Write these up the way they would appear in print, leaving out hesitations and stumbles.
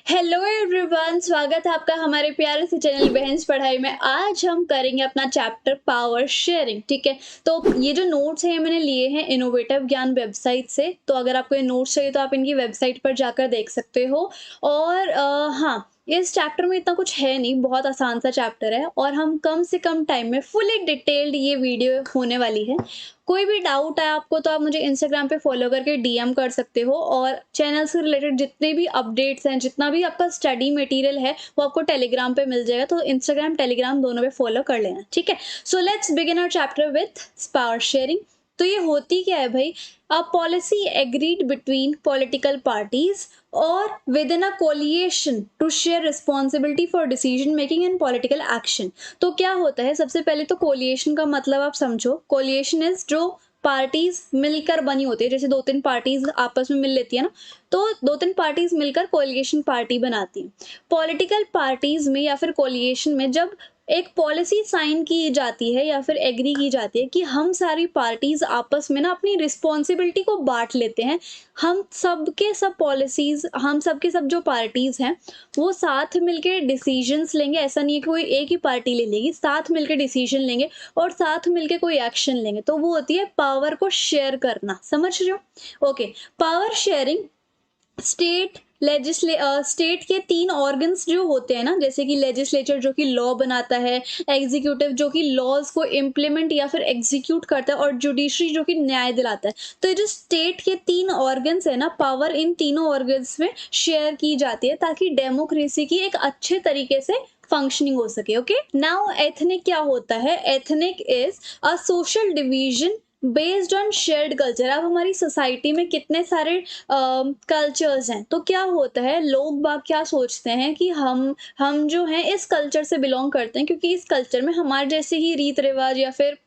Hello everyone, स्वागत है आपका हमारे प्यारे से चैनल बहन्स पढ़ाई में। आज हम करेंगे अपना चैप्टर पावर शेयरिंग। ठीक है, तो ये जो नोट्स हैं ये मैंने लिए हैं इनोवेटिव ज्ञान वेबसाइट से। तो अगर आपको ये नोट्स चाहिए तो आप इनकी वेबसाइट पर जाकर देख सकते हो। और हाँ, इस चैप्टर में इतना कुछ है नहीं, बहुत आसान सा चैप्टर है और हम कम से कम टाइम में फुली डिटेल्ड ये वीडियो होने वाली है। कोई भी डाउट है आपको तो आप मुझे इंस्टाग्राम पे फॉलो करके डीएम कर सकते हो, और चैनल से रिलेटेड जितने भी अपडेट्स हैं, जितना भी आपका स्टडी मटेरियल है वो आपको टेलीग्राम पे मिल जाएगा। तो इंस्टाग्राम टेलीग्राम दोनों पे फॉलो कर लेना। ठीक है, so let's begin our chapter with power sharing. तो ये होती क्या है भाई? A policy agreed between political parties और within a coalition to share responsibility for decision making and political action. तो क्या होता है, सबसे पहले तो कोलिएशन का मतलब आप समझो। कोलिएशन इज जो पार्टीज मिलकर बनी होती है, जैसे दो तीन पार्टीज आपस में मिल लेती है ना, तो दो तीन पार्टीज मिलकर कोलिएशन पार्टी बनाती है। पॉलिटिकल पार्टीज में या फिर कोलिएशन में जब एक पॉलिसी साइन की जाती है या फिर एग्री की जाती है कि हम सारी पार्टीज आपस में ना अपनी रिस्पॉन्सिबिलिटी को बांट लेते हैं। हम सब के सब पॉलिसीज, हम सब के सब जो पार्टीज हैं वो साथ मिलके डिसीजंस लेंगे। ऐसा नहीं है कि कोई एक ही पार्टी ले लेगी, साथ मिलके डिसीजन लेंगे और साथ मिलके कोई एक्शन लेंगे। तो वो होती है पावर को शेयर करना। समझ रहे हो? ओके, पावर शेयरिंग स्टेट के तीन ऑर्गन्स जो होते हैं ना, जैसे कि लेजिस्लेचर जो कि लॉ बनाता है, एग्जीक्यूटिव जो कि लॉज को इम्प्लीमेंट या फिर एग्जीक्यूट करता है, और जुडिशरी जो कि न्याय दिलाता है। तो ये जो स्टेट के तीन ऑर्गन्स है ना, पावर इन तीनों ऑर्गन्स में शेयर की जाती है ताकि डेमोक्रेसी की एक अच्छे तरीके से फंक्शनिंग हो सके। ओके, नाउ एथनिक क्या होता है? Ethnic is a social division based on shared culture. अब हमारी सोसाइटी में कितने सारे कल्चर्स हैं, तो क्या होता है, लोग बाग क्या सोचते हैं कि हम जो हैं इस कल्चर से बिलोंग करते हैं क्योंकि इस कल्चर में हमारे जैसे ही रीत रिवाज या फिर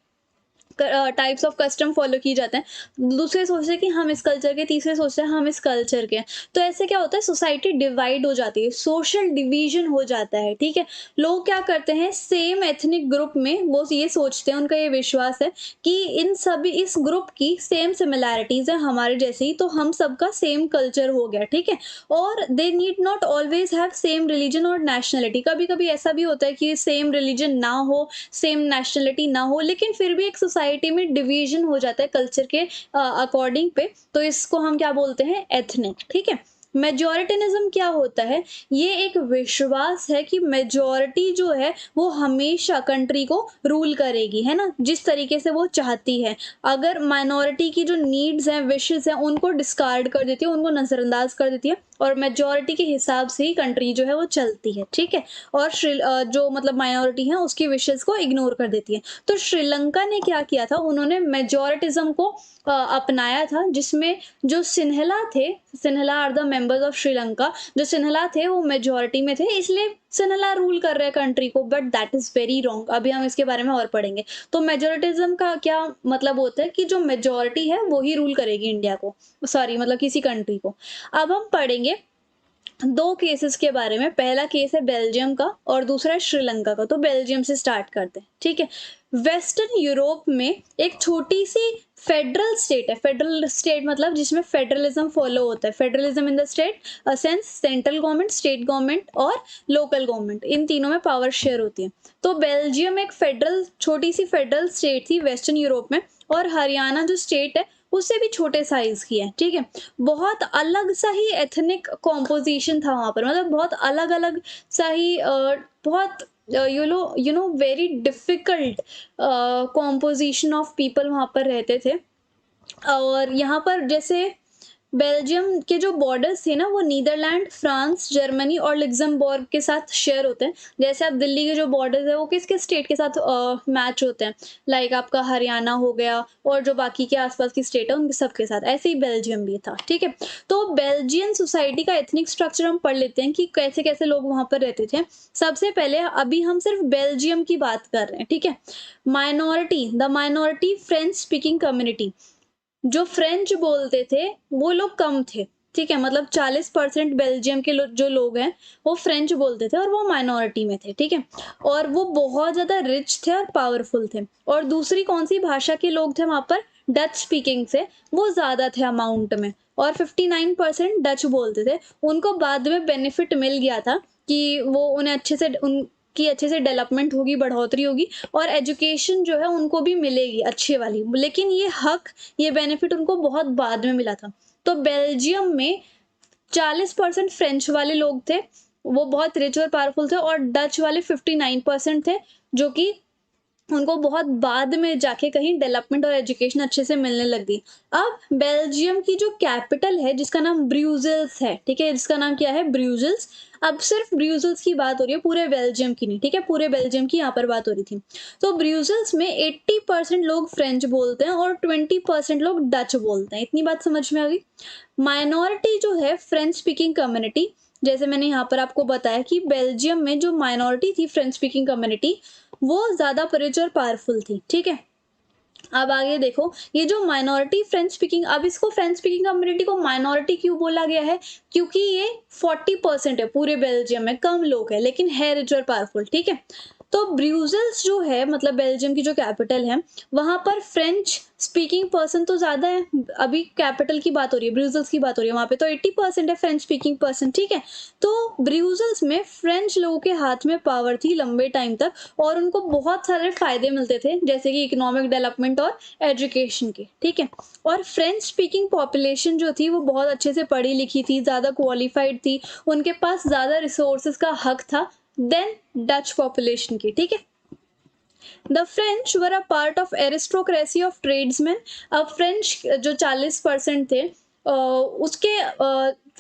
टाइप्स ऑफ कस्टम फॉलो किए जाते हैं। दूसरे सोचते हैं कि हम इस कल्चर के, तीसरे सोचते हैं हम इस कल्चर के। तो ऐसे क्या होता है, सोसाइटी डिवाइड हो जाती है, सोशल डिवीजन हो जाता है। ठीक है, लोग क्या करते हैं, सेम एथनिक ग्रुप में वो ये सोचते हैं, उनका ये विश्वास है कि इन सभी इस ग्रुप की सेम सिमिलैरिटीज है हमारे जैसे ही, तो हम सबका सेम कल्चर हो गया। ठीक है, और they need not always have same religion और नेशनलिटी। कभी कभी ऐसा भी होता है कि सेम रिलीजन ना हो, सेम नेशनलिटी ना हो, लेकिन फिर भी एक सोसाइटी में डिवीजन हो जाता है कल्चर के अकॉर्डिंग पे। तो इसको हम क्या बोलते हैं? एथनिक। ठीक है, मेजोरिटिनिज्म क्या होता है? ये एक विश्वास है कि मेजोरिटी जो है वो हमेशा कंट्री को रूल करेगी, है ना, जिस तरीके से वो चाहती है। अगर माइनॉरिटी की जो नीड्स हैं, विशेस हैं, उनको डिस्कार्ड कर देती है, उनको नजरअंदाज कर देती है, और मेजोरिटी के हिसाब से ही कंट्री जो है वो चलती है। ठीक है, और जो मतलब माइनॉरिटी है उसकी विशेस को इग्नोर कर देती है। तो श्रीलंका ने क्या किया था, उन्होंने मेजोरिटिज्म को अपनाया था, जिसमें जो सिन्हला थे, Sinhala are the members of Sri Lanka, जो सिन्हला थे वो मेजोरिटी में थे, इसलिए सिन्हला रूल कर रहे हैं कंट्री को। But that is very wrong, अभी हम इसके बारे में और पढ़ेंगे। तो मेजोरिटिज्म का क्या मतलब होता है कि जो मेजोरिटी है वो ही रूल करेगी इंडिया को, सॉरी मतलब किसी कंट्री को। अब हम पढ़ेंगे दो केसेस के बारे में। पहला केस है बेल्जियम का और दूसरा है श्रीलंका का। तो बेल्जियम से स्टार्ट करते हैं। ठीक है, वेस्टर्न यूरोप में एक छोटी सी फेडरल स्टेट है। फेडरल स्टेट मतलब जिसमें फेडरलिज्म फॉलो होता है। Federalism in the state sense central government, state government और लोकल गवर्नमेंट, इन तीनों में पावर शेयर होती है। तो बेल्जियम एक फेडरल, छोटी सी फेडरल स्टेट थी वेस्टर्न यूरोप में, और हरियाणा जो स्टेट है उससे भी छोटे साइज की है। ठीक है, बहुत अलग सा ही एथनिक कॉम्पोजिशन था वहां पर, मतलब बहुत अलग अलग सा ही बहुत you know very difficult composition of people वहां पर रहते थे। और यहाँ पर जैसे बेल्जियम के जो बॉर्डर्स थे ना, वो नीदरलैंड, फ्रांस, जर्मनी और लग्जमबर्ग के साथ शेयर होते हैं। जैसे आप दिल्ली के जो बॉर्डर्स है वो किस किस स्टेट के साथ मैच होते हैं, लाइक आपका हरियाणा हो गया और जो बाकी के आसपास की स्टेट है उनके सबके साथ, ऐसे ही बेल्जियम भी था। ठीक है, तो बेल्जियन सोसाइटी का एथनिक स्ट्रक्चर हम पढ़ लेते हैं कि कैसे कैसे लोग वहां पर रहते थे। सबसे पहले अभी हम सिर्फ बेल्जियम की बात कर रहे हैं। ठीक है, minority, the minority French speaking community, जो फ्रेंच बोलते थे वो लोग कम थे। ठीक है, मतलब 40% बेल्जियम के जो लोग हैं वो फ्रेंच बोलते थे और वो माइनॉरिटी में थे। ठीक है, और वो बहुत ज्यादा रिच थे और पावरफुल थे। और दूसरी कौन सी भाषा के लोग थे वहां पर? डच स्पीकिंग से वो ज्यादा थे अमाउंट में। और 59% डच बोलते थे। उनको बाद में बेनिफिट मिल गया था कि वो उन्हें उनकी अच्छे से डेवलपमेंट होगी, बढ़ोतरी होगी और एजुकेशन जो है उनको भी मिलेगी अच्छी वाली। लेकिन ये हक, ये बेनिफिट उनको बहुत बाद में मिला था। तो बेल्जियम में 40% फ्रेंच वाले लोग थे, वो बहुत रिच और पावरफुल थे, और डच वाले 59% थे, जो कि उनको बहुत बाद में जाके कहीं डेवलपमेंट और एजुकेशन अच्छे से मिलने लग गई। अब बेल्जियम की जो कैपिटल है जिसका नाम ब्रूसेल्स है, ठीक है? जिसका नाम क्या है? ब्रूसेल्स। अब सिर्फ ब्रूसेल्स की बात हो रही है, पूरे बेल्जियम की नहीं, ठीक है? पूरे बेल्जियम की यहाँ पर बात हो रही थी। तो ब्रूसेल्स में 80% लोग फ्रेंच बोलते हैं और 20% लोग डच बोलते हैं। इतनी बात समझ में आ गई? माइनॉरिटी जो है फ्रेंच स्पीकिंग कम्युनिटी, जैसे मैंने यहाँ पर आपको बताया कि बेल्जियम में जो माइनॉरिटी थी फ्रेंच स्पीकिंग कम्युनिटी, वो ज़्यादा रिच और पावरफुल थी, ठीक है? अब आगे देखो, ये जो माइनॉरिटी फ्रेंच स्पीकिंग, अब इसको फ्रेंच स्पीकिंग कम्युनिटी को माइनॉरिटी क्यों बोला गया है? क्योंकि ये 40% है पूरे बेल्जियम में, कम लोग हैं लेकिन है रिच और पावरफुल, ठीक है? तो ब्रूसेल्स जो है, मतलब बेल्जियम की जो कैपिटल है, वहां पर फ्रेंच स्पीकिंग पर्सन तो ज्यादा है। अभी कैपिटल की बात हो रही है, ब्रूसेल्स की बात हो रही है, वहां पे तो 80% है फ्रेंच स्पीकिंग पर्सन, ठीक है? तो ब्रूसेल्स में फ्रेंच लोगों के हाथ में पावर थी लंबे टाइम तक, और उनको बहुत सारे फायदे मिलते थे, जैसे कि इकोनॉमिक डेवलपमेंट और एजुकेशन के, ठीक है? और फ्रेंच स्पीकिंग पॉपुलेशन जो थी वो बहुत अच्छे से पढ़ी लिखी थी, ज़्यादा क्वालिफाइड थी, उनके पास ज़्यादा रिसोर्सेज का हक था देन डच पॉपुलेशन की, ठीक है? The French were a part of aristocracy of tradesman. अब फ्रेंच जो 40% थे, उसके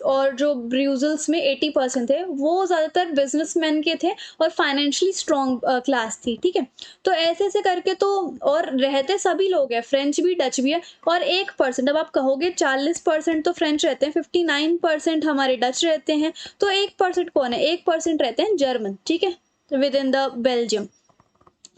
और जो ब्रूसेल्स में 80% थे, वो ज़्यादातर बिजनेसमैन के थे और फाइनेंशियली स्ट्रॉन्ग क्लास थी, ठीक है? तो ऐसे ऐसे करके तो, और रहते सभी लोग हैं, फ्रेंच भी डच भी है, और 1%, अब आप कहोगे 40% तो फ्रेंच रहते हैं, 59% हमारे डच रहते हैं, तो 1% कौन है? 1% रहते हैं जर्मन, ठीक है, विद इन द बेल्जियम।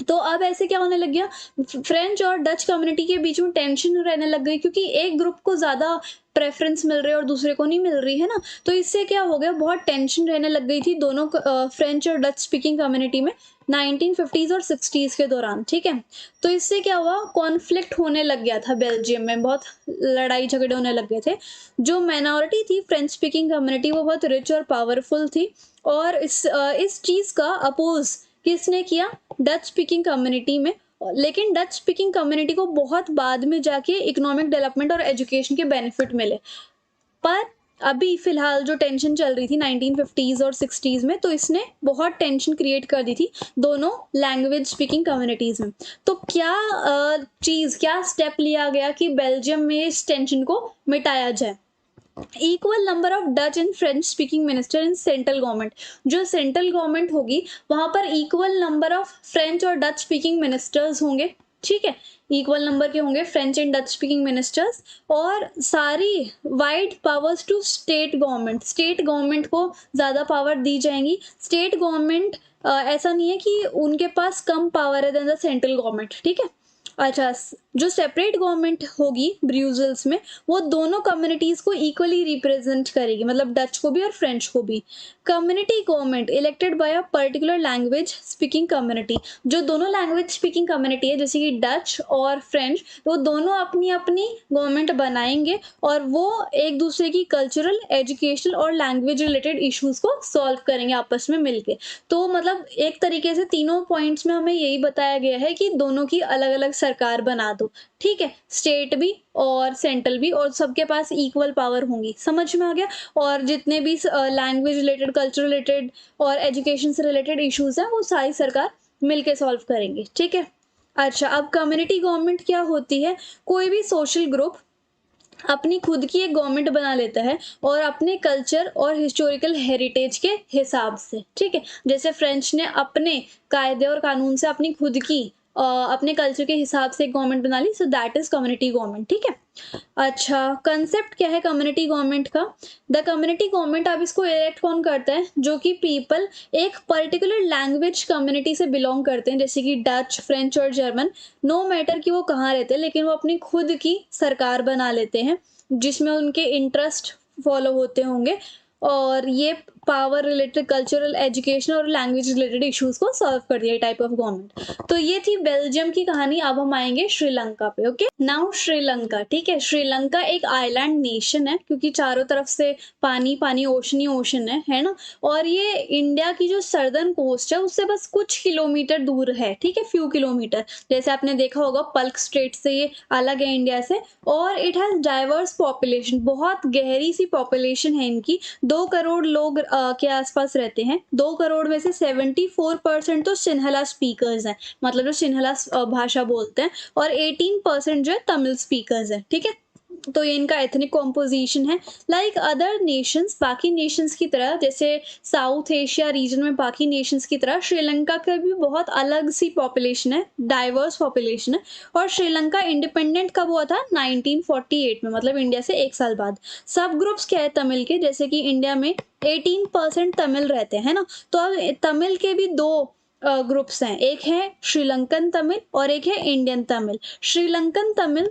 तो अब ऐसे क्या होने लग गया, फ्रेंच और डच कम्युनिटी के बीच में टेंशन रहने लग गई, क्योंकि एक ग्रुप को ज़्यादा प्रेफरेंस मिल रही है और दूसरे को नहीं मिल रही है ना। तो इससे क्या हो गया, बहुत टेंशन रहने लग गई थी दोनों फ्रेंच और डच स्पीकिंग कम्युनिटी में 1950s और 60s के दौरान, ठीक है? तो इससे क्या हुआ, कॉन्फ्लिक्ट होने लग गया था बेल्जियम में, बहुत लड़ाई झगड़े होने लग गए थे। जो माइनॉरिटी थी फ्रेंच स्पीकिंग कम्युनिटी, वो बहुत रिच और पावरफुल थी, और इस चीज़ का अपोज किसने किया? डच स्पीकिंग कम्युनिटी में। लेकिन डच स्पीकिंग कम्युनिटी को बहुत बाद में जाके इकोनॉमिक डेवलपमेंट और एजुकेशन के बेनिफिट मिले। पर अभी फिलहाल जो टेंशन चल रही थी 1950s और 60s में, तो इसने बहुत टेंशन क्रिएट कर दी थी दोनों लैंग्वेज स्पीकिंग कम्युनिटीज में। तो क्या स्टेप लिया गया कि बेल्जियम में इस टेंशन को मिटाया जाए? Equal number of Dutch and French speaking minister in central government. जो सेंट्रल गवर्नमेंट होगी वहां पर इक्वल नंबर ऑफ फ्रेंच और डच स्पीकिंग मिनिस्टर्स होंगे, ठीक है? इक्वल नंबर के होंगे French and Dutch speaking ministers. और सारी wide powers to state government को ज़्यादा पावर दी जाएंगी। स्टेट गवर्नमेंट ऐसा नहीं है कि उनके पास कम पावर है देन द सेंट्रल गवर्नमेंट, ठीक है? अच्छा, जो सेपरेट गवर्नमेंट होगी ब्रूसेल्स में, वो दोनों कम्युनिटीज को इक्वली रिप्रेजेंट करेगी, मतलब डच को भी और फ्रेंच को भी। Community government elected by a particular language speaking community. जो दोनों लैंग्वेज स्पीकिंग कम्युनिटी है, जैसे कि डच और फ्रेंच, तो दोनों अपनी अपनी गवर्नमेंट बनाएंगे, और वो एक दूसरे की कल्चरल, एजुकेशनल और लैंग्वेज रिलेटेड इश्यूज को सॉल्व करेंगे आपस में मिलके। तो मतलब एक तरीके से तीनों पॉइंट्स में हमें यही बताया गया है कि दोनों की अलग अलग सरकार बना दो, ठीक है? स्टेट भी और सेंट्रल भी, और सबके पास इक्वल पावर होंगी। समझ में आ गया? और जितने भी लैंग्वेज रिलेटेड, कल्चर रिलेटेड और एजुकेशन से रिलेटेड इश्यूज हैं, वो सारी सरकार मिलके सॉल्व करेंगे, ठीक है? अच्छा, अब कम्युनिटी गवर्नमेंट क्या होती है? कोई भी सोशल ग्रुप अपनी खुद की एक गवर्नमेंट बना लेता है, और अपने कल्चर और हिस्टोरिकल हेरिटेज के हिसाब से, ठीक है? जैसे फ्रेंच ने अपने कायदे और कानून से अपनी खुद की अपने कल्चर के हिसाब से एक गवर्नमेंट बना ली, so that is community government, ठीक है? अच्छा, कंसेप्ट क्या है कम्युनिटी गवर्नमेंट का? द कम्युनिटी गवर्नमेंट, अब इसको इलेक्ट कौन करता है? जो कि पीपल एक पर्टिकुलर लैंग्वेज कम्युनिटी से बिलोंग करते हैं, जैसे कि डच, फ्रेंच और जर्मन। नो मैटर कि वो कहाँ रहते हैं, लेकिन वो अपनी खुद की सरकार बना लेते हैं, जिसमें उनके इंटरेस्ट फॉलो होते होंगे। और ये पावर रिलेटेड, कल्चरल, एजुकेशन और लैंग्वेज रिलेटेड इश्यूज को सॉल्व कर दिया टाइप ऑफ गवर्नमेंट। तो ये थी बेल्जियम की कहानी। अब हम आएंगे श्रीलंका पे। Okay, now Sri Lanka. ठीक है, श्रीलंका एक आइलैंड नेशन है क्योंकि चारों तरफ से पानी पानी, ओशन ही ओशन है ना। और ये इंडिया की जो सर्दर्न कोस्ट है उससे बस कुछ किलोमीटर दूर है। ठीक है, फ्यू किलोमीटर। जैसे आपने देखा होगा पल्क स्टेट से ये अलग है इंडिया से। और इट हैज डाइवर्स पॉपुलेशन, बहुत गहरी सी पॉपुलेशन है इनकी। 2 करोड़ लोग के आसपास रहते हैं। 2 करोड़ में से 74% तो सिन्हला स्पीकर्स हैं, मतलब जो सिन्हला भाषा बोलते हैं, और 18% जो है तमिल स्पीकर्स हैं। ठीक है, तो ये इनका एथनिक कॉम्पोजिशन है। लाइक अदर नेशंस, बाकी नेशंस की तरह, जैसे साउथ एशिया रीजन में बाकी नेशंस की तरह श्रीलंका का भी बहुत अलग सी पॉपुलेशन है, डाइवर्स पॉपुलेशन है। और श्रीलंका इंडिपेंडेंट कब हुआ था? 1948 में, मतलब इंडिया से 1 साल बाद। सब ग्रुप्स क्या है तमिल के, जैसे कि इंडिया में 18% तमिल रहते हैं ना, तो अब तमिल के भी 2 ग्रुप्स हैं, एक है श्रीलंकन तमिल और एक है इंडियन तमिल। श्रीलंकन तमिल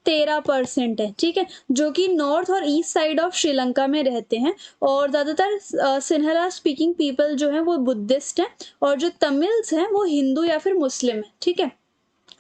13% है। ठीक है, जो कि नॉर्थ और ईस्ट साइड ऑफ श्रीलंका में रहते हैं। और ज़्यादातर सिन्हला स्पीकिंग पीपल जो हैं वो बुद्धिस्ट हैं, और जो तमिल्स हैं वो हिंदू या फिर मुस्लिम है। ठीक है,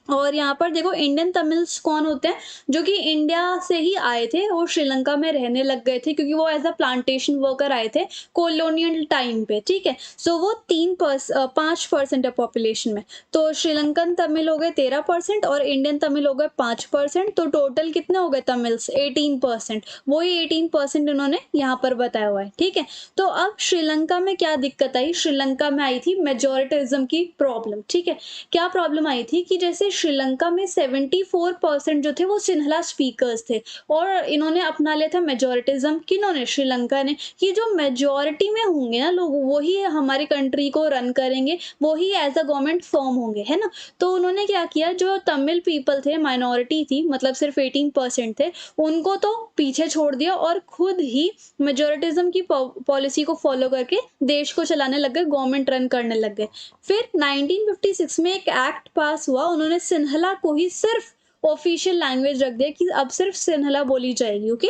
और यहाँ पर देखो इंडियन तमिल्स कौन होते हैं, जो कि इंडिया से ही आए थे और श्रीलंका में रहने लग गए थे क्योंकि वो एज अ प्लांटेशन वर्कर आए थे कॉलोनियल टाइम पे। ठीक है, सो वो 5% है पॉपुलेशन में। तो श्रीलंकन तमिल हो गए 13% और इंडियन तमिल हो गए 5%। तो टोटल कितने हो गए तमिल्स? 18%। वही 18% उन्होंने यहाँ पर बताया हुआ है। ठीक है, तो अब श्रीलंका में क्या दिक्कत आई? श्रीलंका में आई थी मेजोरिटिज्म की प्रॉब्लम। ठीक है, क्या प्रॉब्लम आई थी कि जैसे श्रीलंका में 74% जो थे वो सिन्हला स्पीकर्स थे, और इन्होंने अपना लिया था मेजोरिटिज्म। किन्होंने? श्रीलंका ने, कि जो मेजोरिटी में होंगे ना लोग, वही हमारी कंट्री को रन करेंगे, वही एज अ गवर्नमेंट फॉर्म होंगे, है ना। तो उन्होंने क्या किया, जो तमिल पीपल थे, माइनॉरिटी थी, मतलब सिर्फ 18% थे, उनको तो पीछे छोड़ दिया और खुद ही मेजोरिटिज्म की पॉलिसी को फॉलो करके देश को चलाने लग गए, गवर्नमेंट रन करने लग गए। फिर 1956 में एक एक्ट पास हुआ, उन्होंने सिन्हला को ही सिर्फ ऑफिशियल लैंग्वेज रख दिया कि अब सिर्फ सिन्हला बोली जाएगी। ओके,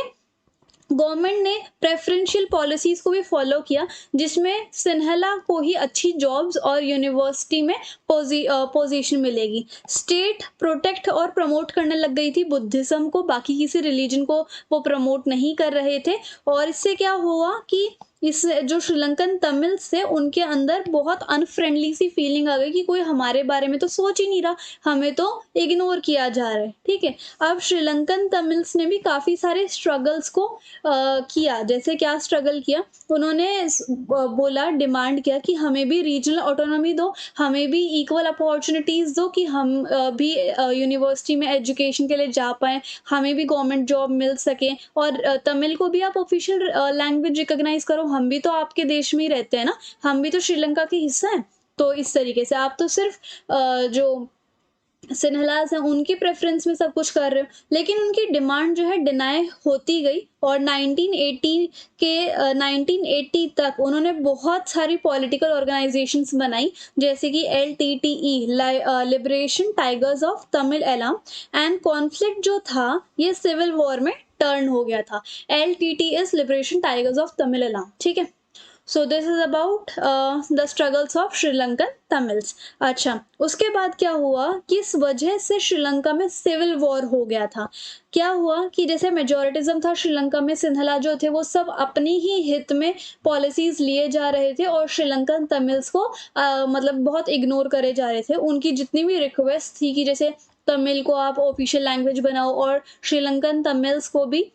गवर्नमेंट ने प्रेफरेंशियल पॉलिसीज को भी फॉलो किया, जिसमें सिन्हला को ही अच्छी जॉब्स और यूनिवर्सिटी में पोजीशन मिलेगी। स्टेट प्रोटेक्ट और प्रमोट करने लग गई थी बुद्धिज्म को, बाकी किसी रिलीजन को वो प्रमोट नहीं कर रहे थे। और इससे क्या हुआ कि इस जो श्रीलंकन तमिल्स थे उनके अंदर बहुत अनफ्रेंडली सी फीलिंग आ गई कि कोई हमारे बारे में तो सोच ही नहीं रहा, हमें तो इग्नोर किया जा रहा है। ठीक है, अब श्रीलंकन तमिल्स ने भी काफ़ी सारे स्ट्रगल्स को किया। जैसे क्या स्ट्रगल किया, उन्होंने बोला, डिमांड किया कि हमें भी रीजनल ऑटोनॉमी दो, हमें भी इक्वल अपॉर्चुनिटीज़ दो कि हम भी यूनिवर्सिटी में एजुकेशन के लिए जा पाएँ, हमें भी गवर्नमेंट जॉब मिल सके, और तमिल को भी आप ऑफिशियल लैंग्वेज रिकॉग्नाइज करो, हम भी तो आपके देश में ही रहते हैं ना, हम भी तो श्रीलंका के हिस्सा हैं। तो इस तरीके से आप तो सिर्फ जो सिन्हलास हैं उनकी प्रेफरेंस में सब कुछ कर रहे हो, लेकिन उनकी डिमांड जो है डिनाई होती गई। और 1980 तक उन्होंने बहुत सारी पॉलिटिकल ऑर्गेनाइजेशंस बनाई, जैसे कि LTTE, Liberation Tigers of Tamil Elam. And conflict जो था ये सिविल वॉर में टर्न हो गया था। LTTE Liberation Tigers of Tamil Eelam. ठीक है, so this is about the struggles of Sri Lankan Tamils. अच्छा, उसके बाद क्या हुआ, किस वजह से श्रीलंका में सिविल वॉर हो गया था? क्या हुआ कि जैसे मेजोरिटिज्म था श्रीलंका में, सिन्हला जो थे वो सब अपनी ही हित में पॉलिसीज लिए जा रहे थे और श्रीलंकन तमिल्स को मतलब बहुत इग्नोर करे जा रहे थे। उनकी जितनी भी रिक्वेस्ट थी कि जैसे तमिल को आप ऑफिशियल लैंग्वेज बनाओ और श्रीलंकन तमिल्स को भी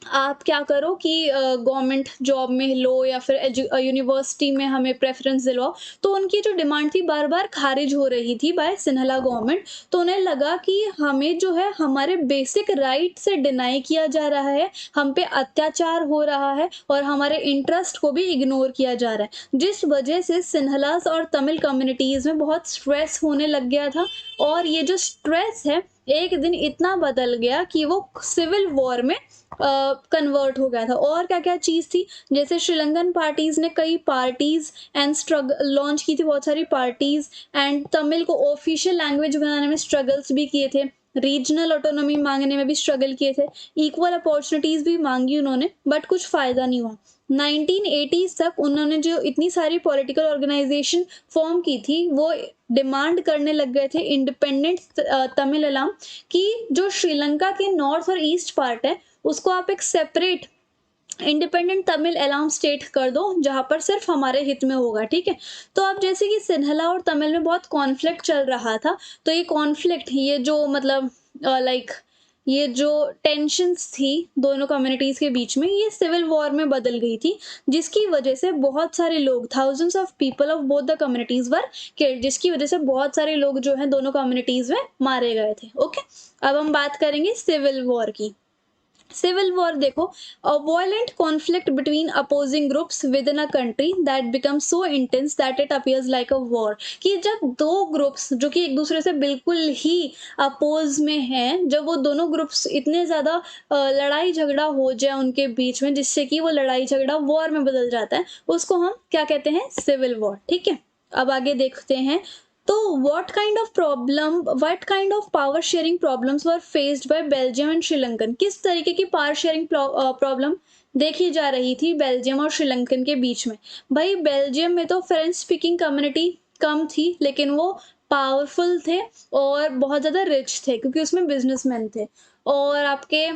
आप क्या करो कि गवर्नमेंट जॉब में लो या फिर यूनिवर्सिटी में हमें प्रेफरेंस दिलवाओ, तो उनकी जो डिमांड थी बार बार खारिज हो रही थी बाय सिन्हला गवर्नमेंट। तो उन्हें लगा कि हमें जो है हमारे बेसिक राइट से डिनाई किया जा रहा है, हम पे अत्याचार हो रहा है और हमारे इंटरेस्ट को भी इग्नोर किया जा रहा है, जिस वजह से सिन्हलास और तमिल कम्युनिटीज़ में बहुत स्ट्रेस होने लग गया था। और ये जो स्ट्रेस है एक दिन इतना बदल गया कि वो सिविल वॉर में कन्वर्ट हो गया था। और क्या क्या चीज़ थी, जैसे श्रीलंकन पार्टीज़ ने कई पार्टीज़ एंड स्ट्रगल लॉन्च की थी, बहुत सारी पार्टीज़, एंड तमिल को ऑफिशियल लैंग्वेज बनाने में स्ट्रगल्स भी किए थे, रीजनल ऑटोनॉमी मांगने में भी स्ट्रगल किए थे, इक्वल अपॉर्चुनिटीज़ भी मांगी उन्होंने, बट कुछ फ़ायदा नहीं हुआ। 1980s तक उन्होंने जो इतनी सारी पॉलिटिकल ऑर्गेनाइजेशन फॉर्म की थी, वो डिमांड करने लग गए थे इंडिपेंडेंट तमिल कि जो श्रीलंका के नॉर्थ और ईस्ट पार्ट है, उसको आप एक सेपरेट इंडिपेंडेंट तमिल अलाम स्टेट कर दो, जहाँ पर सिर्फ हमारे हित में होगा, ठीक है। तो अब जैसे कि सिन्हला और तमिल में बहुत कॉन्फ्लिक्ट चल रहा था, तो ये कॉन्फ्लिक्ट, ये जो मतलब लाइक ये जो टेंशन्स थी दोनों कम्युनिटीज के बीच में, ये सिविल वॉर में बदल गई थी, जिसकी वजह से बहुत सारे लोग, thousands of people of both the communities were killed, जिसकी वजह से बहुत सारे लोग जो है दोनों कम्युनिटीज में मारे गए थे। ओके, अब हम बात करेंगे सिविल वॉर की। सिविल वॉर देखो, अ violent conflict between opposing groups with in a country that become so intense that it appears like a war, कि जब दो ग्रुप्स जो कि एक दूसरे से बिल्कुल ही अपोज में हैं, जब वो दोनों ग्रुप्स इतने ज़्यादा लड़ाई झगड़ा हो जाए उनके बीच में, जिससे कि वो लड़ाई झगड़ा वॉर में बदल जाता है, उसको हम क्या कहते हैं? सिविल वॉर, ठीक है। अब आगे देखते हैं, तो what kind of power sharing problems were faced by Belgium and Sri Lankan? किस तरीके की पावर शेयरिंग प्रॉब्लम देखी जा रही थी बेल्जियम और श्रीलंकन के बीच में? भाई बेल्जियम में तो फ्रेंच स्पीकिंग कम्युनिटी कम थी, लेकिन वो पावरफुल थे और बहुत ज़्यादा रिच थे, क्योंकि उसमें बिजनेसमैन थे। और आपके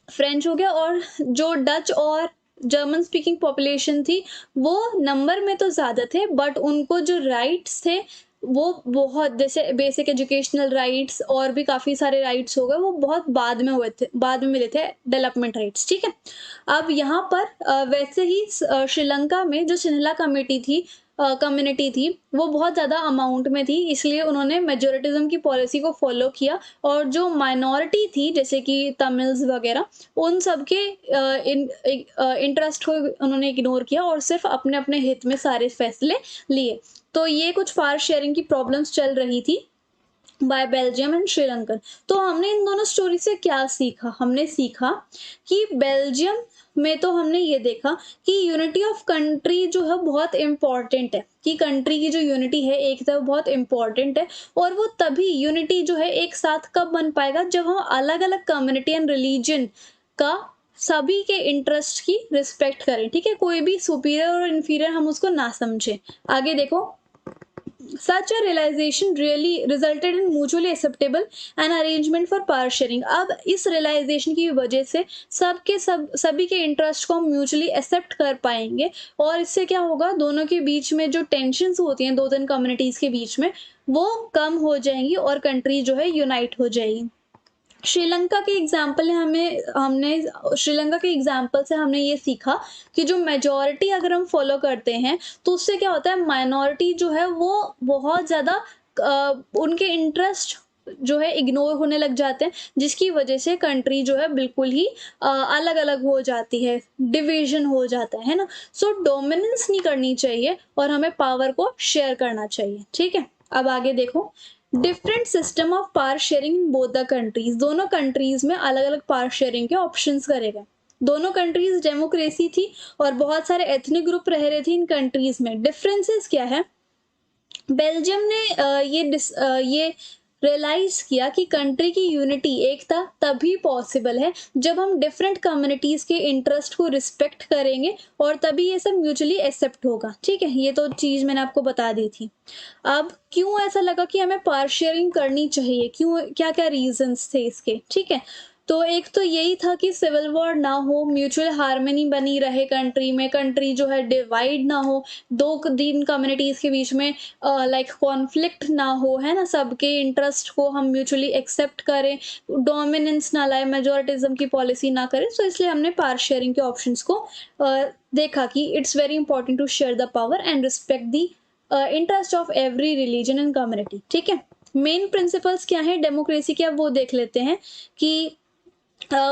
फ्रेंच हो गया, और जो डच और जर्मन स्पीकिंग पॉपुलेशन थी, वो नंबर में तो ज़्यादा थे, बट उनको जो राइट्स थे वो बहुत, जैसे बेसिक एजुकेशनल राइट्स और भी काफ़ी सारे राइट्स हो गए, वो बहुत बाद में हुए थे, बाद में मिले थे डेवलपमेंट राइट्स, ठीक है। अब यहाँ पर वैसे ही श्रीलंका में जो सिन्हला कमेटी थी, कम्युनिटी थी, वो बहुत ज़्यादा अमाउंट में थी, इसलिए उन्होंने मेजोरिटिज्म की पॉलिसी को फॉलो किया, और जो माइनॉरिटी थी जैसे कि तमिल्स वगैरह, उन सब के इंटरेस्ट को उन्होंने इग्नोर किया और सिर्फ अपने अपने हित में सारे फैसले लिए। तो ये कुछ पावर शेयरिंग की प्रॉब्लम्स चल रही थी बाय बेल्जियम एंड श्रीलंकन। तो हमने इन दोनों स्टोरी से क्या सीखा? हमने सीखा कि बेल्जियम में तो हमने ये देखा कि यूनिटी ऑफ कंट्री जो है बहुत इम्पॉर्टेंट है, कि कंट्री की जो यूनिटी है, एकता, वो बहुत इम्पॉर्टेंट है। और वो तभी यूनिटी जो है एक साथ कब बन पाएगा, जब हम अलग अलग कम्युनिटी एंड रिलीजन का सभी के इंटरेस्ट की रिस्पेक्ट करें, ठीक है। कोई भी सुपीरियर और इन्फीरियर हम उसको ना समझें। आगे देखो, such a realization really resulted in mutually acceptable an arrangement for power sharing। अब इस realization की वजह से सभी के इंटरेस्ट को हम म्यूचुअली एक्सेप्ट कर पाएंगे, और इससे क्या होगा, दोनों के बीच में जो टेंशन्स होती हैं दो तीन कम्युनिटीज के बीच में, वो कम हो जाएंगी और कंट्री जो है यूनाइट हो जाएगी। श्रीलंका के एग्जाम्पल है, हमने श्रीलंका के एग्जाम्पल से हमने ये सीखा कि जो मेजॉरिटी अगर हम फॉलो करते हैं, तो उससे क्या होता है, माइनॉरिटी जो है वो बहुत ज़्यादा उनके इंटरेस्ट जो है इग्नोर होने लग जाते हैं, जिसकी वजह से कंट्री जो है बिल्कुल ही अलग अलग हो जाती है, डिवीजन हो जाता है ना। सो डोमिनेंस नहीं करनी चाहिए और हमें पावर को शेयर करना चाहिए, ठीक है। अब आगे देखो, different system of power sharing in both the countries. दोनों कंट्रीज में अलग अलग पावर शेयरिंग के ऑप्शंस करे गए। दोनों कंट्रीज डेमोक्रेसी थी और बहुत सारे एथनिक ग्रुप रह रहे थे इन कंट्रीज में। डिफरेंसेस क्या है? बेल्जियम ने ये रियलाइज किया कि कंट्री की यूनिटी, एकता तभी पॉसिबल है जब हम डिफरेंट कम्युनिटीज के इंटरेस्ट को रिस्पेक्ट करेंगे, और तभी ये सब म्यूचुअली एक्सेप्ट होगा, ठीक है। ये तो चीज मैंने आपको बता दी थी। अब क्यों ऐसा लगा कि हमें पावर शेयरिंग करनी चाहिए, क्यों, क्या क्या रीजंस थे इसके, ठीक है। तो एक तो यही था कि सिविल वॉर ना हो, म्यूचुअल हार्मनी बनी रहे कंट्री में, कंट्री जो है डिवाइड ना हो, दो दिन कम्युनिटीज के बीच में लाइक कॉन्फ्लिक्ट ना हो, है ना, सबके इंटरेस्ट को हम म्यूचुअली एक्सेप्ट करें, डोमिनेंस ना लाए, मेजोरिटिज्म की पॉलिसी ना करें। सो इसलिए हमने पावर शेयरिंग के ऑप्शंस को देखा कि it's very important to share the power and respect the interest of every religion and community, ठीक है। मेन प्रिंसिपल्स क्या है डेमोक्रेसी के, अब वो देख लेते हैं कि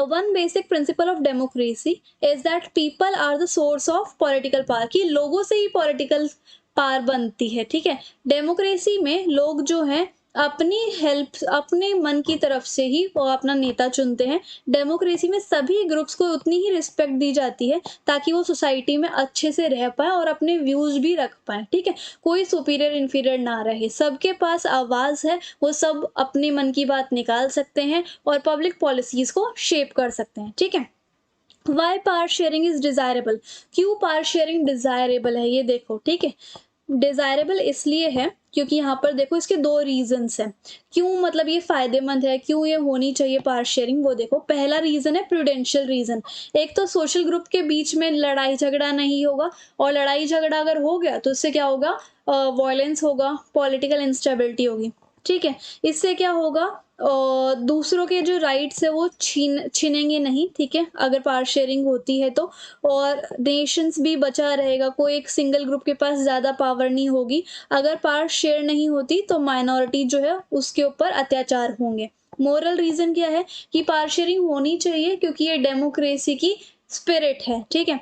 one basic principle of democracy is that people are the source of political power, कि लोगों से ही political power बनती है, ठीक है। डेमोक्रेसी में लोग जो हैं अपनी हेल्प, अपने मन की तरफ से ही वो अपना नेता चुनते हैं। डेमोक्रेसी में सभी ग्रुप्स को उतनी ही रिस्पेक्ट दी जाती है, ताकि वो सोसाइटी में अच्छे से रह पाए और अपने व्यूज भी रख पाए, ठीक है। कोई सुपीरियर इन्फीरियर ना रहे, सबके पास आवाज़ है, वो सब अपने मन की बात निकाल सकते हैं और पब्लिक पॉलिसीज को शेप कर सकते हैं, ठीक है। Why power sharing is desirable, क्यों पावर शेयरिंग डिजायरेबल है ये देखो, ठीक है। डिजायरेबल इसलिए है क्योंकि यहाँ पर देखो इसके दो रीजंस हैं, क्यों मतलब ये फायदेमंद है, क्यों ये होनी चाहिए पावर शेयरिंग। वो देखो, पहला रीजन है प्रूडेंशियल रीजन। एक तो सोशल ग्रुप के बीच में लड़ाई झगड़ा नहीं होगा, और लड़ाई झगड़ा अगर हो गया तो इससे क्या होगा, वायलेंस होगा, पॉलिटिकल इंस्टेबिलिटी होगी, ठीक है। इससे क्या होगा, दूसरों के जो राइट्स है वो छीनेंगे नहीं, ठीक है, अगर पावर शेयरिंग होती है तो। और नेशंस भी बचा रहेगा, कोई एक सिंगल ग्रुप के पास ज़्यादा पावर नहीं होगी। अगर पावर शेयर नहीं होती तो माइनॉरिटी जो है उसके ऊपर अत्याचार होंगे। मोरल रीजन क्या है कि पावर शेयरिंग होनी चाहिए क्योंकि ये डेमोक्रेसी की स्पिरिट है, ठीक है।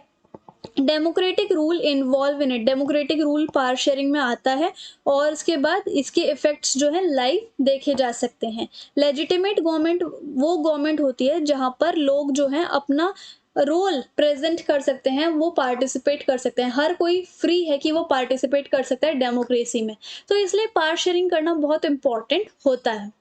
Democratic rule involve in it, democratic rule power sharing में आता है, और उसके बाद इसके इफेक्ट्स जो है लाइव देखे जा सकते हैं। लेजिटिमेट गवर्नमेंट वो गवर्नमेंट होती है जहां पर लोग जो है अपना रोल प्रेजेंट कर सकते हैं, वो पार्टिसिपेट कर सकते हैं, हर कोई फ्री है कि वो पार्टिसिपेट कर सकता है डेमोक्रेसी में। तो इसलिए पावर शेयरिंग करना बहुत इंपॉर्टेंट होता है।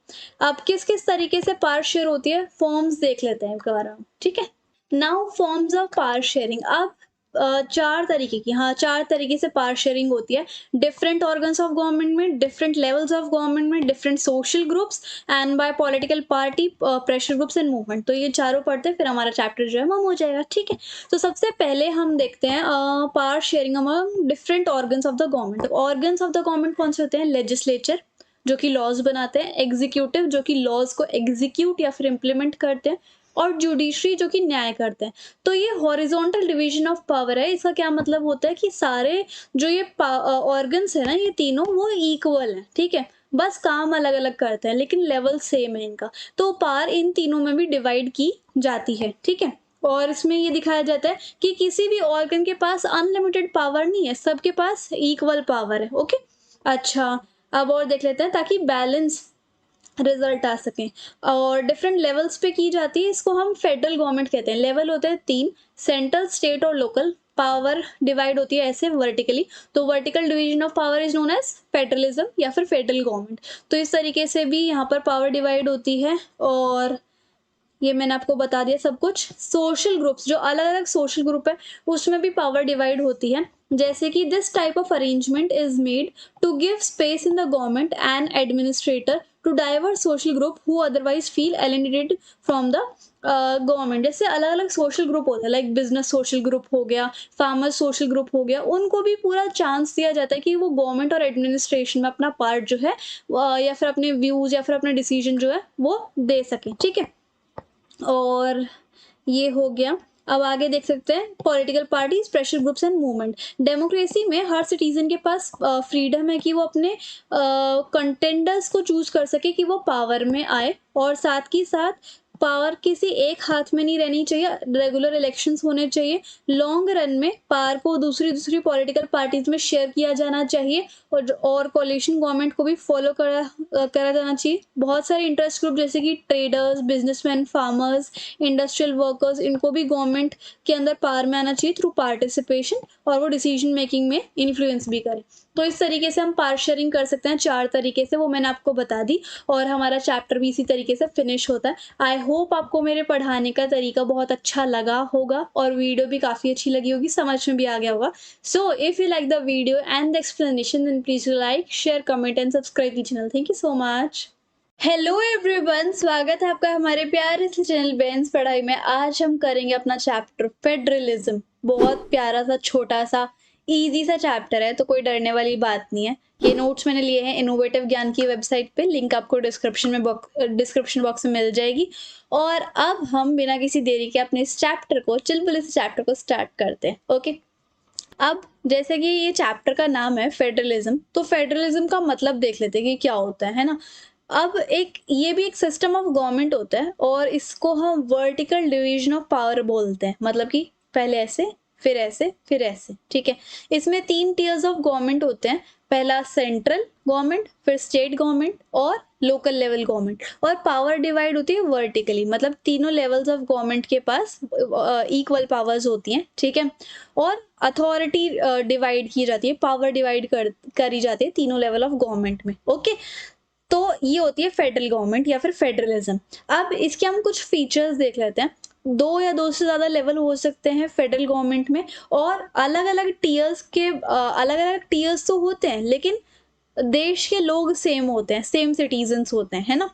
अब किस किस तरीके से पावर शेयर होती है, फॉर्म्स देख लेते हैं एक बार, ठीक है। Now forms of power sharing. अब चार तरीके की, हाँ, चार तरीके से पावर शेयरिंग होती है। डिफरेंट ऑर्गन्स ऑफ गवर्नमेंट में, डिफरेंट लेवल्स ऑफ गवर्नमेंट में, different social groups and bye political party, pressure groups and movement. तो ये चारों पढ़ते हैं, फिर हमारा चैप्टर जो है वो हो जाएगा, ठीक है। तो सबसे पहले हम देखते हैं power sharing among different organs of the government. Organs of the government कौन से होते हैं, लेजिस्लेचर जो कि लॉज बनाते हैं, एग्जीक्यूटिव जो कि लॉज को एग्जीक्यूट या फिर इम्प्लीमेंट करते हैं, और जुडिशरी जो कि न्याय करते हैं। तो ये हॉरिजॉन्टल डिवीजन ऑफ पावर है। इसका क्या मतलब होता है कि सारे जो ये ऑर्गन्स है ना, ये तीनों वो इक्वल हैं, ठीक है, बस काम अलग अलग करते हैं लेकिन लेवल सेम है इनका। तो पावर इन तीनों में भी डिवाइड की जाती है, ठीक है। और इसमें ये दिखाया जाता है कि किसी भी ऑर्गन के पास अनलिमिटेड पावर नहीं है, सबके पास इक्वल पावर है, ओके। अच्छा, अब और देख लेते हैं ताकि बैलेंस रिजल्ट आ सके। और डिफरेंट लेवल्स पे की जाती है, इसको हम फेडरल गवर्नमेंट कहते हैं। लेवल होते हैं तीन, सेंट्रल, स्टेट और लोकल। पावर डिवाइड होती है ऐसे वर्टिकली, तो vertical division of power is known as federalism या फिर फेडरल गवर्नमेंट। तो इस तरीके से भी यहाँ पर पावर डिवाइड होती है। और ये मैंने आपको बता दिया सब कुछ। सोशल ग्रुप्स, जो अलग अलग सोशल ग्रुप है उसमें भी पावर डिवाइड होती है, जैसे कि this type of arrangement is made to give space in the government and administrator to diverse social group who otherwise feel alienated from the government. जैसे अलग अलग सोशल ग्रुप होते हैं, लाइक बिजनेस सोशल ग्रुप हो गया, farmer social group हो गया, उनको भी पूरा चांस दिया जाता है कि वो गवर्नमेंट और एडमिनिस्ट्रेशन में अपना पार्ट जो है या फिर अपने व्यूज या फिर अपना डिसीजन जो है वो दे सकें, ठीक है। और ये हो गया। अब आगे देख सकते हैं political parties, pressure groups and movement. Democracy में हर सिटीजन के पास फ्रीडम है कि वो अपने कंटेंडर्स को चूज कर सके कि वो पावर में आए, और साथ ही साथ पावर किसी एक हाथ में नहीं रहनी चाहिए, रेगुलर इलेक्शंस होने चाहिए। लॉन्ग रन में पावर को दूसरी दूसरी पॉलिटिकल पार्टीज में शेयर किया जाना चाहिए, और कोalition गवर्नमेंट को भी फॉलो करा जाना चाहिए। बहुत सारे इंटरेस्ट ग्रुप जैसे कि traders, businessman, farmers, industrial workers, इनको भी गवर्नमेंट के अंदर पावर में आना चाहिए थ्रू पार्टिसिपेशन, और वो डिसीजन मेकिंग में इन्फ्लुएंस भी करें। तो इस तरीके से हम पावर शेयरिंग कर सकते हैं चार तरीके से, वो मैंने आपको बता दी, और हमारा चैप्टर भी इसी तरीके से फिनिश होता है। आई होप आपको मेरे पढ़ाने का तरीका बहुत अच्छा लगा होगा, और वीडियो भी काफ़ी अच्छी लगी होगी, समझ में भी आ गया होगा। So if you like the video and the explanation, then please like, share, comment and subscribe the channel. Thank you so much. Hello everyone, स्वागत है आपका हमारे प्यारे से चैनल बेंस पढ़ाई में। आज हम करेंगे अपना चैप्टर फेडरलिज्म। बहुत प्यारा सा, छोटा सा, इजी सा चैप्टर है, तो कोई डरने वाली बात नहीं है। ये नोट्स मैंने लिए हैं इनोवेटिव ज्ञान की वेबसाइट पे, लिंक आपको डिस्क्रिप्शन बॉक्स में मिल जाएगी। और अब हम बिना किसी देरी के अपने इस चैप्टर को, चुलबुल इस चैप्टर को स्टार्ट करते हैं, ओके। अब जैसे कि ये चैप्टर का नाम है फेडरलिज्म, तो फेडरलिज्म का मतलब देख लेते हैं कि क्या होता है ना। अब ये भी एक सिस्टम ऑफ गवर्नमेंट होता है, और इसको हम वर्टिकल डिवीजन ऑफ पावर बोलते हैं। मतलब कि पहले ऐसे, फिर ऐसे, फिर ऐसे, ठीक है। इसमें तीन टीयर्स ऑफ गवर्नमेंट होते हैं। पहला सेंट्रल गवर्नमेंट, फिर स्टेट गवर्नमेंट और लोकल लेवल गवर्नमेंट। और पावर डिवाइड होती है वर्टिकली, मतलब तीनों लेवल्स ऑफ गवर्नमेंट के पास इक्वल पावर्स होती हैं, ठीक है। और अथॉरिटी डिवाइड की जाती है, पावर डिवाइड करी जाती है तीनों लेवल ऑफ गवर्नमेंट में, ओके। तो ये होती है फेडरल गवर्नमेंट या फिर फेडरलिज्म। अब इसके हम कुछ फीचर्स देख लेते हैं। 2 या 2 से ज़्यादा लेवल हो सकते हैं फेडरल गवर्नमेंट में, और अलग-अलग टियर्स के अलग-अलग टियर्स तो होते हैं, लेकिन देश के लोग सेम होते हैं, सेम सिटीजन्स होते हैं, है ना?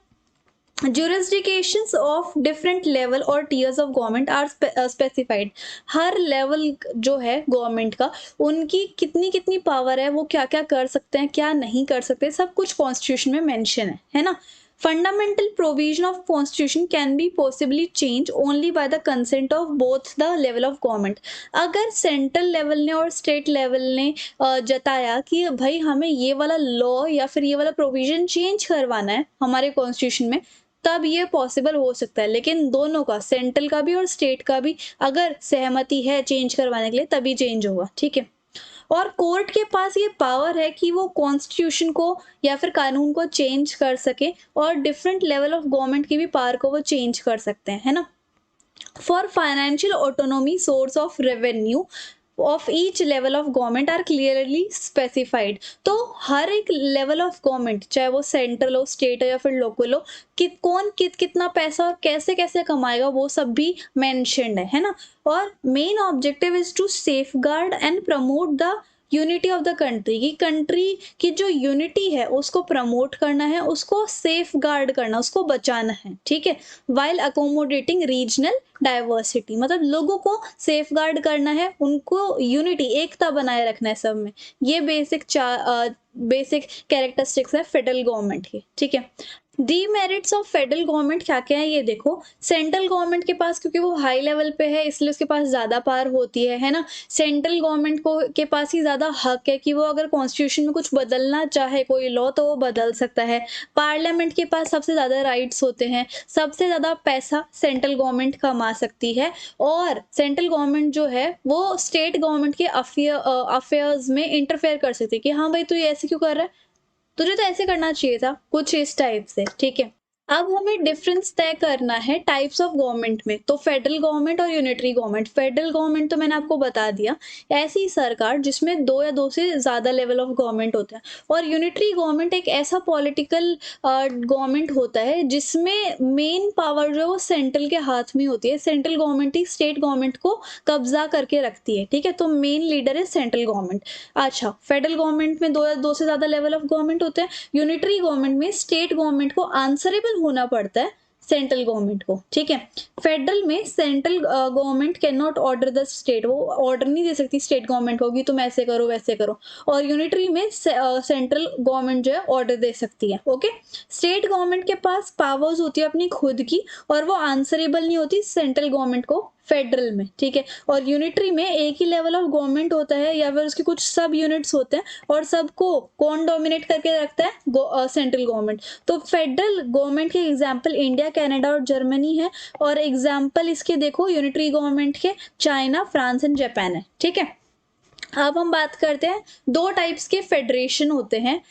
Jurisdictions of different level और tiers of government are specified. Her level जो है गवर्नमेंट का, उनकी कितनी कितनी पावर है, वो क्या क्या कर सकते हैं, क्या नहीं कर सकते, सब कुछ कॉन्स्टिट्यूशन में मेंशन है ना? Fundamental provision of constitution can be possibly change only by the consent of both the level of government. अगर सेंट्रल लेवल ने और स्टेट लेवल ने जताया कि भाई हमें ये वाला लॉ या फिर ये वाला प्रोविजन चेंज करवाना है हमारे कॉन्स्टिट्यूशन में, तब ये पॉसिबल हो सकता है, लेकिन दोनों का, सेंट्रल का भी और स्टेट का भी, अगर सहमति है चेंज करवाने के लिए, तभी चेंज होगा, ठीक है? और कोर्ट के पास ये पावर है कि वो कॉन्स्टिट्यूशन को या फिर कानून को चेंज कर सके, और डिफरेंट लेवल ऑफ गवर्नमेंट की भी पावर को वो चेंज कर सकते हैं, है ना? For financial autonomy, source of revenue of each level of government are clearly specified. तो हर एक लेवल ऑफ गवर्नमेंट, चाहे वो सेंट्रल हो, स्टेट हो या फिर लोकल हो, कि कौन कितना पैसा और कैसे कैसे कमाएगा, वो सब भी मेंशन्ड है ना? और main objective is to safeguard and promote the unity of the country, की कंट्री की जो यूनिटी है उसको प्रमोट करना है, उसको सेफ गार्ड करना, उसको बचाना है, ठीक है? वाइल अकोमोडेटिंग रीजनल डाइवर्सिटी, मतलब लोगों को सेफ गार्ड करना है, उनको यूनिटी, एकता बनाए रखना है सब में. ये बेसिक कैरेक्टरिस्टिक्स है फेडरल गवर्नमेंट की, ठीक है? डीमेरिट्स ऑफ फेडरल गवर्नमेंट क्या क्या है ये देखो. सेंट्रल गवर्नमेंट के पास, क्योंकि वो हाई लेवल पे है, इसलिए उसके पास ज़्यादा पावर होती है ना? सेंट्रल गवर्नमेंट को के पास ही ज़्यादा हक है कि वो अगर कॉन्स्टिट्यूशन में कुछ बदलना चाहे, कोई लॉ, तो वो बदल सकता है. पार्लियामेंट के पास सबसे ज़्यादा राइट्स होते हैं, सबसे ज़्यादा पैसा सेंट्रल गवर्नमेंट कमा सकती है, और सेंट्रल गवर्नमेंट जो है वो स्टेट गवर्नमेंट के अफेयर्स में इंटरफेयर कर सकती है कि हाँ भाई तू ये ऐसे क्यों कर रहा है, तुझे तो ऐसे करना चाहिए था, कुछ इस टाइप से, ठीक है? अब हमें डिफरेंस तय करना है टाइप्स ऑफ गवर्नमेंट में. तो फेडरल गवर्नमेंट और यूनिटरी गवर्नमेंट. फेडरल गवर्नमेंट तो मैंने आपको बता दिया, ऐसी सरकार जिसमें 2 या 2 से ज़्यादा लेवल ऑफ गवर्नमेंट होते हैं. और यूनिटरी गवर्नमेंट एक ऐसा पॉलिटिकल गवर्नमेंट होता है जिसमें मेन पावर जो है वो सेंट्रल के हाथ में होती है. सेंट्रल गवर्नमेंट ही स्टेट गवर्नमेंट को कब्जा करके रखती है, ठीक है? तो मेन लीडर है सेंट्रल गवर्नमेंट. अच्छा, फेडरल गवर्नमेंट में 2 या 2 से ज़्यादा लेवल ऑफ गवर्नमेंट होते हैं. यूनिटरी गवर्नमेंट में स्टेट गवर्नमेंट को आंसरेबल होना पड़ता है सेंट्रल गवर्नमेंट को, ठीक है? फेडरल में central government can not order the state, वो ऑर्डर नहीं दे सकती स्टेट गवर्नमेंट को कि तुम ऐसे करो वैसे करो. और यूनिटरी में सेंट्रल गवर्नमेंट जो है ऑर्डर दे सकती है, ओके? स्टेट गवर्नमेंट के पास पावर्स होती है अपनी खुद की, और वो आंसरेबल नहीं होती सेंट्रल गवर्नमेंट को फेडरल में, ठीक है? और यूनिटरी में एक ही लेवल ऑफ गवर्नमेंट होता है, या फिर उसके कुछ सब यूनिट्स होते हैं, और सबको कौन डोमिनेट करके रखता है? Central government. तो फेडरल गवर्नमेंट के एग्जाम्पल इंडिया, कनाडा और जर्मनी है, और एग्जाम्पल इसके देखो यूनिटरी गवर्नमेंट के चाइना, फ्रांस एंड जापान है, ठीक है? अब हम बात करते हैं, 2 टाइप्स के फेडरेशन होते हैं.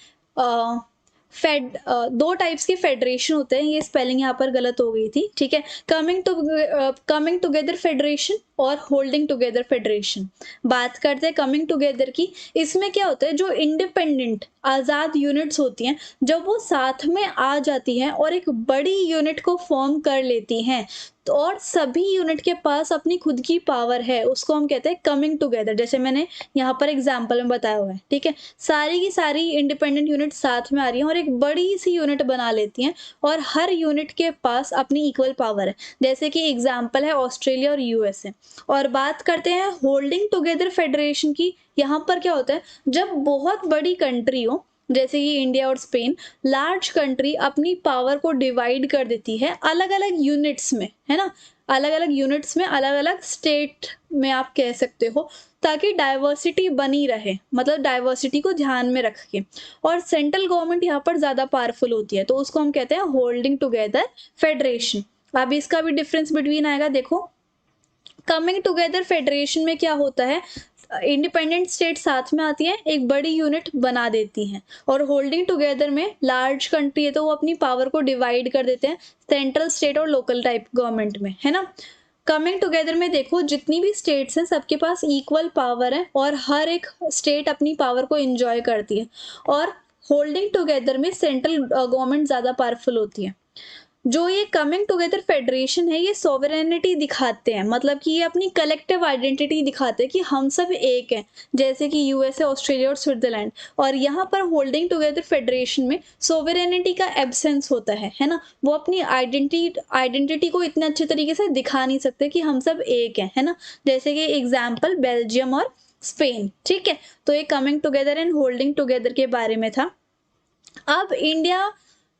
दो टाइप्स के फेडरेशन होते हैं, ये स्पेलिंग यहाँ पर गलत हो गई थी, ठीक है? कमिंग टुगेदर फेडरेशन और होल्डिंग टुगेदर फेडरेशन. बात करते हैं कमिंग टुगेदर की. इसमें क्या होता है, जो इंडिपेंडेंट आज़ाद यूनिट्स होती हैं, जब वो साथ में आ जाती हैं और एक बड़ी यूनिट को फॉर्म कर लेती हैं, तो और सभी यूनिट के पास अपनी खुद की पावर है, उसको हम कहते हैं कमिंग टुगेदर. जैसे मैंने यहाँ पर एग्जाम्पल में बताया हुआ है, ठीक है? सारी की सारी इंडिपेंडेंट यूनिट साथ में आ रही हैं और एक बड़ी सी यूनिट बना लेती हैं, और हर यूनिट के पास अपनी इक्वल पावर है. जैसे कि एग्जाम्पल है ऑस्ट्रेलिया और यूएसए. और बात करते हैं होल्डिंग टुगेदर फेडरेशन की. यहाँ पर क्या होता है, जब बहुत बड़ी कंट्री हो, जैसे कि इंडिया और स्पेन, लार्ज कंट्री अपनी पावर को डिवाइड कर देती है अलग अलग यूनिट्स में, है ना? अलग अलग यूनिट्स में, अलग अलग स्टेट में आप कह सकते हो, ताकि डाइवर्सिटी बनी रहे, मतलब डाइवर्सिटी को ध्यान में रख के. और सेंट्रल गवर्नमेंट यहाँ पर ज़्यादा पावरफुल होती है, तो उसको हम कहते हैं होल्डिंग टुगेदर फेडरेशन. अब इसका भी डिफरेंस बिटवीन आएगा, देखो. कमिंग टुगेदर फेडरेशन में क्या होता है, इंडिपेंडेंट स्टेट साथ में आती हैं, एक बड़ी यूनिट बना देती हैं. और होल्डिंग टुगेदर में लार्ज कंट्री है तो वो अपनी पावर को डिवाइड कर देते हैं सेंट्रल, स्टेट और लोकल टाइप गवर्नमेंट में, है ना? कमिंग टुगेदर में देखो, जितनी भी स्टेट्स हैं सबके पास इक्वल पावर है, और हर एक स्टेट अपनी पावर को एंजॉय करती है. और होल्डिंग टुगेदर में सेंट्रल गवर्नमेंट ज़्यादा पावरफुल होती है. जो ये कमिंग टुगेदर फेडरेशन है, ये सोवरेनिटी दिखाते हैं, मतलब कि ये अपनी कलेक्टिव आइडेंटिटी दिखाते हैं कि हम सब एक हैं, जैसे कि यूएसए, ऑस्ट्रेलिया और स्विट्जरलैंड। और यहाँ पर होल्डिंग टुगेदर फेडरेशन में सोवरेनिटी का एब्सेंस होता है ना। वो अपनी आइडेंटिटी को इतने अच्छे तरीके से दिखा नहीं सकते कि हम सब एक हैं, है ना। जैसे कि एग्जाम्पल बेल्जियम और स्पेन, ठीक है। तो ये coming together and holding together के बारे में था। अब इंडिया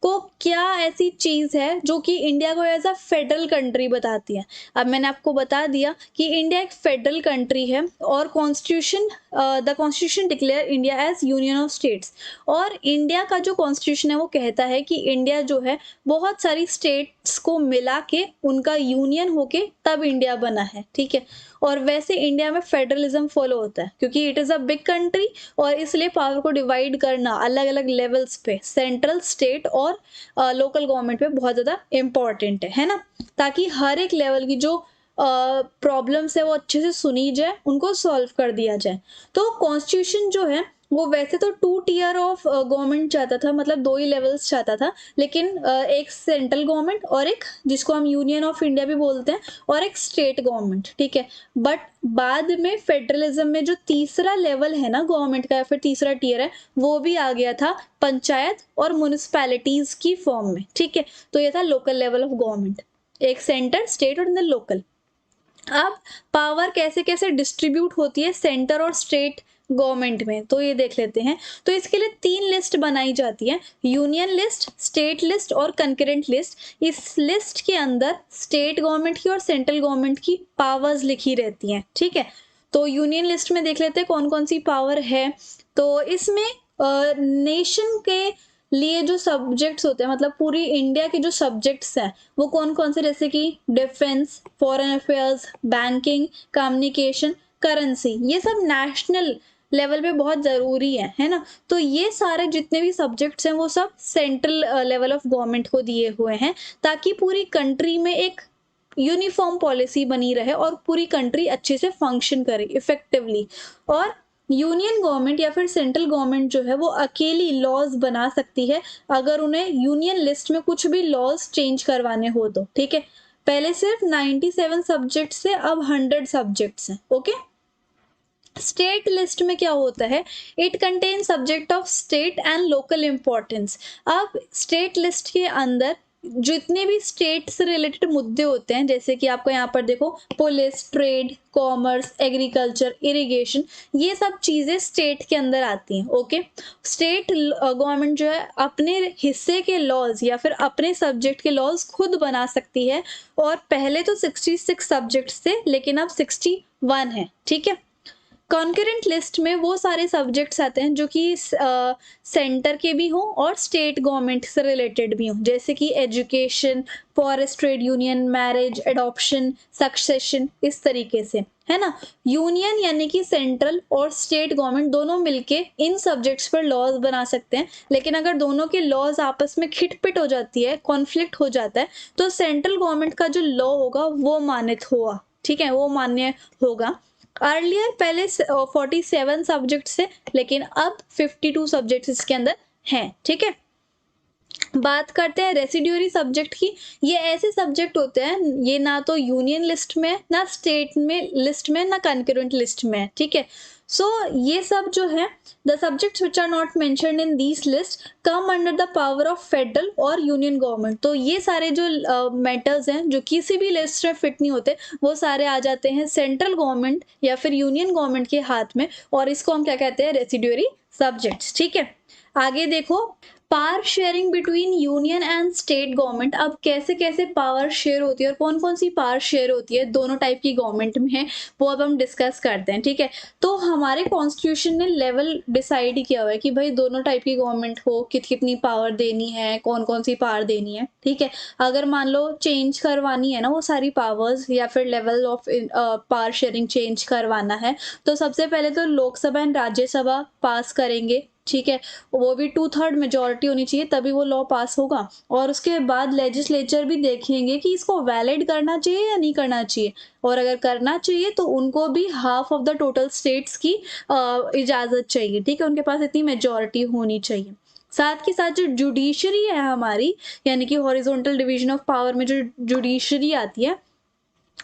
को क्या ऐसी चीज है जो कि इंडिया को एज अ फेडरल कंट्री बताती है। अब मैंने आपको बता दिया कि इंडिया एक फेडरल कंट्री है और constitution, the constitution declare India as union of states. और इंडिया का जो कॉन्स्टिट्यूशन है वो कहता है कि इंडिया जो है बहुत सारी स्टेट्स को मिला के उनका यूनियन होके तब इंडिया बना है, ठीक है। और वैसे इंडिया में फेडरलिज्म फॉलो होता है क्योंकि it is a big country, और इसलिए पावर को डिवाइड करना अलग अलग लेवल्स पे, सेंट्रल, स्टेट और लोकल गवर्नमेंट पे बहुत ज़्यादा इम्पॉर्टेंट है ना। ताकि हर एक लेवल की जो प्रॉब्लम्स है वो अच्छे से सुनी जाए, उनको सॉल्व कर दिया जाए। तो कॉन्स्टिट्यूशन जो है वो वैसे तो 2 टियर ऑफ गवर्नमेंट चाहता था, मतलब 2 ही लेवल्स चाहता था, लेकिन एक सेंट्रल गवर्नमेंट और एक जिसको हम यूनियन ऑफ इंडिया भी बोलते हैं, और एक स्टेट गवर्नमेंट, ठीक है। बट बाद में फेडरलिज्म में जो तीसरा लेवल है ना गवर्नमेंट का, या फिर तीसरा टियर है, वो भी आ गया था पंचायत और म्युनिसिपैलिटीज की फॉर्म में, ठीक है। तो ये था लोकल लेवल ऑफ गवर्नमेंट, एक सेंटर, स्टेट और लोकल। अब पावर कैसे कैसे डिस्ट्रीब्यूट होती है सेंटर और स्टेट गवर्नमेंट में, तो ये देख लेते हैं। तो इसके लिए 3 लिस्ट बनाई जाती है, यूनियन लिस्ट, स्टेट लिस्ट और कंकरेंट लिस्ट। इस लिस्ट के अंदर स्टेट गवर्नमेंट की और सेंट्रल गवर्नमेंट की पावर्स लिखी रहती हैं, ठीक है। तो यूनियन लिस्ट में देख लेते हैं कौन कौन सी पावर है। तो इसमें नेशन के लिए जो सब्जेक्ट्स होते हैं, मतलब पूरी इंडिया के जो सब्जेक्ट्स हैं वो कौन कौन से, जैसे कि defence, foreign affairs, banking, communication, currency, ये सब नेशनल लेवल पे बहुत ज़रूरी है ना। तो ये सारे जितने भी सब्जेक्ट्स हैं वो सब सेंट्रल लेवल ऑफ गवर्नमेंट को दिए हुए हैं, ताकि पूरी कंट्री में एक यूनिफॉर्म पॉलिसी बनी रहे और पूरी कंट्री अच्छे से फंक्शन करे इफेक्टिवली। और यूनियन गवर्नमेंट या फिर सेंट्रल गवर्नमेंट जो है वो अकेली लॉज बना सकती है अगर उन्हें यूनियन लिस्ट में कुछ भी लॉज चेंज करवाने हो तो, ठीक है। पहले सिर्फ 97 सब्जेक्ट्स थे, अब 100 सब्जेक्ट्स हैं, ओके। स्टेट लिस्ट में क्या होता है, it contain subject of state and local importance. अब स्टेट लिस्ट के अंदर जितने भी स्टेट से रिलेटेड मुद्दे होते हैं, जैसे कि आपको यहाँ पर देखो police, trade, commerce, agriculture, irrigation, ये सब चीज़ें स्टेट के अंदर आती हैं, ओके। स्टेट गवर्नमेंट जो है अपने हिस्से के लॉज या फिर अपने सब्जेक्ट के लॉज खुद बना सकती है, और पहले तो 66 सब्जेक्ट्स थे लेकिन अब 61 है, ठीक है। कॉन्करेंट लिस्ट में वो सारे सब्जेक्ट्स आते हैं जो कि सेंटर के भी हों और स्टेट गवर्नमेंट से रिलेटेड भी हों, जैसे कि education, forest, trade union, marriage, adoption, succession, इस तरीके से, है ना। यूनियन यानी कि सेंट्रल और स्टेट गवर्नमेंट दोनों मिलके इन सब्जेक्ट्स पर लॉज बना सकते हैं, लेकिन अगर दोनों के लॉज आपस में खिटपिट हो जाती है, कॉन्फ्लिक्ट हो जाता है, तो सेंट्रल गवर्नमेंट का जो लॉ होगा वो मान्य होगा, ठीक है, वो मान्य होगा। अर्लियर पहले 47 सब्जेक्ट्स थे, लेकिन अब 52 सब्जेक्ट्स इसके अंदर हैं, ठीक है। बात करते हैं रेसिड्यूरी सब्जेक्ट की। ये ऐसे सब्जेक्ट होते हैं, ये ना तो यूनियन लिस्ट में, ना स्टेट में लिस्ट में, ना कंकरेंट लिस्ट में, ठीक है। सो ये सब जो है, the subjects which are not mentioned in this list come under the power of federal और यूनियन गवर्नमेंट। तो ये सारे जो मैटर्स हैं जो किसी भी लिस्ट में फिट नहीं होते, वो सारे आ जाते हैं सेंट्रल गवर्नमेंट या फिर यूनियन गवर्नमेंट के हाथ में, और इसको हम क्या कहते हैं, रेसिड्यूरी सब्जेक्ट्स, ठीक है। आगे देखो, power sharing between union and state government. अब कैसे कैसे पावर शेयर होती है और कौन कौन सी पावर शेयर होती है दोनों टाइप की गवर्नमेंट में है, वो अब हम डिस्कस करते हैं, ठीक है। तो हमारे कॉन्स्टिट्यूशन ने लेवल डिसाइड किया हुआ है कि भाई दोनों टाइप की गवर्नमेंट हो, कितनी पावर देनी है, कौन कौन सी पावर देनी है, ठीक है। अगर मान लो चेंज करवानी है ना वो सारी पावर्स, या फिर level of power sharing change करवाना है, तो सबसे पहले तो लोकसभा एंड राज्यसभा पास करेंगे, ठीक है। वो भी 2/3 मेजोरिटी होनी चाहिए तभी वो लॉ पास होगा। और उसके बाद लेजिस्लेचर भी देखेंगे कि इसको वैलिड करना चाहिए या नहीं करना चाहिए, और अगर करना चाहिए तो उनको भी half of the total states की इजाज़त चाहिए, ठीक है, उनके पास इतनी मेजोरिटी होनी चाहिए। साथ के साथ जो जुडिशरी है हमारी, यानी कि हॉरिजॉन्टल डिवीजन ऑफ पावर में जो जुडिशरी आती है,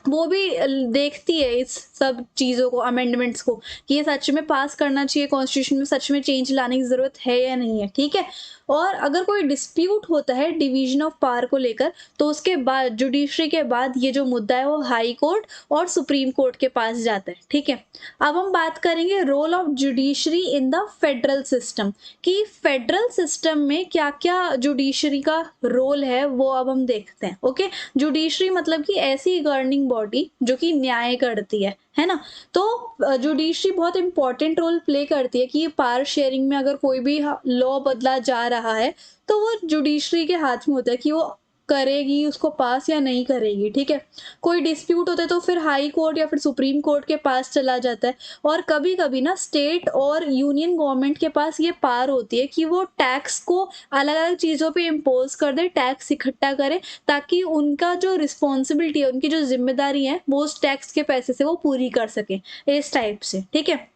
वो भी देखती है इस सब चीज़ों को, अमेंडमेंट्स को, कि ये सच में पास करना चाहिए कॉन्स्टिट्यूशन में, सच में चेंज लाने की ज़रूरत है या नहीं है, ठीक है। और अगर कोई डिस्प्यूट होता है डिवीजन ऑफ पावर को लेकर, तो उसके बाद जुडिशरी के बाद ये जो मुद्दा है वो हाई कोर्ट और सुप्रीम कोर्ट के पास जाता है, ठीक है। अब हम बात करेंगे role of judiciary in the federal system, कि फेडरल सिस्टम में क्या क्या जुडिशरी का रोल है वो अब हम देखते हैं। ओके, जुडिशरी मतलब कि ऐसी गवर्निंग बॉडी जो कि न्याय करती है ना। तो जुडिशरी बहुत इंपॉर्टेंट रोल प्ले करती है कि पावर शेयरिंग में अगर कोई भी लॉ बदला जा रहा है तो वो जुडिशरी के हाथ में होता है कि वो करेगी उसको पास या नहीं करेगी, ठीक है। कोई डिस्प्यूट होता है तो फिर हाई कोर्ट या फिर सुप्रीम कोर्ट के पास चला जाता है। और कभी कभी ना स्टेट और यूनियन गवर्नमेंट के पास ये पावर होती है कि वो टैक्स को अलग अलग चीज़ों पे इम्पोज कर दे, टैक्स इकट्ठा करे, ताकि उनका जो रिस्पॉन्सिबिलिटी है, उनकी जो जिम्मेदारी है, वो उस टैक्स के पैसे से वो पूरी कर सके, इस टाइप से, ठीक है।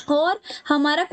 और हमारा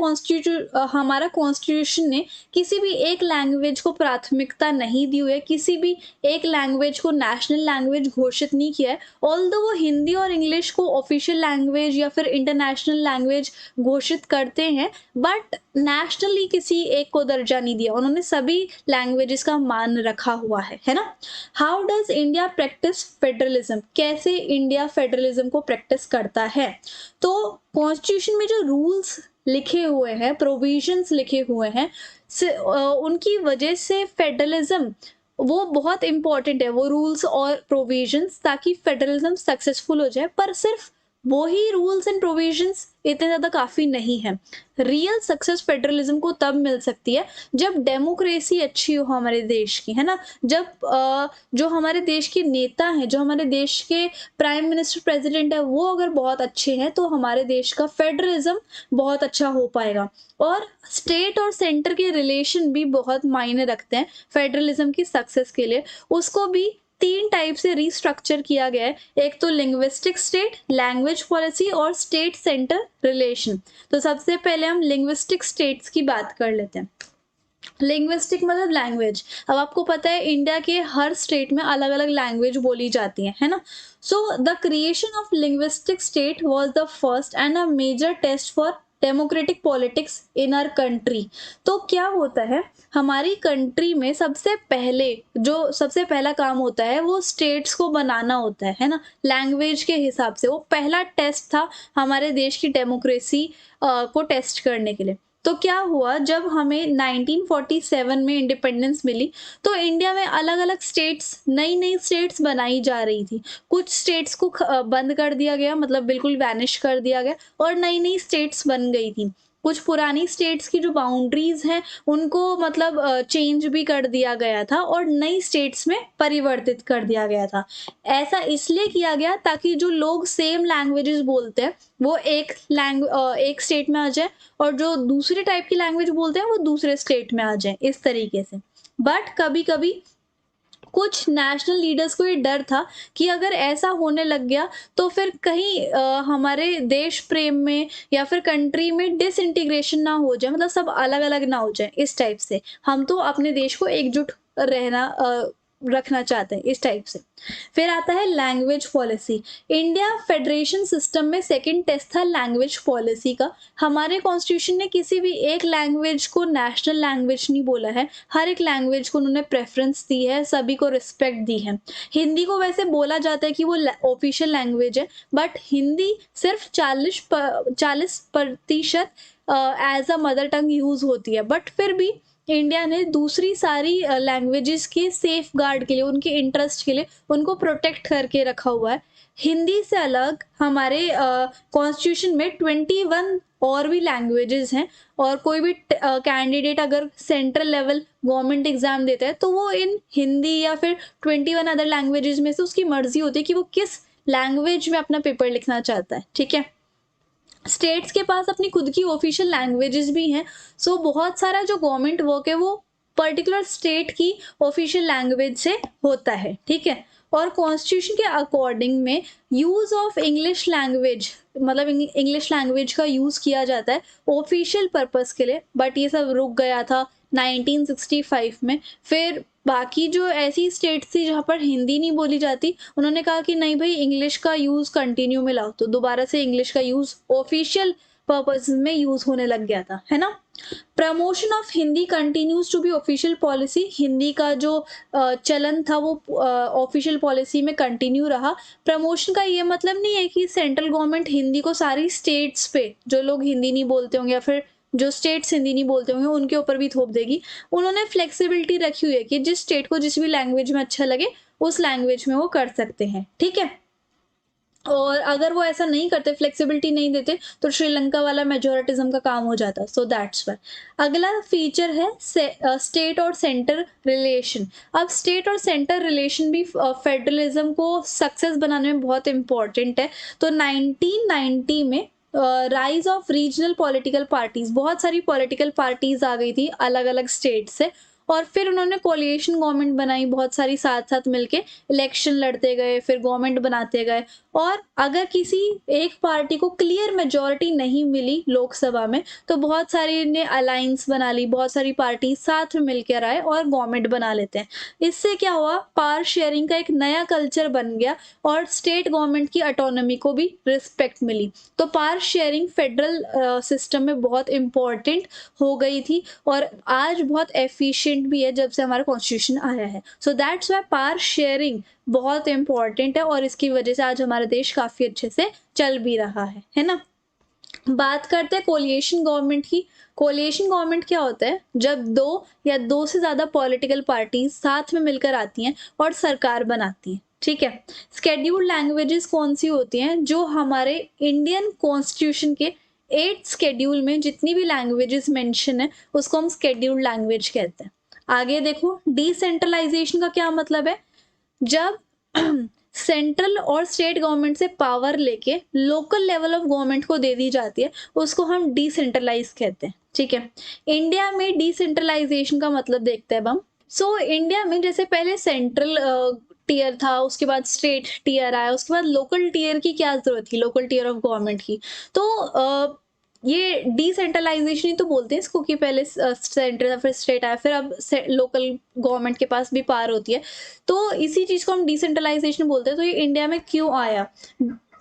कॉन्स्टिट्यूशन ने किसी भी एक लैंग्वेज को प्राथमिकता नहीं दी हुई है, किसी भी एक लैंग्वेज को नेशनल लैंग्वेज घोषित नहीं किया है। ऑल्दो वो हिंदी और इंग्लिश को ऑफिशियल लैंग्वेज या फिर इंटरनेशनल लैंग्वेज घोषित करते हैं, बट नेशनली किसी एक को दर्जा नहीं दिया, उन्होंने सभी लैंग्वेजेस का मान रखा हुआ है ना। How does India practice federalism, कैसे इंडिया फेडरलिज्म को प्रैक्टिस करता है। तो कॉन्स्टिट्यूशन में जो रूल्स लिखे हुए हैं, प्रोविजंस लिखे हुए हैं, उनकी वजह से फेडरलिज्म वो बहुत इंपॉर्टेंट है, वो रूल्स और प्रोविजंस, ताकि फेडरलिज्म सक्सेसफुल हो जाए। पर सिर्फ वो ही रूल्स एंड प्रोविजंस इतने ज़्यादा काफ़ी नहीं है। रियल सक्सेस फेडरलिज्म को तब मिल सकती है जब डेमोक्रेसी अच्छी हो हमारे देश की, है ना। जब जो हमारे देश के नेता हैं, जो हमारे देश के प्राइम मिनिस्टर प्रेसिडेंट है, वो अगर बहुत अच्छे हैं तो हमारे देश का फेडरलिज्म बहुत अच्छा हो पाएगा। और स्टेट और सेंटर के रिलेशन भी बहुत मायने रखते हैं फेडरलिज्म की सक्सेस के लिए। उसको भी 3 टाइप से रिस्ट्रक्चर किया गया है। एक तो लिंग्विस्टिक स्टेट, लैंग्वेज पॉलिसी और स्टेट सेंटर रिलेशन। तो सबसे पहले हम लिंग्विस्टिक स्टेट्स की बात कर लेते हैं। लिंग्विस्टिक मतलब लैंग्वेज। अब आपको पता है इंडिया के हर स्टेट में अलग अलग लैंग्वेज बोली जाती है ना। So the creation of linguistic state was the first and a major test for democratic politics in our country. तो क्या होता है, हमारी कंट्री में सबसे पहला काम होता है वो स्टेट्स को बनाना होता है ना, लैंग्वेज के हिसाब से। वो पहला टेस्ट था हमारे देश की डेमोक्रेसी को टेस्ट करने के लिए। तो क्या हुआ, जब हमें 1947 में इंडिपेंडेंस मिली तो इंडिया में अलग अलग स्टेट्स, नई नई स्टेट्स बनाई जा रही थी। कुछ स्टेट्स को बंद कर दिया गया, मतलब बिल्कुल वैनिश कर दिया गया, और नई नई स्टेट्स बन गई थी। कुछ पुरानी स्टेट्स की जो बाउंड्रीज हैं उनको मतलब चेंज भी कर दिया गया था और नई स्टेट्स में परिवर्तित कर दिया गया था। ऐसा इसलिए किया गया ताकि जो लोग सेम लैंग्वेजेस बोलते हैं वो एक स्टेट में आ जाए, और जो दूसरे टाइप की लैंग्वेज बोलते हैं वो दूसरे स्टेट में आ जाए, इस तरीके से। बट कभी कभी कुछ नेशनल लीडर्स को ये डर था कि अगर ऐसा होने लग गया तो फिर कहीं हमारे देश प्रेम में या फिर कंट्री में डिसइंटीग्रेशन ना हो जाए, मतलब सब अलग अलग ना हो जाए, इस टाइप से। हम तो अपने देश को एकजुट रखना चाहते हैं, इस टाइप से। फिर आता है language policy. India federation system में सेकंड टेस्ट था लैंग्वेज पॉलिसी का। हमारे कॉन्स्टिट्यूशन ने किसी भी एक लैंग्वेज को नेशनल लैंग्वेज नहीं बोला है, हर एक लैंग्वेज को उन्होंने प्रेफरेंस दी है, सभी को रिस्पेक्ट दी है। हिंदी को वैसे बोला जाता है कि वो ऑफिशियल लैंग्वेज है, बट हिंदी सिर्फ 40% as a mother tongue use होती है। बट फिर भी इंडिया ने दूसरी सारी लैंग्वेजेस के सेफ गार्ड के लिए, उनके इंटरेस्ट के लिए उनको प्रोटेक्ट करके रखा हुआ है। हिंदी से अलग हमारे कॉन्स्टिट्यूशन में 21 और भी लैंग्वेजेस हैं, और कोई भी कैंडिडेट अगर सेंट्रल लेवल गवर्नमेंट एग्जाम देता है तो वो इन हिंदी या फिर 21 अदर लैंग्वेजेस में से उसकी मर्जी होती है कि वो किस लैंग्वेज में अपना पेपर लिखना चाहता है, ठीक है। स्टेट्स के पास अपनी खुद की ऑफिशियल लैंग्वेजेस भी हैं। सो बहुत सारा जो गवर्नमेंट वर्क है वो पर्टिकुलर स्टेट की ऑफिशियल लैंग्वेज से होता है, ठीक है। और कॉन्स्टिट्यूशन के अकॉर्डिंग में यूज़ ऑफ इंग्लिश लैंग्वेज, मतलब इंग्लिश लैंग्वेज का यूज़ किया जाता है ऑफिशियल पर्पस के लिए, बट ये सब रुक गया था 1965 में। फिर बाकी जो ऐसी स्टेट्स थी जहाँ पर हिंदी नहीं बोली जाती, उन्होंने कहा कि नहीं भाई, इंग्लिश का यूज़ कंटिन्यू में लाओ, तो दोबारा से इंग्लिश का यूज़ ऑफिशियल पर्पस में यूज़ होने लग गया था, है ना। Promotion of Hindi continues to be official policy, Hindi का जो चलन था वो ऑफिशियल पॉलिसी में कंटिन्यू रहा। प्रमोशन का ये मतलब नहीं है कि सेंट्रल गवर्नमेंट हिंदी को सारी स्टेट्स पे, जो लोग हिंदी नहीं बोलते होंगे या फिर जो स्टेट्स हिंदी नहीं बोलते होंगे उनके ऊपर भी थोप देगी। उन्होंने फ्लेक्सिबिलिटी रखी हुई है कि जिस स्टेट को जिस भी लैंग्वेज में अच्छा लगे उस लैंग्वेज में वो कर सकते हैं, ठीक है। और अगर वो ऐसा नहीं करते, फ्लेक्सिबिलिटी नहीं देते, तो श्रीलंका वाला मेजोरिटिज्म का काम हो जाता। So that's why. अगला फीचर है स्टेट और सेंटर रिलेशन। अब स्टेट और सेंटर रिलेशन भी फेडरलिज्म को सक्सेस बनाने में बहुत इंपॉर्टेंट है। तो 1990 में rise of regional political parties, बहुत सारी पॉलिटिकल पार्टीज आ गई थी अलग अलग स्टेट से, और फिर उन्होंने कोलिएशन गवर्नमेंट बनाई, बहुत सारी साथ साथ मिलके इलेक्शन लड़ते गए, फिर गवर्नमेंट बनाते गए। और अगर किसी एक पार्टी को क्लियर मेजॉरिटी नहीं मिली लोकसभा में, तो बहुत सारी ने अलायंस बना ली, बहुत सारी पार्टी साथ में मिलकर आए और गवर्नमेंट बना लेते हैं। इससे क्या हुआ, पावर शेयरिंग का एक नया कल्चर बन गया और स्टेट गवर्नमेंट की ऑटोनॉमी को भी रिस्पेक्ट मिली। तो पावर शेयरिंग फेडरल सिस्टम में बहुत इंपॉर्टेंट हो गई थी और आज बहुत एफिशिएंट भी है जब से हमारा कॉन्स्टिट्यूशन आया है। So that's why power sharing बहुत इंपॉर्टेंट है और इसकी वजह से आज हमारा देश काफ़ी अच्छे से चल भी रहा है ना। बात करते हैं कोलिएशन गवर्नमेंट की। कोलिएशन गवर्नमेंट क्या होता है, जब दो या दो से ज़्यादा पॉलिटिकल पार्टीज साथ में मिलकर आती हैं और सरकार बनाती हैं, ठीक है। स्केड्यूल्ड लैंग्वेजेस कौन सी होती हैं, जो हमारे इंडियन कॉन्स्टिट्यूशन के 8th स्केड्यूल में जितनी भी लैंग्वेजेस मेंशन है उसको हम स्केड्यूल्ड लैंग्वेज कहते हैं। आगे देखो, डिसेंट्रलाइजेशन का क्या मतलब है, जब सेंट्रल और स्टेट गवर्नमेंट से पावर लेके लोकल लेवल ऑफ गवर्नमेंट को दे दी जाती है, उसको हम डिसेंट्रलाइज कहते हैं, ठीक है। इंडिया में डिसेंट्रलाइजेशन का मतलब देखते हैं अब हम। सो इंडिया में जैसे पहले सेंट्रल टीयर था, उसके बाद स्टेट टीयर आया, उसके बाद लोकल टीयर की क्या जरूरत थी, लोकल टीयर ऑफ गवर्नमेंट की। तो ये डिसेंट्रलाइजेशन ही तो बोलते हैं इसको, कि पहले सेंटर या फिर स्टेट आया, फिर अब लोकल गवर्नमेंट के पास भी पावर होती है, तो इसी चीज़ को हम डिसेंट्रलाइजेशन बोलते हैं। तो ये इंडिया में क्यों आया,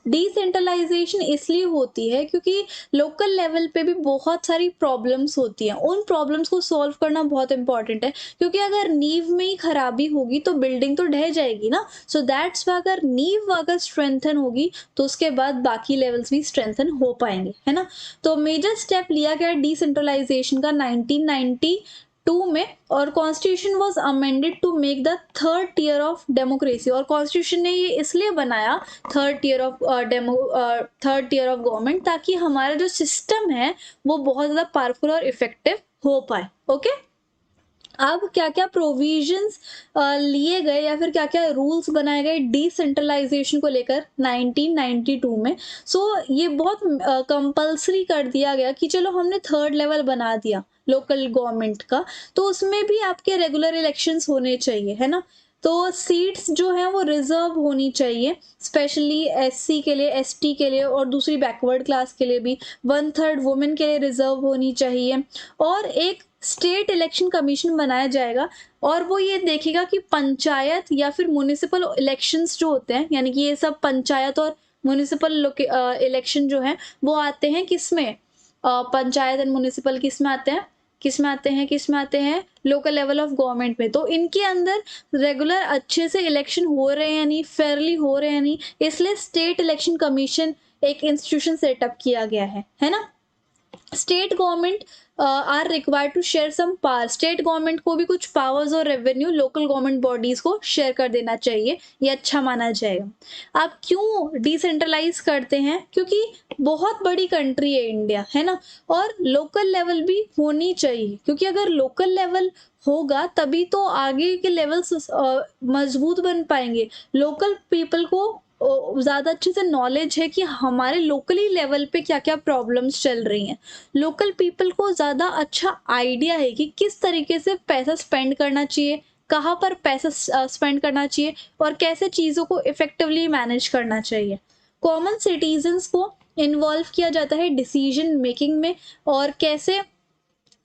डिसेंट्रलाइजेशन इसलिए होती है क्योंकि लोकल लेवल पे भी बहुत सारी प्रॉब्लम्स होती हैं, उन प्रॉब्लम्स को सॉल्व करना बहुत इंपॉर्टेंट है, क्योंकि अगर नींव में ही खराबी होगी तो बिल्डिंग तो ढह जाएगी ना। सो दैट्स वाई अगर नींव अगर स्ट्रेंथन होगी तो उसके बाद बाकी लेवल्स भी स्ट्रेंथन हो पाएंगे, है ना। तो मेजर स्टेप लिया गया डिसेंट्रलाइजेशन का 1992 में, और constitution was amended to make the third tier of democracy. और कॉन्स्टिट्यूशन ने ये इसलिए बनाया थर्ड टीयर ऑफ गवर्नमेंट, ताकि हमारा जो सिस्टम है वो बहुत ज़्यादा पावरफुल और इफेक्टिव हो पाए। ओके, अब क्या क्या प्रोविजंस लिए गए या फिर क्या क्या रूल्स बनाए गए डिसेंट्रलाइजेशन को लेकर 1992 में। ये बहुत कंपल्सरी कर दिया गया कि चलो हमने थर्ड लेवल बना दिया लोकल गवर्नमेंट का, तो उसमें भी आपके रेगुलर इलेक्शंस होने चाहिए, है ना। तो सीट्स जो हैं वो रिजर्व होनी चाहिए, स्पेशली एससी के लिए, एसटी के लिए और दूसरी बैकवर्ड क्लास के लिए भी 1/3 वुमेन के लिए रिजर्व होनी चाहिए। और एक स्टेट इलेक्शन कमीशन बनाया जाएगा और वो ये देखेगा कि पंचायत या फिर म्युनिसिपल इलेक्शंस जो होते हैं, यानी कि ये सब पंचायत और म्युनिसिपल इलेक्शन जो हैं वो आते हैं किसमें, पंचायत एंड म्युनिसिपल किस में आते हैं लोकल लेवल ऑफ गवर्नमेंट में। तो इनके अंदर रेगुलर अच्छे से इलेक्शन हो रहे हैं या नहीं, फेयरली हो रहे हैं नहीं, इसलिए स्टेट इलेक्शन कमीशन एक इंस्टीट्यूशन सेटअप किया गया है ना। State government are required to share some power, state government को भी कुछ पावर्स और रेवेन्यू लोकल गवर्नमेंट बॉडीज को शेयर कर देना चाहिए, ये अच्छा माना जाएगा। आप क्यों डिसेंट्रलाइज करते हैं, क्योंकि बहुत बड़ी कंट्री है इंडिया, है ना, और लोकल लेवल भी होनी चाहिए, क्योंकि अगर लोकल लेवल होगा तभी तो आगे के लेवल्स मजबूत बन पाएंगे। लोकल पीपल को ज़्यादा अच्छे से नॉलेज है कि हमारे लोकली लेवल पे क्या क्या प्रॉब्लम्स चल रही हैं। लोकल पीपल को ज़्यादा अच्छा आइडिया है कि किस तरीके से पैसा स्पेंड करना चाहिए, कहाँ पर पैसा स्पेंड करना चाहिए और कैसे चीज़ों को इफ़ेक्टिवली मैनेज करना चाहिए। कॉमन सिटीज़न्स को इन्वॉल्व किया जाता है डिसीजन मेकिंग में और कैसे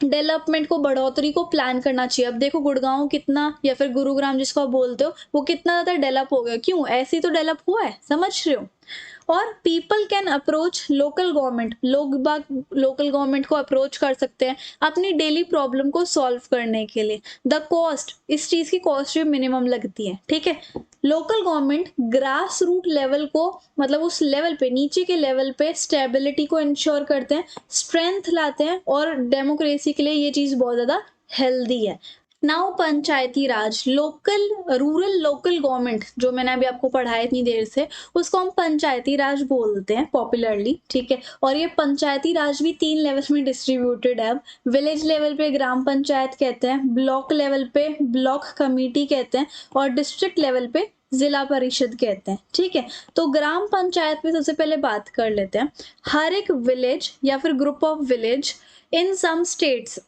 डेवलपमेंट को बढ़ोतरी को प्लान करना चाहिए। अब देखो गुड़गांव कितना या फिर गुरुग्राम जिसको आप बोलते हो वो कितना ज़्यादा डेवलप हो गया, क्यों? ऐसे ही तो डेवलप हुआ है, समझ रहे हो? और people can approach local government, लोग बाग लोकल गवर्नमेंट को अप्रोच कर सकते हैं अपनी डेली प्रॉब्लम को सॉल्व करने के लिए। द कॉस्ट, इस चीज़ की कॉस्ट भी मिनिमम लगती है, ठीक है। Local government grass root level को, मतलब उस लेवल पे, नीचे के लेवल पे स्टेबिलिटी को इंश्योर करते हैं, स्ट्रेंथ लाते हैं और डेमोक्रेसी के लिए ये चीज़ बहुत ज़्यादा हेल्दी है। नाउ पंचायती राज, रूरल लोकल गवर्नमेंट जो मैंने अभी आपको पढ़ाया इतनी देर से, उसको हम पंचायती राज बोलते हैं पॉपुलरली, ठीक है। और ये पंचायती राज भी 3 लेवल में डिस्ट्रीब्यूटेड है। अब विलेज लेवल पे ग्राम पंचायत कहते हैं, ब्लॉक लेवल पे ब्लॉक कमेटी कहते हैं और डिस्ट्रिक्ट लेवल पे जिला परिषद कहते हैं, ठीक है। तो ग्राम पंचायत पे सबसे पहले बात कर लेते हैं। हर एक विलेज या फिर group of village in some states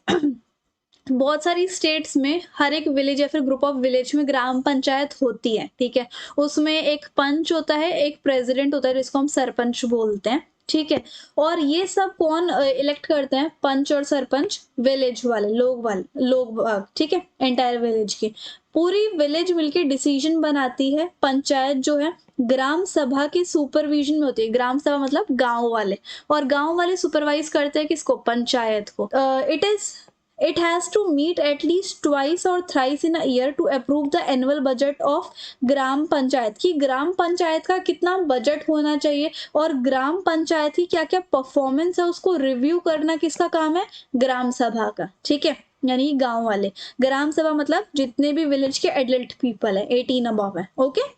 बहुत सारी स्टेट्स में हर एक विलेज या फिर ग्रुप ऑफ विलेज में ग्राम पंचायत होती है, ठीक है। उसमें एक पंच होता है, एक प्रेसिडेंट होता है जिसको हम सरपंच बोलते हैं, ठीक है। और ये सब कौन इलेक्ट करते हैं? पंच और सरपंच, विलेज वाले लोग, ठीक है, एंटायर विलेज के। पूरी विलेज मिलके डिसीजन बनाती है। पंचायत जो है ग्राम सभा के सुपरविजन में होती है। ग्राम सभा मतलब गांव वाले, और गांव वाले सुपरवाइज करते हैं किसको? पंचायत को। It has to meet at least twice or thrice in a year to approve the annual budget of ग्राम पंचायत, कि ग्राम पंचायत का कितना बजट होना चाहिए और ग्राम पंचायत की क्या क्या परफॉर्मेंस है उसको रिव्यू करना किसका काम है? ग्राम सभा का, ठीक है। यानी गांव वाले। ग्राम सभा मतलब जितने भी विलेज के एडल्ट पीपल है, 18 अबव है, ओके।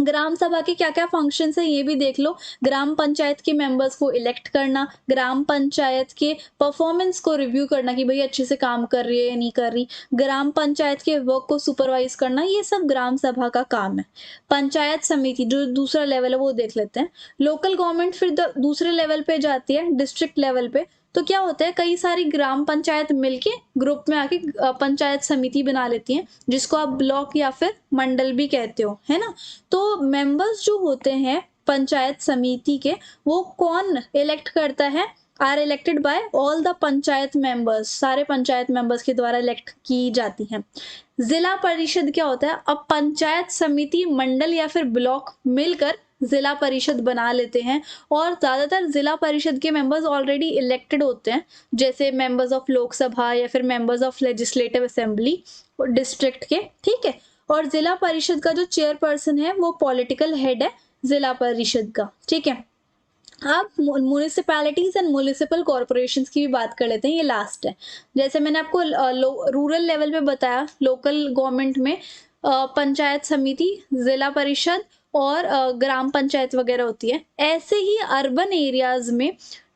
ग्राम सभा के क्या क्या फंक्शंस है ये भी देख लो। ग्राम पंचायत के मेंबर्स को इलेक्ट करना, ग्राम पंचायत के परफॉर्मेंस को रिव्यू करना कि भाई अच्छे से काम कर रही है या नहीं कर रही, ग्राम पंचायत के वर्क को सुपरवाइज करना, ये सब ग्राम सभा का काम है। पंचायत समिति जो दूसरा लेवल है वो देख लेते हैं। लोकल गवर्नमेंट फिर दूसरे लेवल पे जाती है, डिस्ट्रिक्ट लेवल पे। तो क्या होता है, कई सारी ग्राम पंचायत मिलके ग्रुप में आके पंचायत समिति बना लेती हैं, जिसको आप ब्लॉक या फिर मंडल भी कहते हो, है ना। तो मेंबर्स जो होते हैं पंचायत समिति के, वो कौन इलेक्ट करता है? Are elected by all the panchayat members, सारे पंचायत मेंबर्स के द्वारा इलेक्ट की जाती हैं। जिला परिषद क्या होता है? अब पंचायत समिति, मंडल या फिर ब्लॉक मिलकर जिला परिषद बना लेते हैं और ज़्यादातर जिला परिषद के मेंबर्स ऑलरेडी इलेक्टेड होते हैं, जैसे मेंबर्स ऑफ लोकसभा या फिर members of legislative assembly district के, ठीक है। और जिला परिषद का जो चेयरपर्सन है वो पॉलिटिकल हेड है जिला परिषद का, ठीक है। अब म्यूनिसिपैलिटीज एंड म्यूनिसिपल कॉरपोरेशंस की भी बात कर लेते हैं, ये लास्ट है। जैसे मैंने आपको रूरल लेवल पे बताया, लोकल गवर्नमेंट में पंचायत समिति, जिला परिषद और ग्राम पंचायत वगैरह होती है। ऐसे ही अर्बन एरियाज में,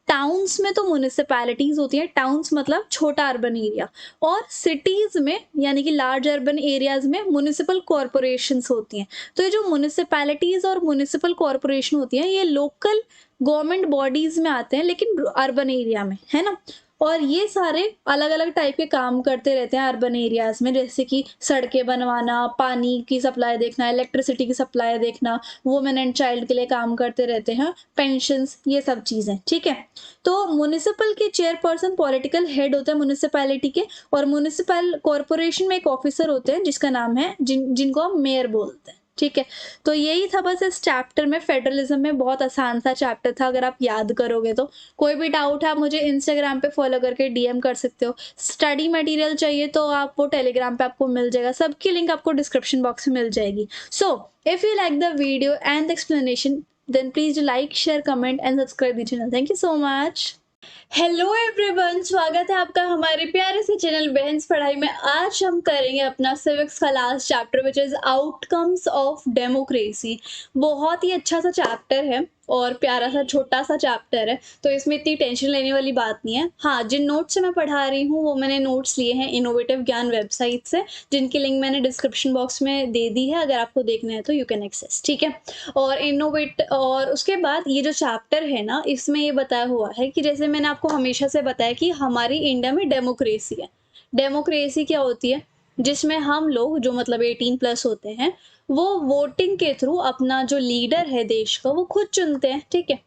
टाउन्स में तो म्यूनिसिपैलिटीज होती है, टाउन्स मतलब छोटा अर्बन एरिया, और सिटीज में यानी कि लार्ज अर्बन एरियाज में म्यूनिसिपल कॉरपोरेशंस होती हैं। तो ये जो म्यूनिसिपैलिटीज और म्यूनिसिपल कॉरपोरेशन होती हैं ये लोकल गवर्नमेंट बॉडीज में आते हैं लेकिन अर्बन एरिया में, है ना। और ये सारे अलग अलग टाइप के काम करते रहते हैं अर्बन एरियाज में, जैसे कि सड़कें बनवाना, पानी की सप्लाई देखना, इलेक्ट्रिसिटी की सप्लाई देखना, वुमेन एंड चाइल्ड के लिए काम करते रहते हैं, पेंशंस, ये सब चीज़ें, ठीक है। तो म्यूनिसिपल के चेयरपर्सन पॉलिटिकल हेड होते हैं म्यूनिसिपैलिटी के, और म्यूनिसिपल कॉरपोरेशन में एक ऑफिसर होते हैं जिसका नाम है जिनको हम मेयर बोलते हैं, ठीक है। तो यही था बस इस चैप्टर में, फेडरलिज्म में। बहुत आसान सा चैप्टर था, अगर आप याद करोगे तो। कोई भी डाउट है आप मुझे इंस्टाग्राम पे फॉलो करके डीएम कर सकते हो। स्टडी मटेरियल चाहिए तो आप वो टेलीग्राम पे आपको मिल जाएगा, सबकी लिंक आपको डिस्क्रिप्शन बॉक्स में मिल जाएगी। So if you like the video and the explanation then please like, share, comment and subscribe the channel. Thank you so much. Hello everyone, स्वागत है आपका हमारे प्यारे से चैनल बहन्स पढ़ाई में। आज हम करेंगे अपना सिविक्स का last chapter which is outcomes of democracy. बहुत ही अच्छा सा चैप्टर है और प्यारा सा छोटा सा चैप्टर है, तो इसमें इतनी टेंशन लेने वाली बात नहीं है। हाँ, जिन नोट्स से मैं पढ़ा रही हूँ वो मैंने नोट्स लिए हैं इनोवेटिव ज्ञान वेबसाइट से, जिनकी लिंक मैंने डिस्क्रिप्शन बॉक्स में दे दी है, अगर आपको देखना है तो यू कैन एक्सेस, ठीक है। और उसके बाद ये जो चैप्टर है ना, इसमें ये बताया हुआ है कि जैसे मैंने आपको हमेशा से बताया कि हमारी इंडिया में डेमोक्रेसी है। डेमोक्रेसी क्या होती है? जिसमें हम लोग जो मतलब 18 प्लस होते हैं, वो वोटिंग के थ्रू अपना जो लीडर है देश का वो खुद चुनते हैं, ठीक है?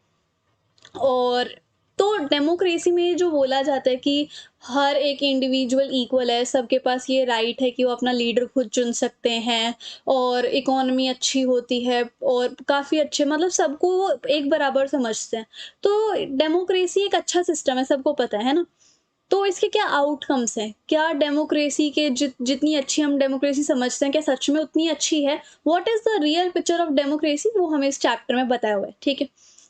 और तो डेमोक्रेसी में जो बोला जाता है कि हर एक इंडिविजुअल इक्वल है, सबके पास ये राइट है कि वो अपना लीडर खुद चुन सकते हैं और इकोनॉमी अच्छी होती है और काफ़ी अच्छे मतलब सबको वो एक बराबर समझते हैं। तो डेमोक्रेसी एक अच्छा सिस्टम है, सबको पता है ना? तो इसके क्या आउटकम्स हैं? क्या डेमोक्रेसी के जितनी अच्छी हम डेमोक्रेसी समझते हैं, क्या सच में उतनी अच्छी है? What is the real picture of democracy वो हमें इस चैप्टर में बताया हुआ है, ठीक है?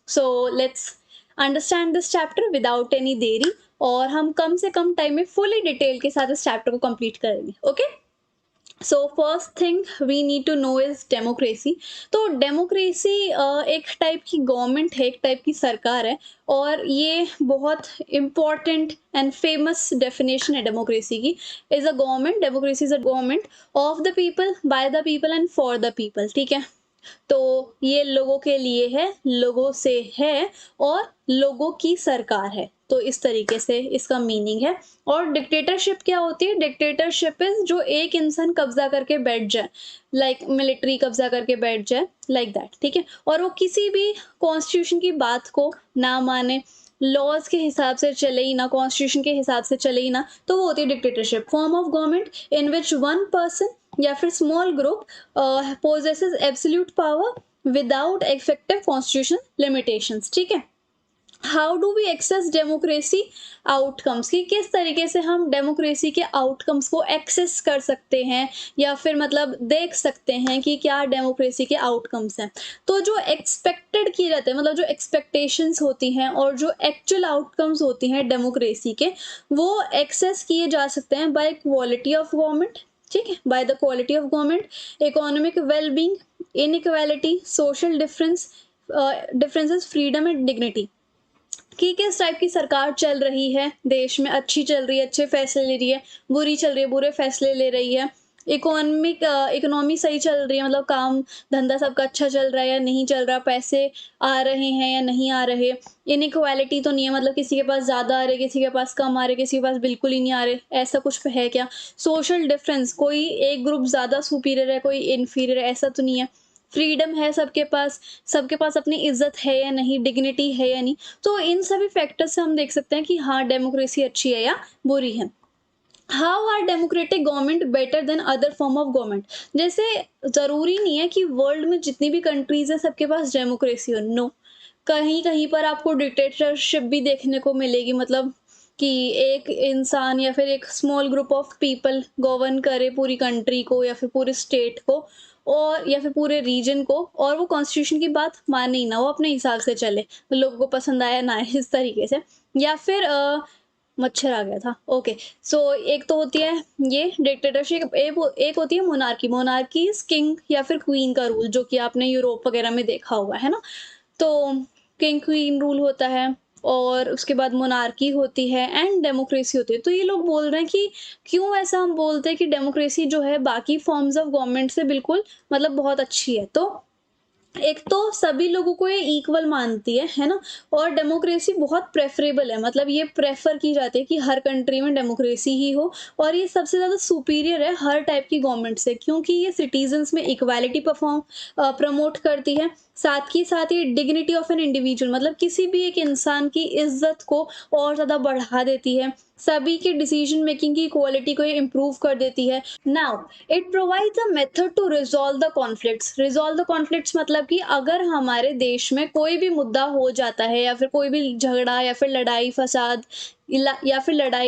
So let's understand this chapter without any देरी और हम कम से कम टाइम में फुली डिटेल के साथ इस चैप्टर को कंप्लीट करेंगे, okay? So first thing we need to know is democracy. तो डेमोक्रेसी एक टाइप की गवर्नमेंट है, एक टाइप की सरकार है और ये बहुत इम्पॉर्टेंट एंड फेमस डेफिनेशन है डेमोक्रेसी की। Is a government, democracy is a government of the people, by the people and for the people, ठीक है? तो ये लोगों के लिए है, लोगों से है और लोगों की सरकार है। तो इस तरीके से इसका मीनिंग है। और डिक्टेटरशिप क्या होती है? डिक्टेटरशिप इज जो एक इंसान कब्जा करके बैठ जाए, लाइक मिलिट्री कब्जा करके बैठ जाए, लाइक दैट, ठीक है? और वो किसी भी कॉन्स्टिट्यूशन की बात को ना माने, लॉज के हिसाब से चले ही ना, कॉन्स्टिट्यूशन के हिसाब से चले ही ना, तो वो होती है dictatorship. Form of government in which one person या फिर small group possesses absolute power without effective constitutional limitations, ठीक है? How do we access democracy outcomes, की किस तरीके से हम डेमोक्रेसी के आउटकम्स को एक्सेस कर सकते हैं या फिर मतलब देख सकते हैं कि क्या डेमोक्रेसी के आउटकम्स हैं? तो जो एक्सपेक्टेड किए जाते हैं, मतलब जो एक्सपेक्टेशंस होती हैं और जो एक्चुअल आउटकम्स होती हैं डेमोक्रेसी के, वो एक्सेस किए जा सकते हैं बाय क्वालिटी ऑफ गवर्नमेंट, ठीक है? By the quality of government, economic wellbeing, inequality, social differences, freedom and dignity, कि किस टाइप की सरकार चल रही है देश में, अच्छी चल रही है, अच्छे फैसले ले रही है, बुरी चल रही है, बुरे फैसले ले रही है, इकोनॉमी सही चल रही है, मतलब काम धंधा सबका अच्छा चल रहा है या नहीं चल रहा, पैसे आ रहे हैं या नहीं आ रहे, इनइक्वालिटी तो नहीं है, मतलब किसी के पास ज़्यादा आ रहे, किसी के पास कम आ रहे, किसी के पास बिल्कुल ही नहीं आ रहे, ऐसा कुछ है क्या? सोशल डिफरेंस, कोई एक ग्रुप ज़्यादा सुपीरियर है, कोई इन्फीरियर है, ऐसा तो नहीं है। फ्रीडम है सबके पास अपनी इज्जत है या नहीं, डिग्निटी है या नहीं। तो इन सभी फैक्टर्स से हम देख सकते हैं कि हाँ, डेमोक्रेसी अच्छी है या बुरी है। How are democratic government better than other form of government? जैसे ज़रूरी नहीं है कि वर्ल्ड में जितनी भी कंट्रीज़ है सबके पास डेमोक्रेसी हो, नो। कहीं-कहीं पर आपको डिक्टेटरशिप भी देखने को मिलेगी, मतलब कि एक इंसान या फिर एक small group of people govern करे पूरी कंट्री को या फिर पूरे स्टेट को और या फिर पूरे रीजन को, और वो कॉन्स्टिट्यूशन की बात माने ही ना, वो अपने हिसाब से चले, लोगों को पसंद आया ना आए, इस तरीके से। या फिर मच्छर आ गया था, ओके। सो एक तो होती है ये डिक्टेटरशिप, एक होती है मोनार्की। मोनार्की इज किंग या फिर क्वीन का रूल, जो कि आपने यूरोप वगैरह में देखा हुआ है ना? तो किंग क्वीन रूल होता है और उसके बाद मोनार्की होती है एंड डेमोक्रेसी होती है। तो ये लोग बोल रहे हैं कि क्यों ऐसा हम बोलते हैं कि डेमोक्रेसी जो है बाकी फॉर्म्स ऑफ गवर्नमेंट से बिल्कुल मतलब बहुत अच्छी है। तो एक तो सभी लोगों को ये इक्वल मानती है ना? और डेमोक्रेसी बहुत प्रेफरेबल है, मतलब ये प्रेफर की जाती है कि हर कंट्री में डेमोक्रेसी ही हो और ये सबसे ज़्यादा सुपीरियर है हर टाइप की गवर्नमेंट से, क्योंकि ये सिटीजन्स में इक्वालिटी प्रमोट करती है। साथ ही डिग्निटी ऑफ एन इंडिविजुअल, मतलब किसी भी एक इंसान की इज्जत को और ज़्यादा बढ़ा देती है, सभी के डिसीजन मेकिंग की क्वालिटी को ये इम्प्रूव कर देती है। Now it provides a method to resolve the conflicts, मतलब कि अगर हमारे देश में कोई भी मुद्दा हो जाता है या फिर कोई भी झगड़ा या फिर लड़ाई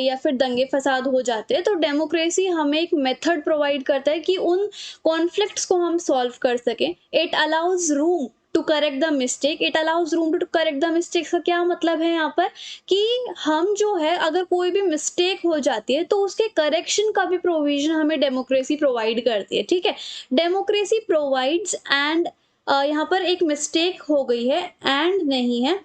या फिर दंगे फसाद हो जाते हैं, तो डेमोक्रेसी हमें एक मेथड प्रोवाइड करता है कि उन कॉन्फ्लिक्ट्स को हम सॉल्व कर सकें। It allows room to correct the mistake, it allows room to correct the mistakes का क्या मतलब है यहाँ पर? कि हम जो है अगर कोई भी मिस्टेक हो जाती है तो उसके करेक्शन का भी प्रोविजन हमें डेमोक्रेसी प्रोवाइड करती है, ठीक है? डेमोक्रेसी प्रोवाइड्स एंड यहाँ पर एक मिस्टेक हो गई है, एंड नहीं है,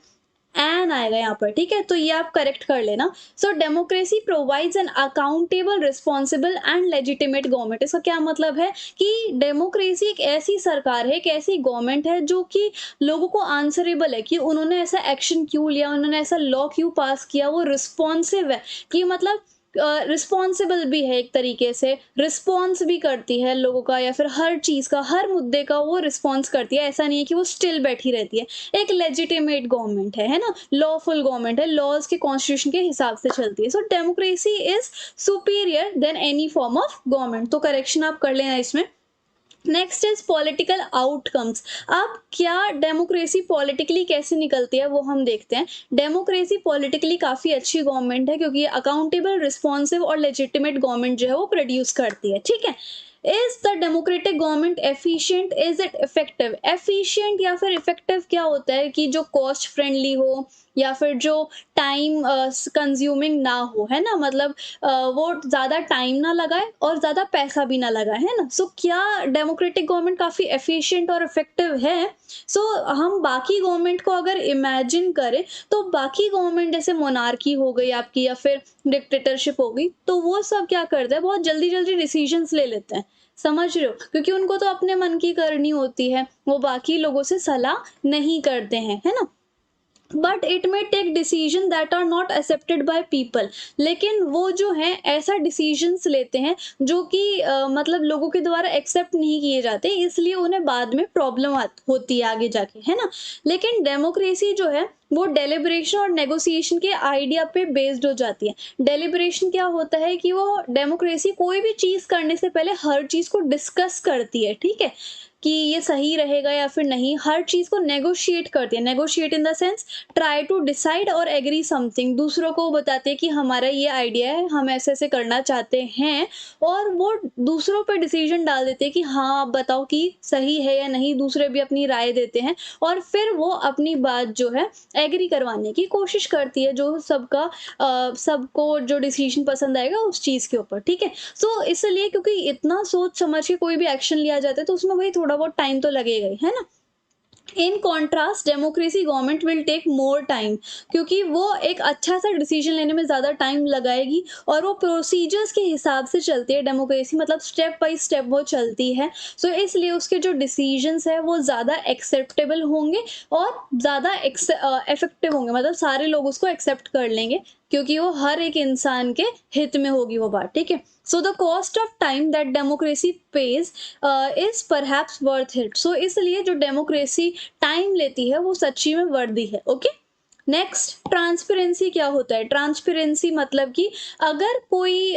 एन आएगा यहाँ पर, ठीक है? तो ये आप करेक्ट कर लेना। So democracy provides an accountable, responsible and legitimate government. इसका क्या मतलब है? कि डेमोक्रेसी एक ऐसी सरकार है, एक ऐसी गवर्नमेंट है जो कि लोगों को आंसरेबल है कि उन्होंने ऐसा एक्शन क्यों लिया, उन्होंने ऐसा लॉ क्यों पास किया, वो रिस्पॉन्सिव है कि मतलब रिस्पॉन्सिबल भी है, एक तरीके से रिस्पॉन्स भी करती है लोगों का, या फिर हर चीज़ का, हर मुद्दे का वो रिस्पॉन्स करती है। ऐसा नहीं है कि वो स्टिल बैठी रहती है। एक लेजिटिमेट गवर्नमेंट है ना? लॉफुल गवर्नमेंट है, लॉज़ के कॉन्स्टिट्यूशन के हिसाब से चलती है। So democracy is superior than any form of government. तो करेक्शन आप कर लेना इसमें। Next is political outcomes. अब क्या डेमोक्रेसी पॉलिटिकली कैसे निकलती है वो हम देखते हैं। डेमोक्रेसी पॉलिटिकली काफ़ी अच्छी गवर्नमेंट है, क्योंकि ये अकाउंटेबल, रिस्पॉन्सिव और लेजिटिमेट गवर्नमेंट जो है वो प्रोड्यूस करती है। ठीक है। Is the democratic government efficient, is it effective? Efficient या फिर इफेक्टिव क्या होता है कि जो कॉस्ट फ्रेंडली हो, या फिर जो टाइम कंज्यूमिंग ना हो, है ना? मतलब वो ज़्यादा टाइम ना लगाए और ज़्यादा पैसा भी ना लगाए, है ना? सो क्या डेमोक्रेटिक गवर्नमेंट काफ़ी एफिशिएंट और इफेक्टिव है? सो हम बाकी गवर्नमेंट को अगर इमेजिन करें, तो बाकी गवर्नमेंट जैसे मोनार्की हो गई आपकी, या फिर डिक्टेटरशिप हो गई, तो वो सब क्या करते हैं, बहुत जल्दी जल्दी डिसीजंस ले लेते हैं। समझ रहे हो? क्योंकि उनको तो अपने मन की करनी होती है, वो बाकी लोगों से सलाह नहीं करते हैं, है ना? But it may take decision that are not accepted by people. लेकिन वो जो है ऐसा डिसीजंस लेते हैं जो कि मतलब लोगों के द्वारा एक्सेप्ट नहीं किए जाते, इसलिए उन्हें बाद में प्रॉब्लम होती है आगे जाके, है ना? लेकिन डेमोक्रेसी जो है वो डेलिब्रेशन और नेगोशिएशन के आइडिया पे बेस्ड हो जाती है। डेलिब्रेशन क्या होता है कि वो डेमोक्रेसी कोई भी चीज़ करने से पहले हर चीज़ को डिस्कस करती है, ठीक है? कि ये सही रहेगा या फिर नहीं, हर चीज़ को नेगोशिएट करती है। Negotiate in the sense try to decide और एग्री समथिंग, दूसरों को बताते हैं कि हमारा ये आइडिया है, हम ऐसे-ऐसे करना चाहते हैं, और वो दूसरों पे डिसीजन डाल देते हैं कि हाँ, आप बताओ कि सही है या नहीं, दूसरे भी अपनी राय देते हैं, और फिर वो अपनी बात जो है एग्री करवाने की कोशिश करती है, जो सबको जो डिसीजन पसंद आएगा उस चीज़ के ऊपर, ठीक है? सो इसलिए क्योंकि इतना सोच समझ के कोई भी एक्शन लिया जाता है, तो उसमें वही थोड़ा बहुत टाइम तो लगेगा ही, है ना? In contrast democracy government will take more time, क्योंकि वो एक अच्छा सा डिसीजन लेने में ज़्यादा टाइम लगाएगी, और वो प्रोसीजर्स के हिसाब से चलती है। डेमोक्रेसी मतलब स्टेप बाय स्टेप वो चलती है। सो इसलिए उसके जो डिसीजंस है वो ज़्यादा एक्सेप्टेबल होंगे और ज़्यादा इफेक्टिव होंगे, मतलब सारे लोग उसको एक्सेप्ट कर लेंगे, क्योंकि वो हर एक इंसान के हित में होगी वो बात, ठीक है? So the cost of time that democracy pays is perhaps worth it. सो इसलिए जो डेमोक्रेसी टाइम लेती है वो सच्ची में वर्दी है। ओके। नेक्स्ट, ट्रांसपेरेंसी क्या होता है? ट्रांसपेरेंसी मतलब कि अगर कोई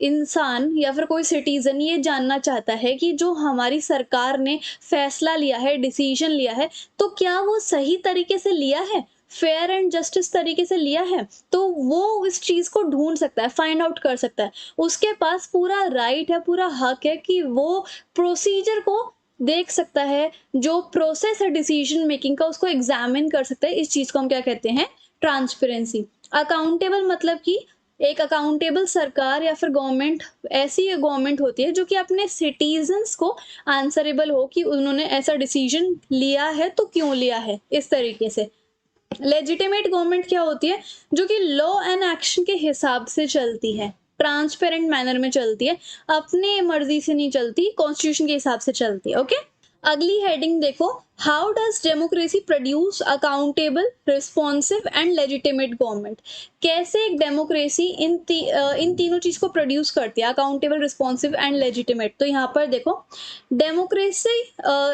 इंसान या फिर कोई सिटीजन ये जानना चाहता है कि जो हमारी सरकार ने फैसला लिया है, डिसीजन लिया है, तो क्या वो सही तरीके से लिया है, फेयर एंड जस्टिस तरीके से लिया है, तो वो इस चीज को ढूंढ सकता है, फाइंड आउट कर सकता है। उसके पास पूरा राइट है, पूरा हक है कि वो प्रोसीजर को देख सकता है, जो प्रोसेस है डिसीजन मेकिंग का उसको एग्जामिन कर सकता है। इस चीज को हम क्या कहते हैं? ट्रांसपेरेंसी। अकाउंटेबल मतलब कि एक अकाउंटेबल सरकार या फिर गवर्नमेंट, ऐसी गवर्नमेंट होती है जो कि अपने सिटीजन्स को आंसरेबल हो कि उन्होंने ऐसा डिसीजन लिया है तो क्यों लिया है, इस तरीके से। लेजिटिमेट गवर्नमेंट क्या होती है? जो कि लॉ एंड एक्शन के हिसाब से चलती है, ट्रांसपेरेंट मैनर में चलती है, अपनी मर्जी से नहीं चलती, कॉन्स्टिट्यूशन के हिसाब से चलती है। ओके। अगली हेडिंग देखो, how does democracy produce accountable, responsive and legitimate government? कैसे एक डेमोक्रेसी इन तीनों चीज को प्रोड्यूस करती है, अकाउंटेबल, रिस्पॉन्सिव एंड लेजिटिमेट। तो यहाँ पर देखो, डेमोक्रेसी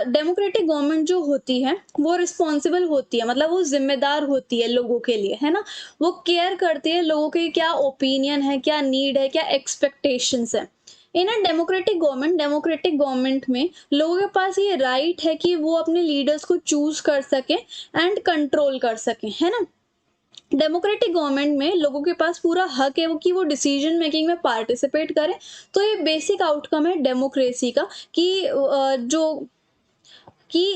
डेमोक्रेटिक गवर्नमेंट जो होती है वो रिस्पॉन्सिबल होती है, मतलब वो जिम्मेदार होती है लोगों के लिए, है ना? वो केयर करती है लोगों के क्या ओपिनियन है, क्या नीड है, क्या एक्सपेक्टेशंस है। इन अ डेमोक्रेटिक गवर्नमेंट में लोगों के पास ये राइट है कि वो अपने लीडर्स को चूज कर सके एंड कंट्रोल कर सके, है ना? डेमोक्रेटिक गवर्नमेंट में लोगों के पास पूरा हक है वो कि वो डिसीजन मेकिंग में पार्टिसिपेट करें। तो ये बेसिक आउटकम है डेमोक्रेसी का, कि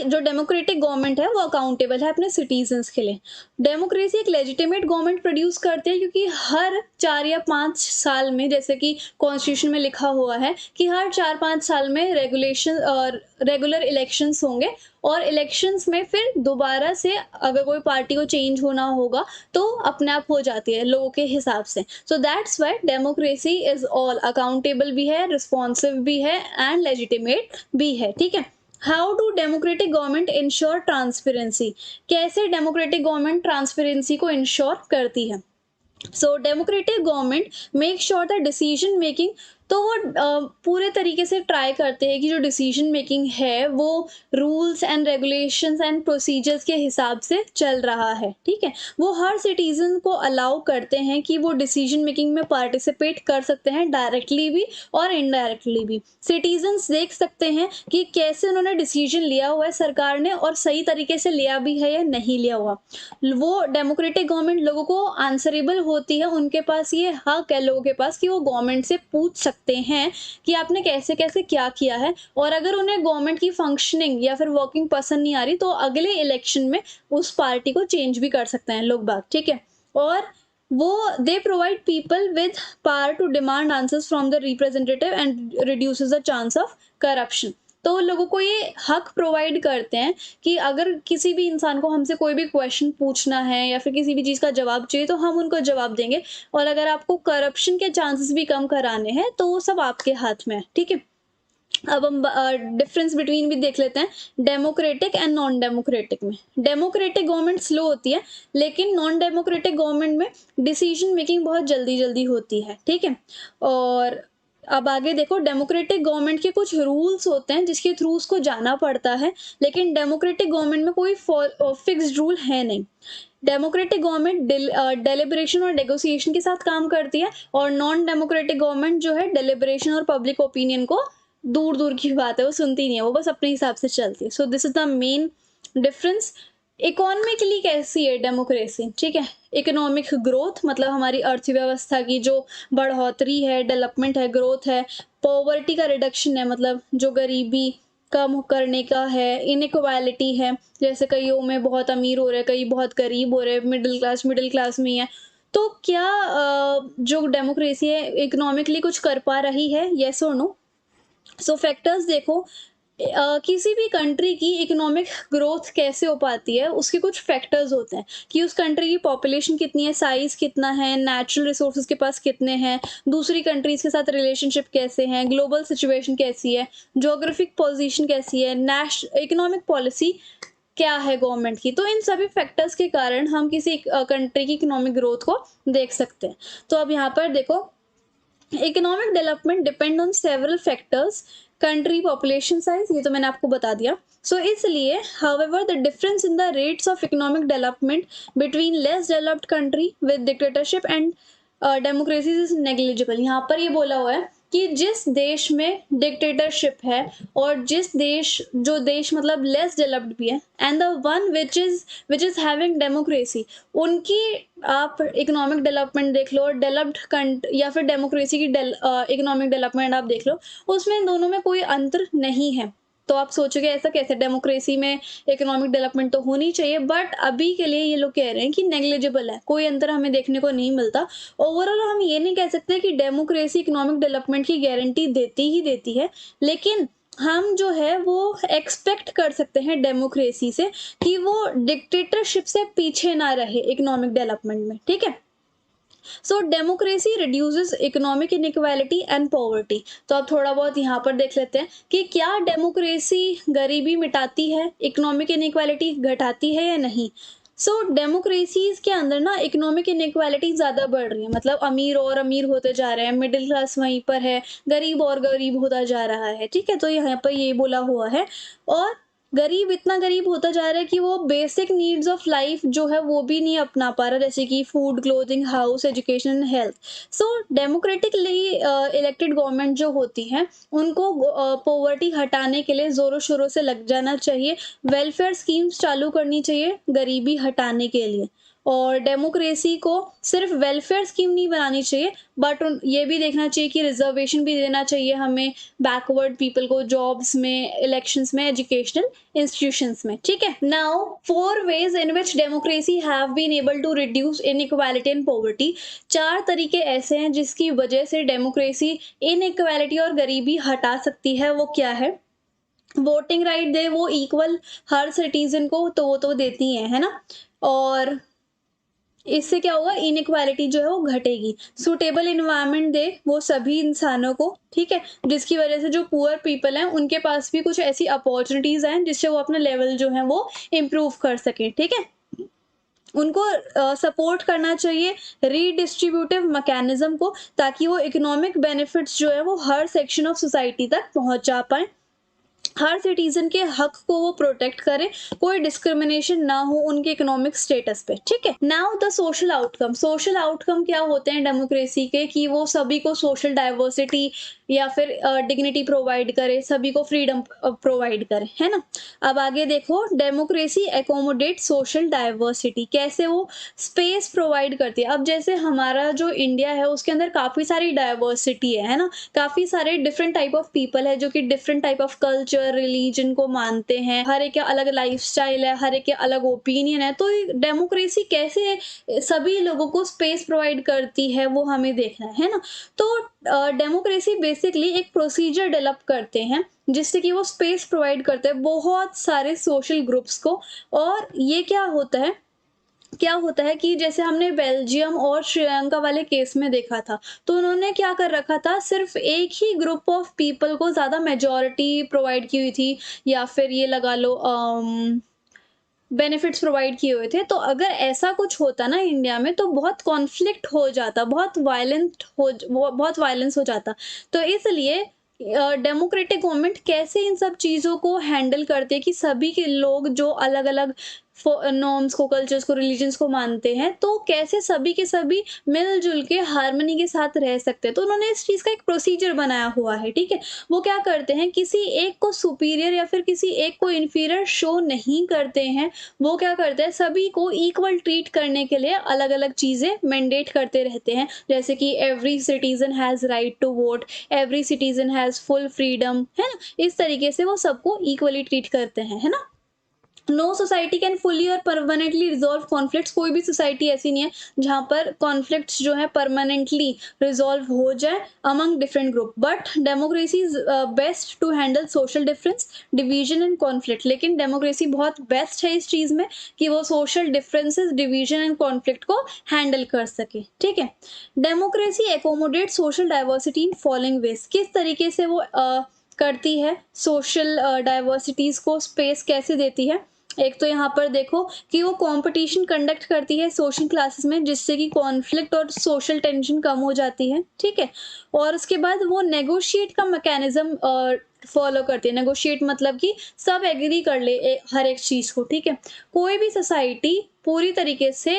जो डेमोक्रेटिक गवर्नमेंट है वो अकाउंटेबल है अपने सिटीजन्स के लिए। डेमोक्रेसी एक लेजिटिमेट गवर्नमेंट प्रोड्यूस करते हैं, क्योंकि हर 4 या 5 साल में, जैसे कि कॉन्स्टिट्यूशन में लिखा हुआ है कि हर 4-5 साल में रेगुलर इलेक्शंस होंगे, और इलेक्शंस में फिर दोबारा से अगर कोई पार्टी को चेंज होना होगा तो अपने आप हो जाती है लोगों के हिसाब से। So that's why democracy is all accountable भी है, रिस्पॉन्सिव भी है एंड लेजिटिमेट भी है, ठीक है? How do democratic government ensure transparency? कैसे डेमोक्रेटिक गवर्नमेंट ट्रांसपेरेंसी को इंश्योर करती है? So democratic government make sure the decision making, तो वो पूरे तरीके से ट्राई करते हैं कि जो डिसीजन मेकिंग है वो rules and regulations and procedures के हिसाब से चल रहा है, ठीक है। वो हर सिटीजन को अलाउ करते हैं कि वो डिसीजन मेकिंग में पार्टिसिपेट कर सकते हैं, डायरेक्टली भी और इनडायरेक्टली भी। सिटीजन्स देख सकते हैं कि कैसे उन्होंने डिसीजन लिया हुआ है सरकार ने, और सही तरीके से लिया भी है या नहीं लिया हुआ। वो डेमोक्रेटिक गवर्नमेंट लोगों को आंसरेबल होती है, उनके पास ये हक है लोगों के पास कि वो गवर्नमेंट से पूछ सकते हैं कि आपने कैसे कैसे क्या किया है, और अगर उन्हें गवर्नमेंट की फंक्शनिंग या फिर वर्किंग पसंद नहीं आ रही तो अगले इलेक्शन में उस पार्टी को चेंज भी कर सकते हैं लोग बाग, ठीक है। और वो they provide people with power to demand answers from the representative and reduces the chance of corruption. तो वो लोगों को ये हक प्रोवाइड करते हैं कि अगर किसी भी इंसान को हमसे कोई भी क्वेश्चन पूछना है या फिर किसी भी चीज़ का जवाब चाहिए तो हम उनको जवाब देंगे, और अगर आपको करप्शन के चांसेस भी कम कराने हैं तो वो सब आपके हाथ में है, ठीक है। अब हम डिफरेंस बिटवीन भी देख लेते हैं डेमोक्रेटिक एंड नॉन डेमोक्रेटिक में। डेमोक्रेटिक गवर्नमेंट स्लो होती है, लेकिन नॉन डेमोक्रेटिक गवर्नमेंट में डिसीजन मेकिंग बहुत जल्दी जल्दी होती है, ठीक है। और अब आगे देखो, डेमोक्रेटिक गवर्नमेंट के कुछ रूल्स होते हैं जिसके थ्रू उसको जाना पड़ता है, लेकिन डेमोक्रेटिक गवर्नमेंट में कोई फिक्स्ड रूल है नहीं। डेमोक्रेटिक गवर्नमेंट डेलिब्रेशन और नेगोशिएशन के साथ काम करती है, और नॉन डेमोक्रेटिक गवर्नमेंट जो है डेलिब्रेशन और पब्लिक ओपिनियन को दूर दूर की बात है, वो सुनती नहीं है, वो बस अपने हिसाब से चलती है। So this is the main difference. Economically कैसी है डेमोक्रेसी, ठीक है। इकोनॉमिक ग्रोथ मतलब हमारी अर्थव्यवस्था की जो बढ़ोतरी है, डेवलपमेंट है, ग्रोथ है। पॉवर्टी का रिडक्शन है, मतलब जो गरीबी कम करने का है। इनइक्वालिटी है, जैसे कईयों में बहुत अमीर हो रहे हैं, कई बहुत गरीब हो रहे हैं, मिडिल क्लास में ही है। तो क्या जो डेमोक्रेसी है इकोनॉमिकली कुछ कर पा रही है, येस और नो? सो फैक्टर्स देखो, किसी भी कंट्री की इकोनॉमिक ग्रोथ कैसे हो पाती है, उसके कुछ फैक्टर्स होते हैं कि उस कंट्री की पॉपुलेशन कितनी है, साइज कितना है, नेचुरल रिसोर्सेज के पास कितने हैं, दूसरी कंट्रीज के साथ रिलेशनशिप कैसे हैं, ग्लोबल सिचुएशन कैसी है, जोग्राफिक पोजीशन कैसी है, इकोनॉमिक पॉलिसी क्या है गवर्नमेंट की। तो इन सभी फैक्टर्स के कारण हम किसी कंट्री की इकोनॉमिक ग्रोथ को देख सकते हैं। तो अब यहाँ पर देखो, economic development depend on several factors. Country, population size, ये तो मैंने आपको बता दिया। सो इसलिए however the difference in the rates of economic development between less developed country with dictatorship and democracy is negligible. यहाँ पर ये बोला हुआ है कि जिस देश में डिक्टेटरशिप है और जिस देश, जो देश मतलब लेस डेवलप्ड भी है, and the one which is having democracy, उनकी आप इकोनॉमिक डेवलपमेंट देख लो, डेवलप्ड कंट्री या फिर डेमोक्रेसी की इकोनॉमिक डेवलपमेंट आप देख लो, उसमें इन दोनों में कोई अंतर नहीं है। तो आप सोचोगे ऐसा कैसे, डेमोक्रेसी में इकोनॉमिक डेवलपमेंट तो होनी चाहिए, बट अभी के लिए ये लोग कह रहे हैं कि नेग्लिजिबल है, कोई अंतर हमें देखने को नहीं मिलता। ओवरऑल हम ये नहीं कह सकते कि डेमोक्रेसी इकोनॉमिक डेवलपमेंट की गारंटी देती ही देती है, लेकिन हम जो है वो एक्सपेक्ट कर सकते हैं डेमोक्रेसी से कि वो डिक्टेटरशिप से पीछे ना रहे इकोनॉमिक डेवलपमेंट में, ठीक है। So democracy reduces economic inequality and poverty. तो अब थोड़ा बहुत यहाँ पर देख लेते हैं कि क्या डेमोक्रेसी गरीबी मिटाती है, इकोनॉमिक इनइक्वालिटी घटाती है या नहीं। सो डेमोक्रेसीज के अंदर ना इकोनॉमिक इनइक्वालिटी ज़्यादा बढ़ रही है, मतलब अमीर और अमीर होते जा रहे हैं, मिडिल क्लास वहीं पर है, गरीब और गरीब होता जा रहा है, ठीक है। तो यहाँ पर ये बोला हुआ है, और गरीब इतना गरीब होता जा रहा है कि वो बेसिक नीड्स ऑफ लाइफ जो है वो भी नहीं अपना पा रहा, जैसे कि food, clothing, house, education and health. So democratically elected government जो होती है उनको पॉवर्टी हटाने के लिए जोरों शोरों से लग जाना चाहिए, वेलफेयर स्कीम्स चालू करनी चाहिए गरीबी हटाने के लिए। और डेमोक्रेसी को सिर्फ वेलफेयर स्कीम नहीं बनानी चाहिए, बट ये भी देखना चाहिए कि रिजर्वेशन भी देना चाहिए हमें बैकवर्ड पीपल को, जॉब्स में, इलेक्शंस में, एजुकेशनल इंस्टीट्यूशंस में, ठीक है। Now 4 ways in which democracy have been able to reduce inequality and poverty। 4 तरीके ऐसे हैं जिसकी वजह से डेमोक्रेसी इनइक्वालिटी और गरीबी हटा सकती है। वो क्या है? वोटिंग राइट दे वो इक्वल हर सिटीजन को, तो वो तो देती है ना। और इससे क्या होगा, इनइक्वालिटी जो है वो घटेगी। सूटेबल इन्वायरमेंट दे वो सभी इंसानों को, ठीक है, जिसकी वजह से जो पुअर पीपल हैं उनके पास भी कुछ ऐसी अपॉर्चुनिटीज हैं जिससे वो अपना लेवल जो है वो इम्प्रूव कर सके, ठीक है। उनको सपोर्ट करना चाहिए रीडिस्ट्रीब्यूटिव मैकेनिज्म को, ताकि वो इकोनॉमिक बेनिफिट्स जो है वो हर सेक्शन ऑफ सोसाइटी तक पहुंचा पाए, हर सिटीजन के हक को वो प्रोटेक्ट करे, कोई डिस्क्रिमिनेशन ना हो उनके इकोनॉमिक स्टेटस पे। ठीक है, नाउ द सोशल आउटकम क्या होते हैं डेमोक्रेसी के, कि वो सभी को सोशल डाइवर्सिटी या फिर डिग्निटी प्रोवाइड करे, सभी को फ्रीडम प्रोवाइड करे, है ना। अब आगे देखो, डेमोक्रेसी एकोमोडेट सोशल डाइवर्सिटी, कैसे वो स्पेस प्रोवाइड करती है। अब जैसे हमारा जो इंडिया है उसके अंदर काफी सारी डाइवर्सिटी है ना, काफी सारे डिफरेंट टाइप ऑफ पीपल है जो कि different type of culture religion को मानते हैं, हर एक के अलग लाइफस्टाइल है, हर एक के अलग ओपिनियन है। तो डेमोक्रेसी कैसे सभी लोगों को स्पेस प्रोवाइड करती है वो हमें देखना है ना। तो डेमोक्रेसी बेसिकली एक प्रोसीजर डेवलप करते हैं जिससे कि वो स्पेस प्रोवाइड करते हैं बहुत सारे सोशल ग्रुप्स को। और ये क्या होता है कि जैसे हमने बेल्जियम और श्रीलंका वाले केस में देखा था, तो उन्होंने क्या कर रखा था, सिर्फ एक ही ग्रुप ऑफ पीपल को ज़्यादा मेजॉरिटी प्रोवाइड की हुई थी, या फिर ये लगा लो बेनिफिट्स प्रोवाइड किए हुए थे। तो अगर ऐसा कुछ होता ना इंडिया में, तो बहुत कॉन्फ्लिक्ट हो जाता, बहुत वायलेंस हो जाता। तो इसलिए डेमोक्रेटिक गवर्नमेंट कैसे इन सब चीज़ों को हैंडल करते हैं कि सभी के लोग जो अलग अलग नॉर्म्स को, कल्चर्स को, रिलीजन्स को मानते हैं, तो कैसे सभी के सभी मिलजुल के हार्मनी के साथ रह सकते हैं। तो उन्होंने इस चीज़ का एक प्रोसीजर बनाया हुआ है। ठीक है, वो क्या करते हैं, किसी एक को सुपीरियर या फिर किसी एक को इन्फीरियर शो नहीं करते हैं। वो क्या करते हैं, सभी को इक्वल ट्रीट करने के लिए अलग अलग चीज़ें मैंडेट करते रहते हैं, जैसे कि every citizen has right to vote, every citizen has full freedom, है ना। इस तरीके से वो सबको इक्वली ट्रीट करते हैं, है ना। नो सोसाइटी कैन फुली और परमानेंटली रिजॉल्व कॉन्फ्लिक्ट्स, कोई भी सोसाइटी ऐसी नहीं है जहाँ पर कॉन्फ्लिक्ट्स जो है परमानेंटली रिजॉल्व हो जाए among different group. But democracy is best to handle social difference, division and conflict. लेकिन डेमोक्रेसी बहुत बेस्ट है इस चीज़ में कि वो social differences, division and conflict को हैंडल कर सके। ठीक है, democracy accommodate social diversity in following ways, किस तरीके से वो करती है सोशल डाइवर्सिटीज़ को स्पेस कैसे देती है। एक तो यहाँ पर देखो कि वो कंपटीशन कंडक्ट करती है सोशल क्लासेस में, जिससे कि कॉन्फ्लिक्ट और सोशल टेंशन कम हो जाती है। ठीक है, और उसके बाद वो नेगोशिएट का मैकेनिज्म फॉलो करती है। नेगोशिएट मतलब कि सब एग्री कर ले हर एक चीज़ को। ठीक है, कोई भी सोसाइटी पूरी तरीके से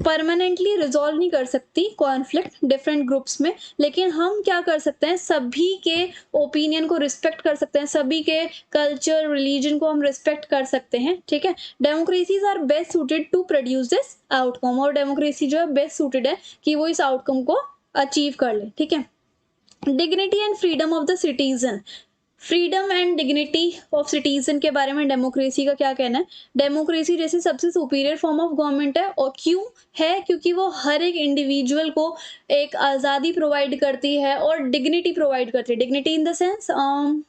परमानेंटली रिजॉल्व नहीं कर सकती कॉन्फ्लिक्ट डिफरेंट ग्रुप्स में, लेकिन हम क्या कर सकते हैं, सभी के ओपिनियन को रिस्पेक्ट कर सकते हैं, सभी के कल्चर रिलीजन को हम रिस्पेक्ट कर सकते हैं। ठीक है, democracies are best suited to produce this outcome, और डेमोक्रेसी जो है बेस्ट सूटेड है कि वो इस आउटकम को अचीव कर ले। ठीक है, dignity and freedom of the citizen, freedom and dignity of citizen के बारे में डेमोक्रेसी का क्या कहना है। डेमोक्रेसी जैसे सबसे सुपीरियर फॉर्म ऑफ गवर्नमेंट है, और क्यों है, क्योंकि वो हर एक इंडिविजुअल को एक आज़ादी प्रोवाइड करती है और डिग्निटी प्रोवाइड करती है। Dignity in the sense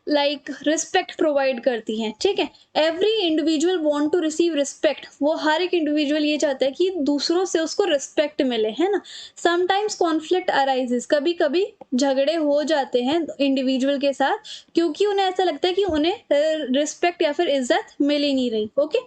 like respect provide करती हैं। ठीक है, every individual want to receive respect, वो हर एक इंडिविजुअल ये चाहता है कि दूसरों से उसको रिस्पेक्ट मिले, है ना। समटाइम्स कॉन्फ्लिक्ट अराइजेस, कभी कभी झगड़े हो जाते हैं इंडिविजुअल के साथ, क्योंकि उन्हें ऐसा लगता है कि उन्हें रिस्पेक्ट या फिर इज्जत मिल ही नहीं रही। Okay,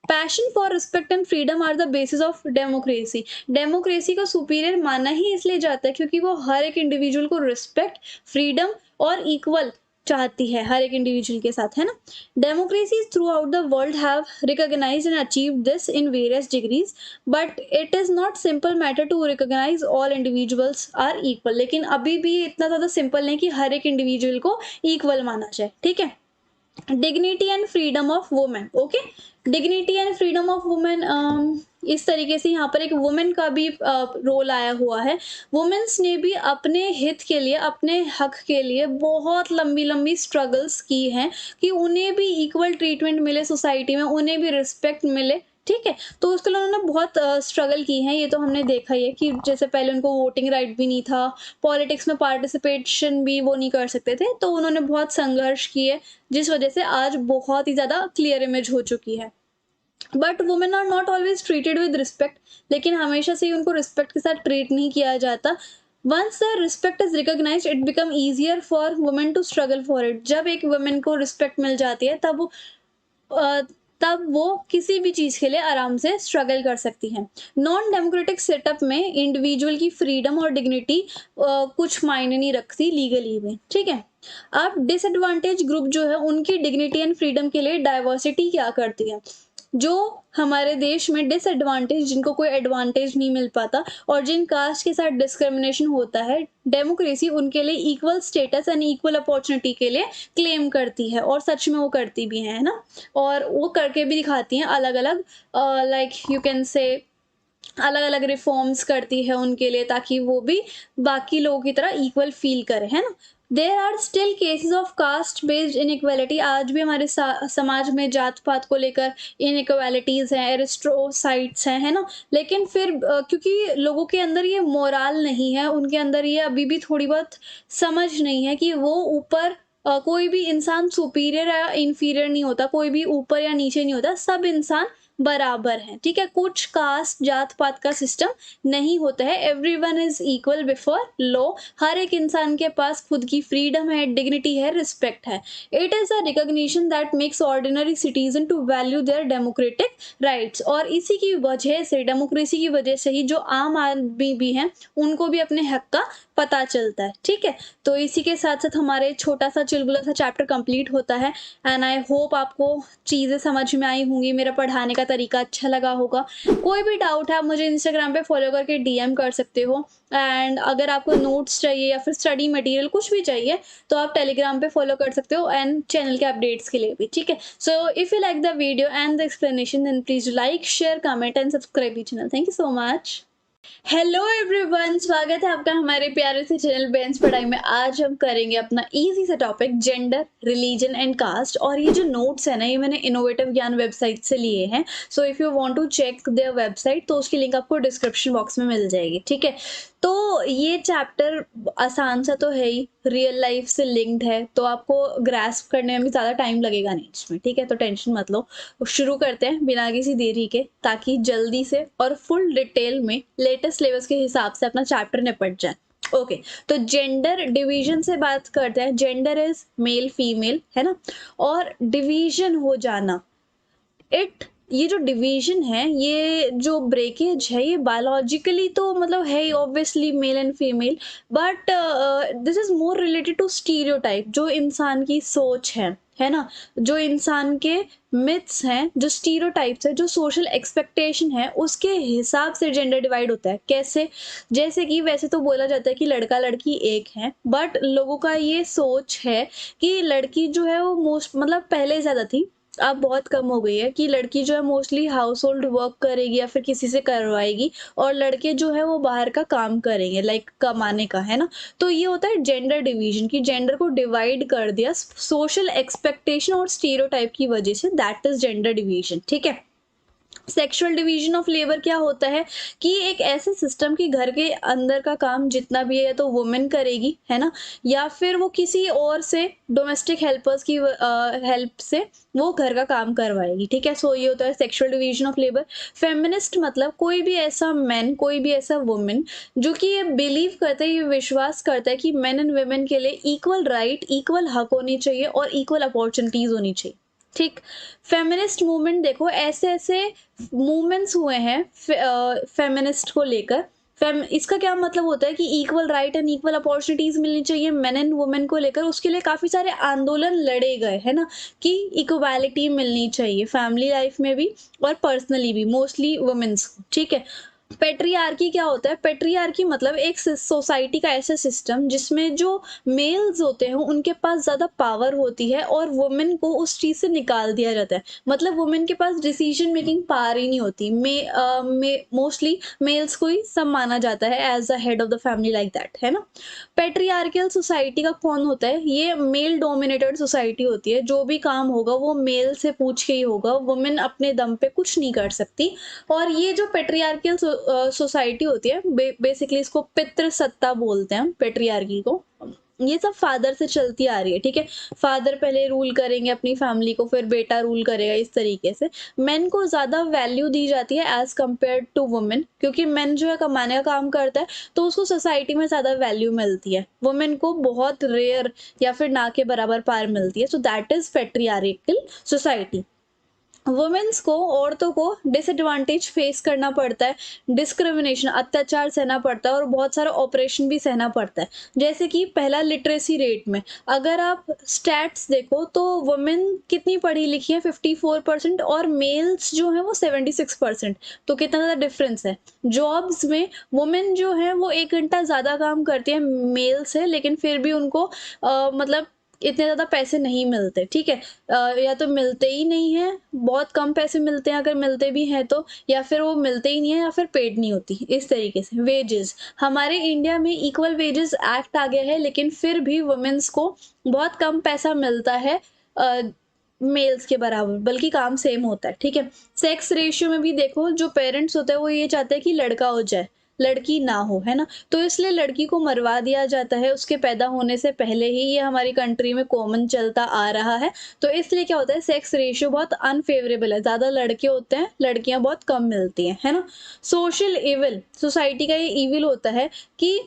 passion for respect and freedom are the basis of democracy, democracy को सुपीरियर माना ही इसलिए जाता है क्योंकि वो हर एक इंडिविजुअल को रिस्पेक्ट, फ्रीडम और इक्वल चाहती है हर एक इंडिविजुअल के साथ, है ना। Democracies throughout the world have recognised and achieved this in various degrees, but it is not simple matter to recognise all individuals are equal, लेकिन अभी भी इतना ज़्यादा सिंपल नहीं कि हर एक इंडिविजुअल को इक्वल माना जाए। ठीक है, dignity and freedom of women. Okay, dignity and freedom of women, इस तरीके से यहाँ पर एक वुमेन का भी रोल आया हुआ है। वुमेन्स ने भी अपने हित के लिए, अपने हक के लिए बहुत लंबी लंबी स्ट्रगल्स की हैं कि उन्हें भी इक्वल ट्रीटमेंट मिले सोसाइटी में, उन्हें भी रिस्पेक्ट मिले। ठीक है, तो उसके लिए उन्होंने बहुत स्ट्रगल की है, ये तो हमने देखा ही है कि जैसे पहले उनको वोटिंग राइट भी नहीं था, पॉलिटिक्स में पार्टिसिपेशन भी वो नहीं कर सकते थे, तो उन्होंने बहुत संघर्ष किए, जिस वजह से आज बहुत ही ज़्यादा क्लियर इमेज हो चुकी है। But women are not always treated with respect, लेकिन हमेशा से ही उनको रिस्पेक्ट के साथ ट्रीट नहीं किया जाता। Once the respect is recognised it become easier for women to struggle for it, जब एक वुमेन को रिस्पेक्ट मिल जाती है तब तब वो किसी भी चीज़ के लिए आराम से स्ट्रगल कर सकती हैं। नॉन डेमोक्रेटिक सेटअप में इंडिविजुअल की फ्रीडम और डिग्निटी कुछ मायने नहीं रखती लीगली में, ठीक है? अब डिसएडवांटेज ग्रुप जो है उनकी डिग्निटी एंड फ्रीडम के लिए डाइवर्सिटी क्या करती है? जो हमारे देश में डिसएडवांटेज, जिनको कोई एडवांटेज नहीं मिल पाता और जिन कास्ट के साथ डिस्क्रिमिनेशन होता है, डेमोक्रेसी उनके लिए equal status and equal opportunity के लिए क्लेम करती है और सच में वो करती भी है ना? और वो करके भी दिखाती हैं अलग-अलग, लाइक यू कैन से अलग-अलग रिफॉर्म्स करती है उनके लिए, ताकि वो भी बाकी लोगों की तरह इक्वल फील करें, है ना? There are still cases of caste based inequality. आज भी हमारे समाज में जात-पात को लेकर इनइक्वालिटीज़ हैं, एरिस्टोसाइट्स हैं, है ना? लेकिन फिर क्योंकि लोगों के अंदर ये मोरल नहीं है, उनके अंदर ये अभी भी थोड़ी बहुत समझ नहीं है कि वो ऊपर कोई भी इंसान सुपीरियर या इंफीरियर नहीं होता, कोई भी ऊपर या नीचे नहीं होता, सब इंसान बराबर हैं, ठीक है? कुछ कास्ट, जात-पात का सिस्टम नहीं होता है, everyone is equal before law. हर एक इंसान के पास खुद की फ्रीडम है, डिग्निटी है, रिस्पेक्ट है। It is a recognition that makes ordinary citizen to value their democratic rights. और इसी की वजह से, डेमोक्रेसी की वजह से ही जो आम आदमी भी हैं, उनको भी अपने हक का पता चलता है, ठीक है? तो इसी के साथ-साथ हमारे छोटा-सा चुलबुला-सा चैप्टर कंप्लीट होता है एंड आई होप आपको चीज़ें समझ में आई होंगी, मेरा पढ़ाने का तरीका अच्छा लगा होगा। कोई भी डाउट है आप मुझे इंस्टाग्राम पे फॉलो करके डीएम कर सकते हो एंड अगर आपको नोट्स चाहिए या फिर स्टडी मटेरियल कुछ भी चाहिए, तो आप टेलीग्राम पे फॉलो कर सकते हो एंड चैनल के अपडेट्स के लिए भी, ठीक है? So if you like the video and the explanation then please like, share, comment and subscribe the channel. Thank you so much. Hello everyone, स्वागत है आपका हमारे प्यारे से चैनल बेंच पढ़ाई में। आज हम करेंगे अपना इजी सा topic gender, religion and caste. और ये जो नोट्स है ना, ये मैंने इनोवेटिव ज्ञान वेबसाइट से लिए हैं। So if you want to check their website तो उसकी लिंक आपको डिस्क्रिप्शन बॉक्स में मिल जाएगी, ठीक है? तो ये चैप्टर आसान सा तो है ही, रियल लाइफ से लिंक्ड है, तो आपको ग्रास्प करने में भी ज़्यादा टाइम लगेगा नहीं इसमें, ठीक है? तो टेंशन मत लो। शुरू करते हैं बिना किसी देरी के, ताकि जल्दी से और फुल डिटेल में लेटेस्ट सिलेबस के हिसाब से अपना चैप्टर निपट जाए। ओके, तो जेंडर डिवीजन से बात करते हैं। जेंडर इज मेल फीमेल, है ना? और डिवीजन हो जाना, इट ये जो डिवीजन है, ये जो ब्रेकेज है, ये बायोलॉजिकली तो मतलब है ही obviously male and female, but this is more related to stereotype. जो इंसान की सोच है ना? जो इंसान के मिथ्स हैं, जो स्टीरियोटाइप्स है, जो सोशल एक्सपेक्टेशन है, उसके हिसाब से जेंडर डिवाइड होता है। कैसे? जैसे कि वैसे तो बोला जाता है कि लड़का लड़की एक है, बट लोगों का ये सोच है कि लड़की जो है वो मोस्ट मतलब पहले ज़्यादा थी, अब बहुत कम हो गई है, कि लड़की जो है मोस्टली हाउस होल्ड वर्क करेगी या फिर किसी से करवाएगी, और लड़के जो है वो बाहर का काम करेंगे, लाइक कमाने का, है ना? तो ये होता है जेंडर डिवीजन, की जेंडर को डिवाइड कर दिया सोशल एक्सपेक्टेशन और स्टीरियोटाइप की वजह से। दैट इज जेंडर डिवीजन, ठीक है? सेक्सुअल डिवीजन ऑफ लेबर क्या होता है कि एक ऐसे सिस्टम की घर के अंदर का काम जितना भी है तो वुमेन करेगी, है ना? या फिर वो किसी और से, डोमेस्टिक हेल्पर्स की हेल्प से वो घर का काम करवाएगी, ठीक है? सो ये होता है sexual division of labour. Feminist मतलब कोई भी ऐसा मैन, कोई भी ऐसा वुमेन जो कि ये बिलीव करता है, ये विश्वास करता है कि मेन एंड वुमेन के लिए इक्वल राइट, इक्वल हक होनी चाहिए और इक्वल अपॉर्चुनिटीज होनी चाहिए, ठीक? फेमिनिस्ट मूवमेंट देखो, ऐसे ऐसे मूवमेंट्स हुए हैं फेमिनिस्ट को लेकर। इसका क्या मतलब होता है कि equal right and equal opportunities मिलनी चाहिए मेन एंड वुमेन को लेकर। उसके लिए काफी सारे आंदोलन लड़े गए, है ना? कि इक्वालिटी मिलनी चाहिए फैमिली लाइफ में भी और पर्सनली भी, मोस्टली वुमेन्स को, ठीक है? पेट्रियार्की क्या होता है? पेट्रियार्की मतलब एक सोसाइटी का ऐसा सिस्टम जिसमें जो मेल्स होते हैं उनके पास ज़्यादा पावर होती है और वुमेन को उस चीज़ से निकाल दिया जाता है। मतलब वुमेन के पास डिसीजन मेकिंग पावर ही नहीं होती। मोस्टली मेल्स को ही सब माना जाता है as the head of the family, like that, है ना? पेट्रियार्कल सोसाइटी का कौन होता है? ये मेल डोमिनेटेड सोसाइटी होती है। जो भी काम होगा वो मेल से पूछ के ही होगा, वुमेन अपने दम पे कुछ नहीं कर सकती। और ये जो पेट्रियार्कल सोसाइटी होती है, बेसिकली इसको पितृ सत्ता बोलते हैं, पेट्रियार्की को। ये सब फादर से चलती आ रही है, ठीक है? फादर पहले रूल करेंगे अपनी फैमिली को, फिर बेटा रूल करेगा, इस तरीके से। मेन को ज्यादा वैल्यू दी जाती है एज कम्पेयर टू वुमेन, क्योंकि मेन जो है कमाने का काम करता है, तो उसको सोसाइटी में ज्यादा वैल्यू मिलती है। वुमेन को बहुत रेयर या फिर ना के बराबर पावर मिलती है। So that is patriarchal society. Women's को, औरतों को डिसएडवांटेज फेस करना पड़ता है, डिस्क्रिमिनेशन, अत्याचार सहना पड़ता है और बहुत सारा ऑपरेशन भी सहना पड़ता है। जैसे कि पहला लिटरेसी रेट में, अगर आप स्टैट्स देखो तो वुमेन कितनी पढ़ी लिखी है, 54% और मेल्स जो हैं वो 76%। तो कितना ज़्यादा डिफरेंस है। जॉब्स में वुमेन जो है वो 1 घंटा ज़्यादा काम करती है मेल से, लेकिन फिर भी उनको मतलब इतने ज़्यादा पैसे नहीं मिलते, ठीक है? या तो मिलते ही नहीं हैं, बहुत कम पैसे मिलते हैं अगर मिलते भी हैं तो, या फिर वो मिलते ही नहीं है या फिर पेड नहीं होती, इस तरीके से। वेजेस, हमारे इंडिया में इक्वल वेजेस एक्ट आ गया है, लेकिन फिर भी वुमेन्स को बहुत कम पैसा मिलता है मेल्स के बराबर, बल्कि काम सेम होता है, ठीक है? सेक्स रेशियो में भी देखो, जो पेरेंट्स होते हैं वो ये चाहते हैं कि लड़का हो जाए, लड़की ना हो, है ना? तो इसलिए लड़की को मरवा दिया जाता है उसके पैदा होने से पहले ही, ये हमारी कंट्री में कॉमन चलता आ रहा है। तो इसलिए क्या होता है, सेक्स रेशियो बहुत अनफेवरेबल है, ज़्यादा लड़के होते हैं, लड़कियाँ बहुत कम मिलती हैं, है ना? सोशल इविल, सोसाइटी का ये इविल होता है कि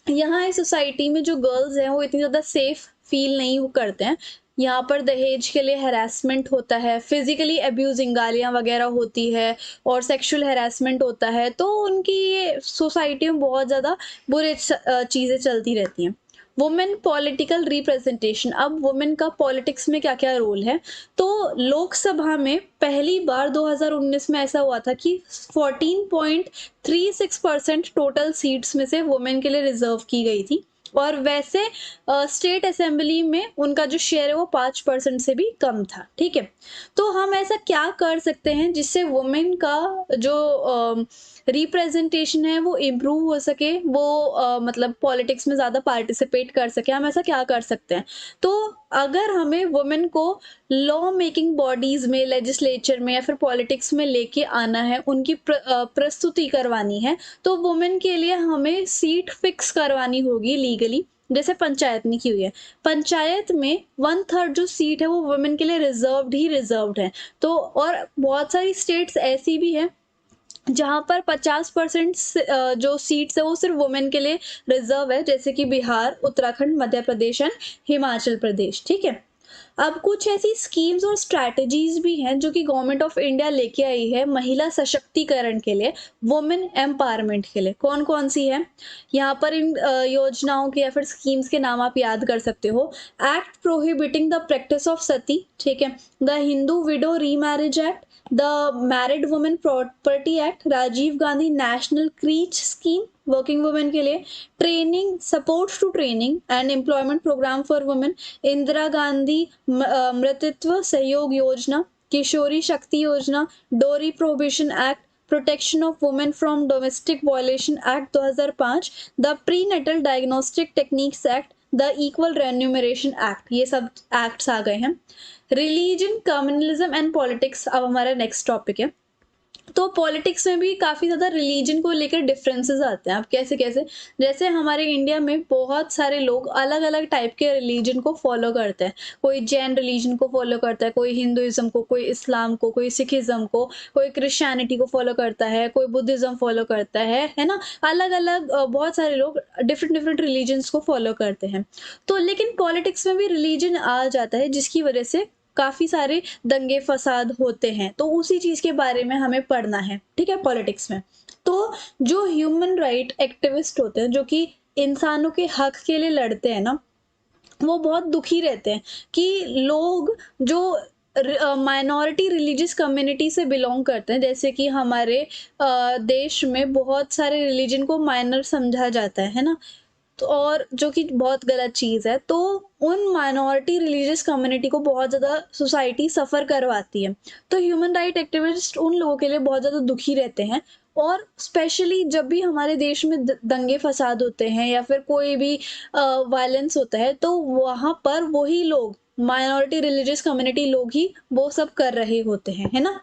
यहाँ इस सोसाइटी में जो गर्ल्स हैं वो इतनी ज़्यादा सेफ फील नहीं करते हैं। यहाँ पर दहेज के लिए हैरेसमेंट होता है, फिजिकली अब्यूजिंग, गालियाँ वगैरह होती है और सेक्सुअल हैरेसमेंट होता है। तो उनकी ये सोसाइटी में बहुत ज़्यादा बुरे चीज़ें चलती रहती हैं। वुमेन पॉलिटिकल रिप्रेजेंटेशन, अब वुमेन का पॉलिटिक्स में क्या-क्या रोल है? तो लोकसभा में पहली बार 2019 में ऐसा हुआ था कि 14.36% टोटल सीट्स में से वुमेन के लिए रिजर्व की गई थी, और वैसे स्टेट असेंबली में उनका जो शेयर है वो 5% से भी कम था, ठीक है? तो हम ऐसा क्या कर सकते हैं जिससे वुमेन का जो रिप्रेजेंटेशन है वो इम्प्रूव हो सके, वो मतलब पॉलिटिक्स में ज़्यादा पार्टिसिपेट कर सके, हम ऐसा क्या कर सकते हैं? तो अगर हमें वुमेन को लॉ मेकिंग बॉडीज में, लेजिस्लेचर में या फिर पॉलिटिक्स में लेके आना है, उनकी प्रस्तुति करवानी है, तो वुमेन के लिए हमें सीट फिक्स करवानी होगी लीगली, जैसे पंचायत में की हुई है। पंचायत में 1/3 जो सीट है वो वुमेन के लिए रिजर्व्ड ही रिजर्व्ड है। तो और बहुत सारी स्टेट्स ऐसी भी हैं जहाँ पर 50% जो सीट्स है वो सिर्फ वुमेन के लिए रिजर्व है, जैसे कि बिहार, उत्तराखंड, मध्य प्रदेश एंड हिमाचल प्रदेश, ठीक है? अब कुछ ऐसी स्कीम्स और स्ट्रैटेजीज भी हैं जो कि गवर्नमेंट ऑफ इंडिया लेके आई है महिला सशक्तिकरण के लिए, वुमेन एम्पावरमेंट के लिए। कौन कौन सी है? यहाँ पर इन योजनाओं के या फिर स्कीम्स के नाम आप याद कर सकते हो। Act prohibiting the practice of sati, ठीक है? The Hindu widow remarriage act, the married women property act, Rajiv Gandhi national creche scheme working women के लिए, training, support to training and employment programme for women, Indira Gandhi Matritva Sahyog Yojana, Kishori Shakti Yojana, dowry prohibition act, protection of women from domestic violation act 2005, the prenatal diagnostic techniques act, the equal remuneration act, ये सब acts आ गए हैं। Religion, communalism and politics अब हमारा next topic है। तो politics में भी काफ़ी ज़्यादा रिलीजन को लेकर डिफरेंसेस आते हैं। अब कैसे-कैसे? जैसे हमारे इंडिया में बहुत सारे लोग अलग-अलग टाइप के रिलीजन को फॉलो करते हैं। कोई जैन रिलीजन को फॉलो करता है, कोई हिंदुइज़्म को, कोई इस्लाम को, कोई सिखिज़्म को, कोई क्रिश्चियनिटी को फॉलो करता है, कोई बुद्धिज़्म फॉलो करता है ना? अलग-अलग बहुत सारे लोग डिफरेंट-डिफरेंट रिलीजन्स को फॉलो करते हैं। तो लेकिन पॉलिटिक्स में भी रिलीजन आ जाता है, जिसकी वजह से काफ़ी सारे दंगे फसाद होते हैं, तो उसी चीज़ के बारे में हमें पढ़ना है, ठीक है, पॉलिटिक्स में। तो जो ह्यूमन राइट एक्टिविस्ट होते हैं, जो कि इंसानों के हक के लिए लड़ते हैं ना, वो बहुत दुखी रहते हैं कि लोग जो माइनॉरिटी रिलीजियस कम्युनिटी से बिलोंग करते हैं, जैसे कि हमारे देश में बहुत सारे रिलीजन को माइनर समझा जाता है ना? तो और जो कि बहुत गलत चीज़ है, तो उन माइनॉरिटी रिलीजियस कम्युनिटी को बहुत ज़्यादा सोसाइटी सफ़र करवाती है। तो ह्यूमन राइट एक्टिविस्ट उन लोगों के लिए बहुत ज़्यादा दुखी रहते हैं, और स्पेशली जब भी हमारे देश में दंगे फसाद होते हैं या फिर कोई भी वायलेंस होता है, तो वहाँ पर वही लोग, माइनॉरिटी रिलीजियस कम्युनिटी लोग ही वो सब कर रहे होते हैं, है ना?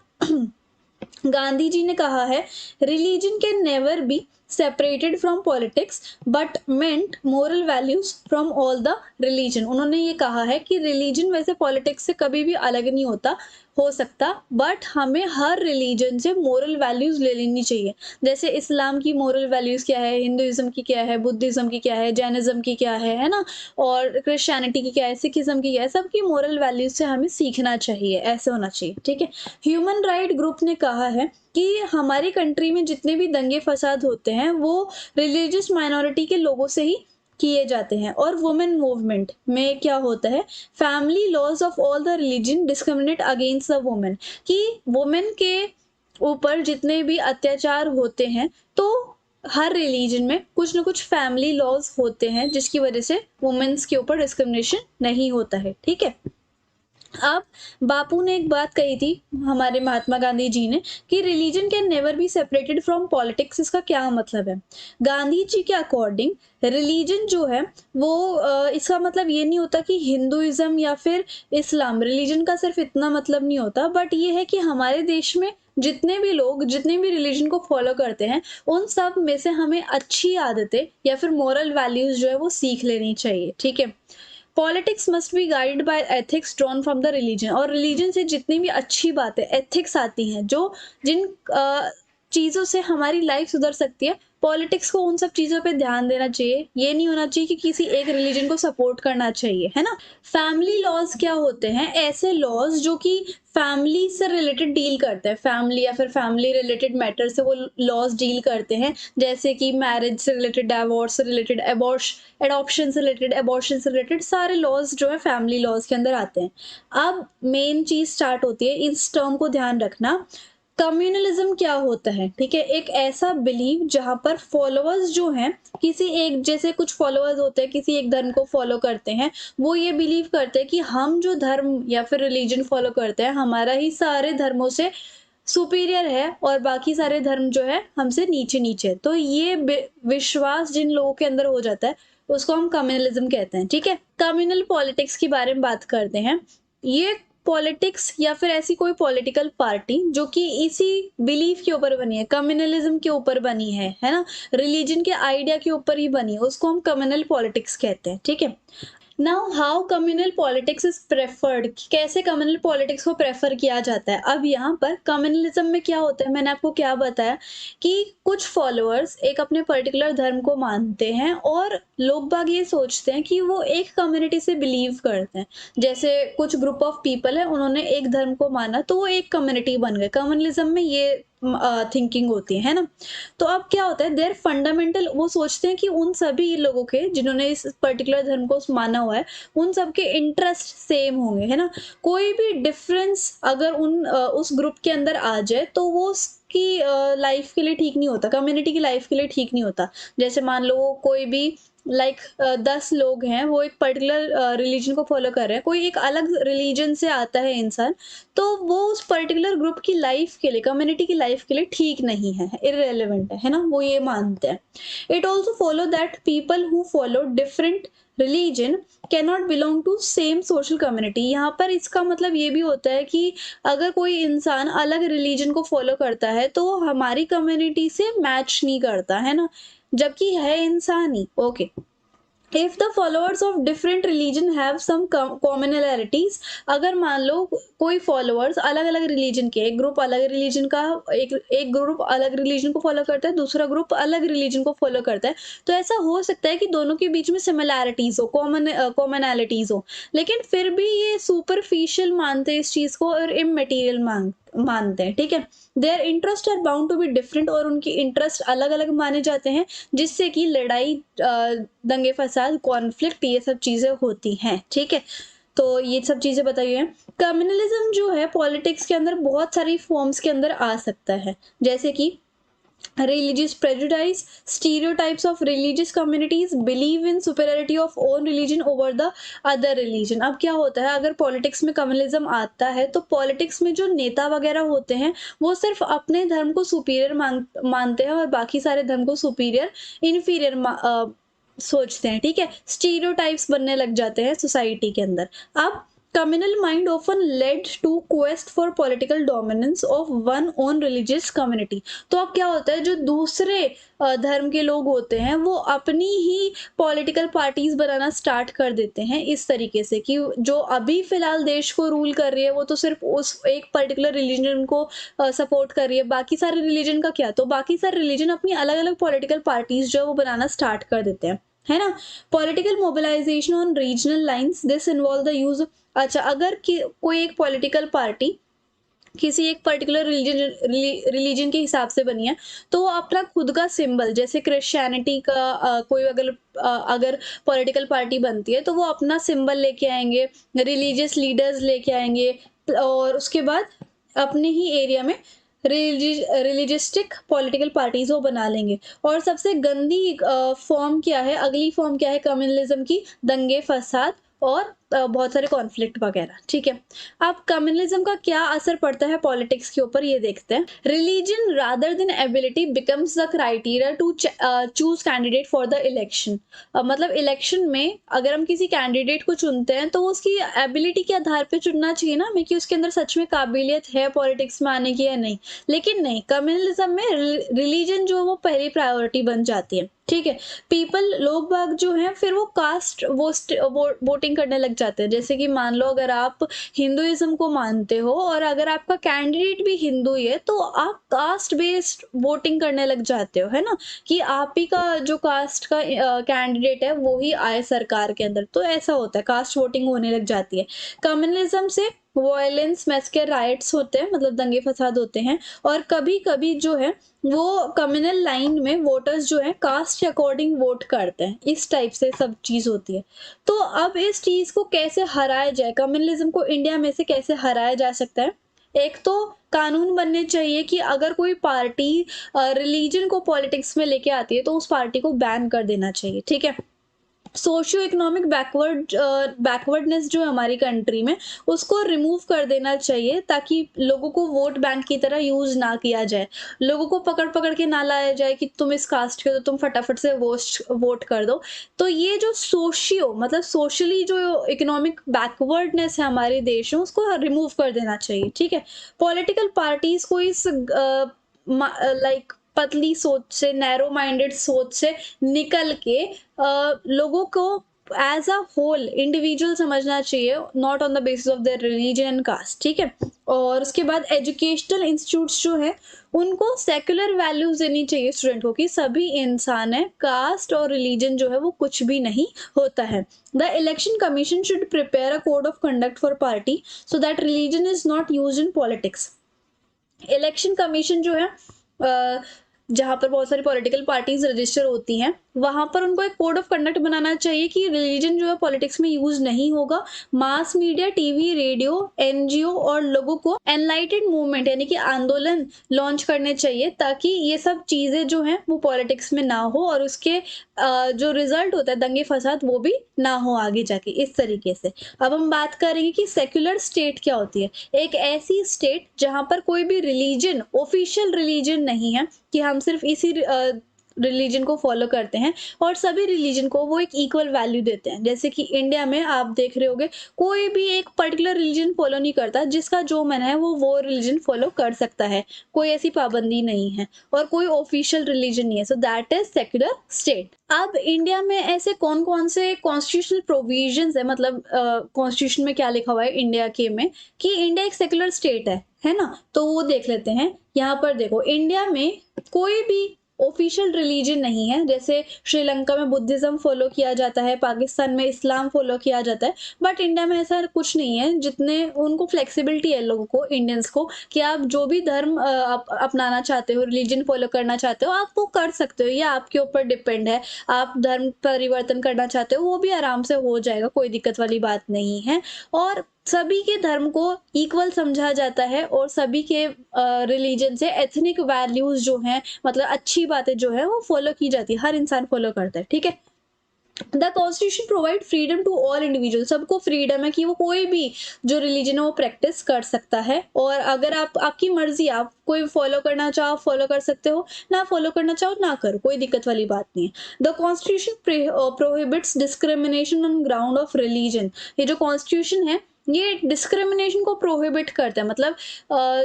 गांधी जी ने कहा है, religion can never be separated from politics but meant moral values from all the religion. उन्होंने ये कहा है कि रिलीजन वैसे पॉलिटिक्स से कभी भी अलग नहीं होता हो सकता, बट हमें हर रिलीजन से मोरल वैल्यूज ले लेनी चाहिए। जैसे इस्लाम की मोरल वैल्यूज क्या है, हिंदुइज्म की क्या है, बुद्धिज्म की क्या है, जैनिज्म की क्या है ना, और क्रिश्चियनिटी की क्या है, सिखिज्म की क्या है, सबकी मोरल वैल्यूज से हमें सीखना चाहिए, ऐसे होना चाहिए, ठीक है। ह्यूमन राइट ग्रुप ने कहा है कि हमारी कंट्री में जितने भी दंगे फसाद होते हैं वो रिलीजियस माइनॉरिटी के लोगों से ही किए जाते हैं। और वुमेन मूवमेंट में क्या होता है, family laws of all the religion discriminate against the women, कि वुमेन के ऊपर जितने भी अत्याचार होते हैं तो हर रिलीजन में कुछ ना कुछ फैमिली लॉज होते हैं जिसकी वजह से वुमेन्स के ऊपर डिस्क्रिमिनेशन नहीं होता है, ठीक है। अब बापू ने एक बात कही थी, हमारे महात्मा गांधी जी ने, कि religion can never be separated from politics. इसका क्या मतलब है? गांधी जी के अकॉर्डिंग रिलीजन जो है वो इसका मतलब ये नहीं होता कि हिंदुइज्म या फिर इस्लाम, रिलीजन का सिर्फ इतना मतलब नहीं होता, बट ये है कि हमारे देश में जितने भी लोग जितने भी रिलीजन को फॉलो करते हैं उन सब में से हमें अच्छी आदतें या फिर मोरल वैल्यूज जो है वो सीख लेनी चाहिए, ठीक है। Politics must be guided by ethics drawn from the religion, और रिलीजन से जितनी भी अच्छी बातें एथिक्स आती हैं, जो जिन चीज़ों से हमारी लाइफ सुधर सकती है, पॉलिटिक्स को उन सब चीज़ों पे ध्यान देना चाहिए। ये नहीं होना चाहिए कि किसी एक रिलीजन को सपोर्ट करना चाहिए, है ना। फैमिली लॉज क्या होते हैं? ऐसे लॉज जो कि फैमिली से रिलेटेड डील करते हैं, फैमिली या फिर फैमिली रिलेटेड मैटर से वो लॉज डील करते हैं, जैसे कि मैरिज से रिलेटेड, डाइवोर्स से रिलेटेड, एडॉप्शन से रिलेटेड, अबॉर्शन से रिलेटेड सारे लॉज जो है फैमिली लॉज के अंदर आते हैं। अब मेन चीज स्टार्ट होती है, इस टर्म को ध्यान रखना। कम्युनलिज्म क्या होता है? ठीक है, एक ऐसा बिलीव जहां पर फॉलोअर्स जो हैं किसी एक, जैसे कुछ फॉलोअर्स होते हैं किसी एक धर्म को फॉलो करते हैं, वो ये बिलीव करते हैं कि हम जो धर्म या फिर रिलीजन फॉलो करते हैं हमारा ही सारे धर्मों से सुपीरियर है और बाकी सारे धर्म जो है हमसे नीचे नीचे है। तो ये विश्वास जिन लोगों के अंदर हो जाता है उसको हम कम्युनलिज्म कहते हैं, ठीक है। कम्युनल पॉलिटिक्स के बारे में बात करते हैं। ये पॉलिटिक्स या फिर ऐसी कोई पॉलिटिकल पार्टी जो कि इसी बिलीफ के ऊपर बनी है, कम्युनलिज्म के ऊपर बनी है ना, रिलीजन के आइडिया के ऊपर ही बनी है, उसको हम कम्युनल पॉलिटिक्स कहते हैं, ठीक है। Now how communal politics is preferred, कैसे कम्युनल पॉलिटिक्स को प्रेफर किया जाता है। अब यहाँ पर कम्युनलिज्म में क्या होता है, मैंने आपको क्या बताया कि कुछ फॉलोअर्स एक अपने पर्टिकुलर धर्म को मानते हैं और लोग बाग ये सोचते हैं कि वो एक कम्युनिटी से बिलीव करते हैं। जैसे कुछ ग्रुप ऑफ पीपल है, उन्होंने एक धर्म को माना तो वो एक कम्युनिटी बन गए। कम्युनलिज्म में ये थिंकिंग होती है ना। तो अब क्या होता है, देयर फंडामेंटल, वो सोचते हैं कि उन सभी लोगों के जिन्होंने इस पर्टिकुलर धर्म को माना हुआ है उन सबके इंटरेस्ट सेम होंगे, है ना। कोई भी डिफरेंस अगर उस ग्रुप के अंदर आ जाए तो वो उसकी लाइफ के लिए ठीक नहीं होता, कम्युनिटी की लाइफ के लिए ठीक नहीं होता। जैसे मान लो कोई भी 10 लोग हैं, वो एक पर्टिकुलर रिलीजन को फॉलो कर रहे हैं, कोई एक अलग रिलीजन से आता है इंसान, तो वो उस पर्टिकुलर ग्रुप की लाइफ के लिए, कम्युनिटी की लाइफ के लिए ठीक नहीं है, इररेलेवेंट है ना, वो ये मानते हैं। It also follow that people who follow different religion cannot belong to same social community. यहाँ पर इसका मतलब ये भी होता है कि अगर कोई इंसान अलग रिलीजन को फॉलो करता है तो वो हमारी कम्युनिटी से मैच नहीं करता, है ना, जबकि है इंसान ही, okay. If the followers of different religion have some commonalities, अगर मान लो कोई फॉलोअर्स अलग अलग रिलीजन के, एक ग्रुप अलग रिलीजन का, एक ग्रुप अलग रिलीजन को फॉलो करता है, दूसरा ग्रुप अलग रिलीजन को फॉलो करता है, तो ऐसा हो सकता है कि दोनों के बीच में सिमिलैरिटीज हो, कॉमनैलिटीज हो, लेकिन फिर भी ये सुपरफिशियल मानते हैं इस चीज को और इमटेरियल मानते हैं, ठीक है। Their interest are bound to be different, और उनकी इंटरेस्ट अलग अलग माने जाते हैं, जिससे कि लड़ाई, दंगे फसाद, कॉन्फ्लिक्ट, ये सब चीजें होती हैं, ठीक है। तो ये सब चीजें बताइए। कम्युनलिज्म जो है पॉलिटिक्स के अंदर बहुत सारी फॉर्म्स के अंदर आ सकता है, जैसे कि religious prejudice, stereotypes of religious communities, believe in superiority of own religion over the other religion। अब क्या होता है, अगर पॉलिटिक्स में कम्युनलिज्म आता है तो पॉलिटिक्स में जो नेता वगैरह होते हैं वो सिर्फ अपने धर्म को सुपीरियर मानते हैं और बाकी सारे धर्म को सुपीरियर, इन्फीरियर सोचते हैं, ठीक है। स्टीरियोटाइप्स बनने लग जाते हैं सोसाइटी के अंदर। अब communal mind often led to quest for political dominance of one own religious community। तो अब क्या होता है, जो दूसरे धर्म के लोग होते हैं वो अपनी ही पॉलिटिकल पार्टीज बनाना स्टार्ट कर देते हैं इस तरीके से कि जो अभी फिलहाल देश को रूल कर रही है वो तो सिर्फ उस एक पर्टिकुलर रिलीजन को सपोर्ट कर रही है, बाकी सारे रिलीजन का क्या, तो बाकी सारे रिलीजन अपनी अलग अलग पॉलिटिकल पार्टीज जो है वो बनाना स्टार्ट कर देते हैं, है ना। Political mobilisation on regional lines, this involve the use. अच्छा, अगर कोई एक पॉलिटिकल पार्टी किसी एक पर्टिकुलर रिलीजन के हिसाब से बनी है तो वो अपना खुद का सिंबल, जैसे क्रिश्चियनिटी का कोई अगर पॉलिटिकल पार्टी बनती है तो वो अपना सिंबल लेके आएंगे, रिलीजियस लीडर्स लेके आएंगे, और उसके बाद अपने ही एरिया में रिलीजिस्टिक पॉलिटिकल पार्टीज वो बना लेंगे। और सबसे गंदी फॉर्म क्या है, अगली फॉर्म क्या है कम्युनलिज्म की, दंगे फसाद और बहुत सारे कॉन्फ्लिक्ट वगैरह, ठीक है। अब कम्युनलिज्म का क्या असर पड़ता है पॉलिटिक्स के ऊपर ये देखते हैं। Religion rather than ability becomes the criteria to choose candidate for the election. मतलब इलेक्शन में अगर हम किसी कैंडिडेट को चुनते हैं तो उसकी एबिलिटी के आधार पे चुनना चाहिए ना, मैं कि उसके अंदर सच में काबिलियत है पॉलिटिक्स में आने की या नहीं। लेकिन नहीं, कम्युनलिज्म में रिलीजन जो वो पहली प्रायोरिटी बन जाती है, ठीक है। पीपल, लोग बाग जो हैं फिर वो कास्ट वोटिंग करने लग जाते हैं। जैसे कि मान लो अगर आप हिंदुइज्म को मानते हो और अगर आपका कैंडिडेट भी हिंदू ही है तो आप कास्ट बेस्ड वोटिंग करने लग जाते हो, है ना, कि आप ही का जो कास्ट का कैंडिडेट है वो ही आए सरकार के अंदर। तो ऐसा होता है, कास्ट वोटिंग होने लग जाती है। कम्युनलिज्म से वायलेंस, मैस्कर राइट्स होते हैं, मतलब दंगे फसाद होते हैं। और कभी कभी जो है वो कम्युनल लाइन में वोटर्स जो है कास्ट के अकॉर्डिंग वोट करते हैं, इस टाइप से सब चीज होती है। तो अब इस चीज को कैसे हराया जाए, कम्युनलिज्म को इंडिया में से कैसे हराया जा सकता है। एक तो कानून बनने चाहिए कि अगर कोई पार्टी रिलीजन को पॉलिटिक्स में लेके आती है तो उस पार्टी को बैन कर देना चाहिए, ठीक है। सोशियो इकोनॉमिक बैकवर्डनेस जो है हमारी कंट्री में, उसको रिमूव कर देना चाहिए ताकि लोगों को वोट बैंक की तरह यूज ना किया जाए, लोगों को पकड़ पकड़ के ना लाया जाए कि तुम इस कास्ट के हो तो तुम फटाफट से वोट कर दो। तो ये जो मतलब सोशली जो इकोनॉमिक बैकवर्डनेस है हमारे देश में उसको रिमूव कर देना चाहिए, ठीक है। पॉलिटिकल पार्टीज को इस लाइक पतली सोच से, नैरो माइंडेड सोच से निकल के लोगों को एज अ होल इंडिविजुअल समझना चाहिए, not on the basis of their religion and caste, ठीक है। और उसके बाद एजुकेशनल इंस्टीट्यूट्स जो है उनको सेक्युलर वैल्यूज देनी चाहिए स्टूडेंट को कि सभी इंसान है, कास्ट और रिलीजन जो है वो कुछ भी नहीं होता है। The election commission should prepare a code of conduct for party so that religion is not used in politics. Election commission जो है जहाँ पर बहुत सारी पॉलिटिकल पार्टीज रजिस्टर होती हैं वहां पर उनको एक कोड ऑफ कंडक्ट बनाना चाहिए कि रिलीजन जो है पॉलिटिक्स में यूज नहीं होगा। Mass media, TV, radio, NGO और लोगों को एनलाइटेड मूवमेंट यानी कि आंदोलन लॉन्च करने चाहिए ताकि ये सब चीजें जो हैं वो पॉलिटिक्स में ना हो और उसके जो रिजल्ट होता है दंगे फसाद वो भी ना हो आगे जाके, इस तरीके से। अब हम बात करेंगे कि सेक्युलर स्टेट क्या होती है। एक ऐसी स्टेट जहां पर कोई भी रिलीजन, ऑफिशियल रिलीजन नहीं है कि हम सिर्फ इसी रिलीजन को फॉलो करते हैं और सभी रिलीजन को वो एक इक्वल वैल्यू देते हैं। जैसे कि इंडिया में आप देख रहे होगे कोई भी एक पर्टिकुलर रिलीजन फॉलो नहीं करता, जिसका जो मन है वो रिलीजन फॉलो कर सकता है, कोई ऐसी पाबंदी नहीं है और कोई ऑफिशियल रिलीजन नहीं है। So that is secular state. अब इंडिया में ऐसे कौन कौन से कॉन्स्टिट्यूशनल प्रोविजंस है, मतलब कॉन्स्टिट्यूशन में क्या लिखा हुआ है इंडिया के में कि इंडिया एक सेक्युलर स्टेट है ना, तो वो देख लेते हैं। यहाँ पर देखो, इंडिया में कोई भी ऑफिशियल रिलीजन नहीं है। जैसे श्रीलंका में बुद्धिज्म फॉलो किया जाता है, पाकिस्तान में इस्लाम फॉलो किया जाता है, बट इंडिया में ऐसा कुछ नहीं है। जितने उनको फ्लेक्सिबिलिटी है लोगों को, इंडियंस को, कि आप जो भी धर्म अपनाना चाहते हो, रिलीजन फॉलो करना चाहते हो, आप वो कर सकते हो, ये आपके ऊपर डिपेंड है। आप धर्म परिवर्तन करना चाहते हो वो भी आराम से हो जाएगा, कोई दिक्कत वाली बात नहीं है। और सभी के धर्म को इक्वल समझा जाता है और सभी के रिलीजन से एथनिक वैल्यूज जो हैं, मतलब अच्छी बातें जो है वो फॉलो की जाती है, हर इंसान फॉलो करता है, ठीक है। The constitution provide freedom to all individual, सबको फ्रीडम है कि वो कोई भी जो रिलीजन है वो प्रैक्टिस कर सकता है। और अगर आपकी मर्जी, आप कोई फॉलो करना चाहो फॉलो कर सकते हो, ना फॉलो करना चाहो ना करो, कोई दिक्कत वाली बात नहीं है। The constitution prohibits discrimination on ground of religion. ये जो कॉन्स्टिट्यूशन है ये डिस्क्रिमिनेशन को प्रोहिबिट करता है, मतलब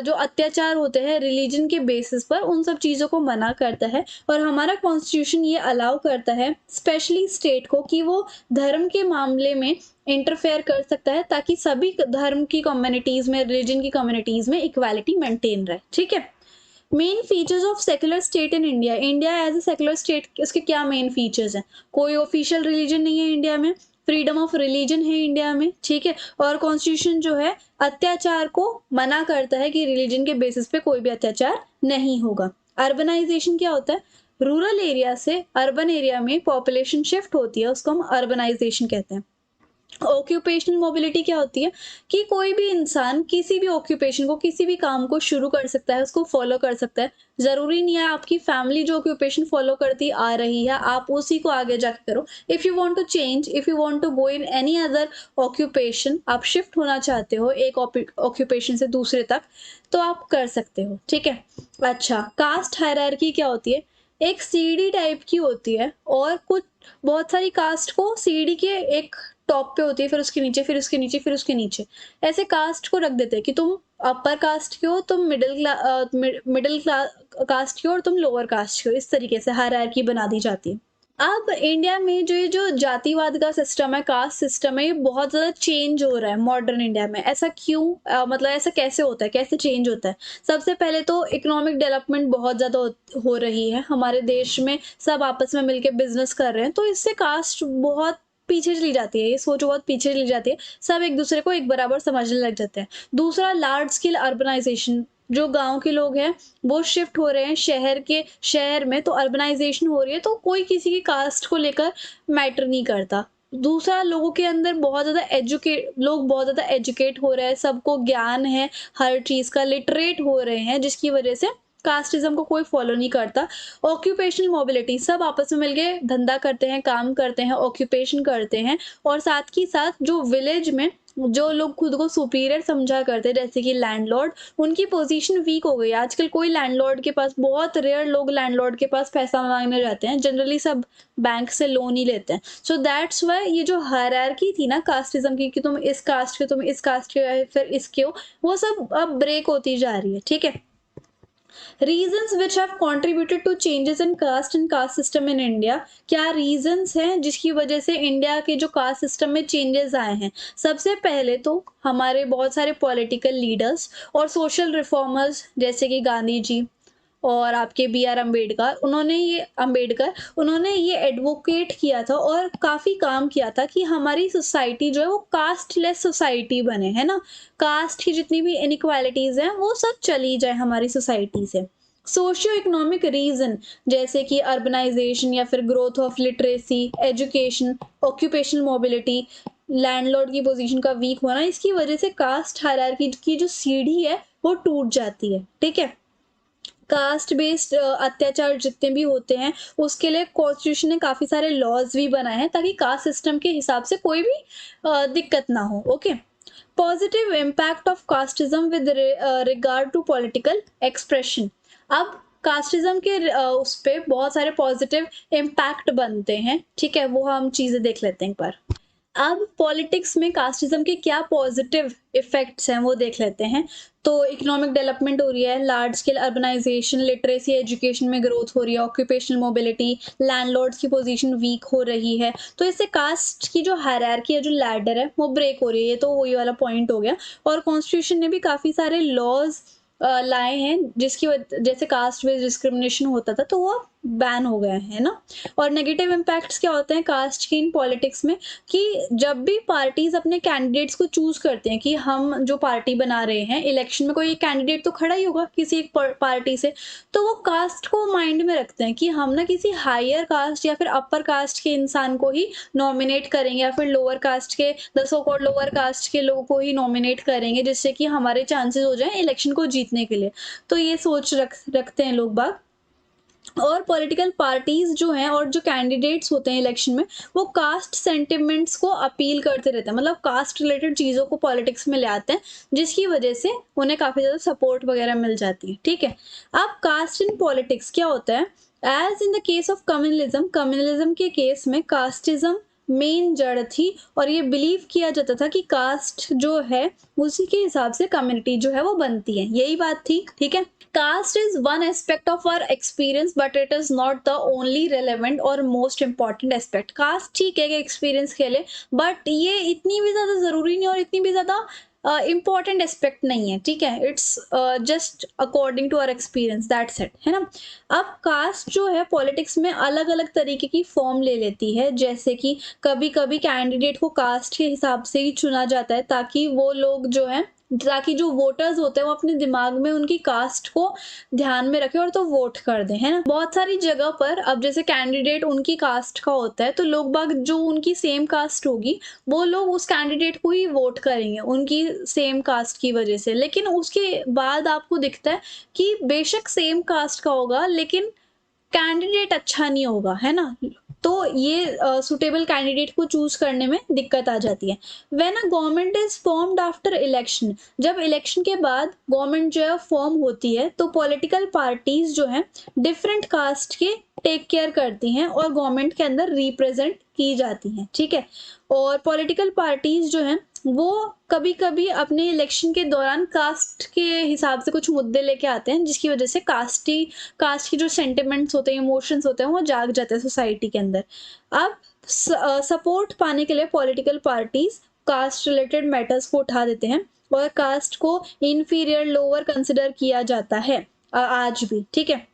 जो अत्याचार होते हैं रिलीजन के बेसिस पर उन सब चीज़ों को मना करता है। और हमारा कॉन्स्टिट्यूशन ये अलाउ करता है स्पेशली स्टेट को कि वो धर्म के मामले में इंटरफेयर कर सकता है, ताकि सभी धर्म की कम्युनिटीज में, रिलीजन की कम्युनिटीज में इक्वालिटी मेंटेन रहे। ठीक है। Main features of secular state in India, India as a secular state, उसके क्या मेन फीचर्स हैं? कोई ऑफिशियल रिलीजन नहीं है इंडिया में, फ्रीडम ऑफ रिलीजन है इंडिया में, ठीक है। और कॉन्स्टिट्यूशन जो है अत्याचार को मना करता है कि रिलीजन के बेसिस पे कोई भी अत्याचार नहीं होगा। अर्बनाइजेशन क्या होता है? रूरल एरिया से अर्बन एरिया में पॉपुलेशन शिफ्ट होती है, उसको हम अर्बनाइजेशन कहते हैं। ऑक्यूपेशनल मोबिलिटी क्या होती है? कि कोई भी इंसान किसी भी ऑक्यूपेशन को, किसी भी काम को शुरू कर सकता है, उसको फॉलो कर सकता है। जरूरी नहीं है आपकी फैमिली जो ऑक्यूपेशन फॉलो करती आ रही है आप उसी को आगे जाके करो। If you want to change, if you want to go in any other occupation, आप शिफ्ट होना चाहते हो एक ऑक्यूपेशन से दूसरे तक, तो आप कर सकते हो। ठीक है। अच्छा, कास्ट हायरार्की क्या होती है? एक सीढ़ी टाइप की होती है, और कुछ बहुत सारी कास्ट को सीढ़ी के एक टॉप पे होती है, फिर उसके नीचे, फिर उसके नीचे, फिर उसके नीचे, ऐसे कास्ट को रख देते हैं कि तुम अपर कास्ट के हो, तुम मिडिल कास्ट के हो, और तुम लोअर कास्ट के हो। इस तरीके से हायरार्की बना दी जाती है। अब इंडिया में जो ये जो जातिवाद का सिस्टम है, कास्ट सिस्टम है, ये बहुत ज़्यादा चेंज हो रहा है मॉडर्न इंडिया में। ऐसा क्यों? मतलब ऐसा कैसे होता है, कैसे चेंज होता है? सबसे पहले तो इकोनॉमिक डेवलपमेंट बहुत ज़्यादा हो रही है हमारे देश में, सब आपस में मिलके बिजनेस कर रहे हैं, तो इससे कास्ट बहुत पीछे चली जाती है, ये सोच बहुत पीछे चली जाती है, सब एक दूसरे को एक बराबर समझने लग जाते हैं। दूसरा, लार्ज स्केल अर्बनाइजेशन, जो गांव के लोग हैं वो शिफ्ट हो रहे हैं शहर में, तो अर्बनाइजेशन हो रही है, तो कोई किसी की कास्ट को लेकर मैटर नहीं करता। दूसरा, लोगों के अंदर लोग बहुत ज़्यादा एजुकेट हो रहे हैं, सबको ज्ञान है हर चीज़ का, लिटरेट हो रहे हैं, जिसकी वजह से कास्टिज्म को कोई फॉलो नहीं करता। ऑक्यूपेशनल मोबिलिटी, सब आपस में मिलके धंधा करते हैं, काम करते हैं, ऑक्यूपेशन करते हैं। और साथ ही साथ जो विलेज में जो लोग खुद को सुपीरियर समझा करते हैं, जैसे कि लैंडलॉर्ड, उनकी पोजीशन वीक हो गई। आजकल कोई लैंडलॉर्ड के पास, बहुत रेयर लोग लैंडलॉर्ड के पास पैसा मांगने जाते हैं, जनरली सब बैंक से लोन ही लेते हैं। सो दैट्स वाई ये जो हायरार्की थी ना कास्टिज्म की, कि तुम इस कास्ट के, तुम इस कास्ट के, फिर इसके हो, वो सब अब ब्रेक होती जा रही है। ठीक है। Reasons which have contributed to changes in caste and caste system in India, क्या रीजंस हैं जिसकी वजह से इंडिया के जो कास्ट सिस्टम में चेंजेस आए हैं? सबसे पहले तो हमारे बहुत सारे पॉलिटिकल लीडर्स और सोशल रिफॉर्मर्स, जैसे कि गांधी जी और आपके बी आर अम्बेडकर, उन्होंने ये एडवोकेट किया था और काफ़ी काम किया था कि हमारी सोसाइटी जो है वो कास्टलेस सोसाइटी बने, है ना? कास्ट की जितनी भी इनइक्वालिटीज़ हैं वो सब चली जाए हमारी सोसाइटी से। सोशियो इकोनॉमिक रीज़न, जैसे कि अर्बनाइजेशन या फिर growth of literacy, education, occupational mobility, landlord की पोजीशन का वीक होना, इसकी वजह से कास्ट हायरार्की की जो सीढ़ी है वो टूट जाती है। ठीक है। कास्ट बेस्ड अत्याचार जितने भी होते हैं उसके लिए कॉन्स्टिट्यूशन ने काफ़ी सारे लॉज भी बनाए हैं, ताकि कास्ट सिस्टम के हिसाब से कोई भी दिक्कत ना हो। Okay. Positive impact of casteism with regard to political expression. अब कास्टिज्म के उस पे बहुत सारे पॉजिटिव इम्पैक्ट बनते हैं। ठीक है, वो हम चीज़ें देख लेते हैं एक बार। अब पॉलिटिक्स में कास्टिज्म के क्या पॉजिटिव इफेक्ट्स हैं वो देख लेते हैं। तो इकोनॉमिक डेवलपमेंट हो रही है, large scale urbanisation, literacy, education में ग्रोथ हो रही है, ऑक्यूपेशनल मोबिलिटी, लैंडलॉर्ड्स की पोजीशन वीक हो रही है, तो इससे कास्ट की जो हायरार्की है, जो लैडर है, वो ब्रेक हो रही है। ये तो वही वाला पॉइंट हो गया। और कॉन्स्टिट्यूशन ने भी काफ़ी सारे लॉज लाए हैं जिसकी जैसे कास्ट बेस्ड डिस्क्रिमिनेशन होता था तो वो बैन हो गया है ना। और नेगेटिव इम्पैक्ट्स क्या होते हैं कास्ट के इन पॉलिटिक्स में, कि जब भी पार्टीज अपने कैंडिडेट्स को चूज करते हैं, कि हम जो पार्टी बना रहे हैं, इलेक्शन में कोई कैंडिडेट तो खड़ा ही होगा किसी एक पार्टी से, तो वो कास्ट को माइंड में रखते हैं कि हम ना किसी हायर कास्ट या फिर अपर कास्ट के इंसान को ही नॉमिनेट करेंगे, या फिर लोअर कास्ट के, the so called lower caste के लोगों को ही नॉमिनेट करेंगे, जिससे कि हमारे चांसेस हो जाए इलेक्शन को जीतने के लिए। तो ये सोच रखते हैं लोग बाग। और पॉलिटिकल पार्टीज जो हैं और जो कैंडिडेट्स होते हैं इलेक्शन में, वो कास्ट सेंटिमेंट्स को अपील करते रहते हैं, मतलब कास्ट रिलेटेड चीज़ों को पॉलिटिक्स में ले आते हैं, जिसकी वजह से उन्हें काफ़ी ज़्यादा सपोर्ट वगैरह मिल जाती है। ठीक है। अब कास्ट इन पॉलिटिक्स क्या होता है? As in the case of communalism के केस में कास्टिज्म मेन जड़ थी और ये बिलीव किया जाता था कि कास्ट जो है उसी के हिसाब से कम्युनिटी जो है वो बनती है, यही बात थी। ठीक है, caste is one aspect of our experience but it is not the only relevant और मोस्ट इंपॉर्टेंट एस्पेक्ट। कास्ट ठीक है कि एक्सपीरियंस के लिए, बट ये इतनी भी ज्यादा जरूरी नहीं और इतनी भी ज्यादा इम्पॉर्टेंट एस्पेक्ट नहीं है। ठीक है, it's just according to our experience, that's it, है ना। अब कास्ट जो है पॉलिटिक्स में अलग अलग तरीके की फॉर्म ले लेती है, जैसे कि कभी कभी कैंडिडेट को कास्ट के हिसाब से ही चुना जाता है ताकि वो लोग जो है, ताकि जो वोटर्स होते हैं वो अपने दिमाग में उनकी कास्ट को ध्यान में रखे और तो वोट कर दें, है ना। बहुत सारी जगह पर अब जैसे कैंडिडेट उनकी कास्ट का होता है तो लोग बाग जो उनकी सेम कास्ट होगी वो लोग उस कैंडिडेट को ही वोट करेंगे उनकी सेम कास्ट की वजह से। लेकिन उसके बाद आपको दिखता है कि बेशक सेम कास्ट का होगा लेकिन कैंडिडेट अच्छा नहीं होगा, है ना। तो ये सुटेबल कैंडिडेट को चूज करने में दिक्कत आ जाती है। When a government is formed after election, जब इलेक्शन के बाद गवर्नमेंट जो है फॉर्म होती है तो पॉलिटिकल पार्टीज जो है डिफरेंट कास्ट के टेक केयर करती हैं और गवर्नमेंट के अंदर रिप्रेजेंट की जाती हैं। ठीक है, और पॉलिटिकल पार्टीज जो हैं वो कभी कभी अपने इलेक्शन के दौरान कास्ट के हिसाब से कुछ मुद्दे लेके आते हैं जिसकी वजह से कास्ट की जो सेंटिमेंट्स होते हैं, इमोशंस होते हैं वो जाग जाते हैं सोसाइटी के अंदर। अब सपोर्ट पाने के लिए political parties caste related matters को उठा देते हैं और कास्ट को इनफीरियर लोअर कंसिडर किया जाता है आज भी। ठीक है,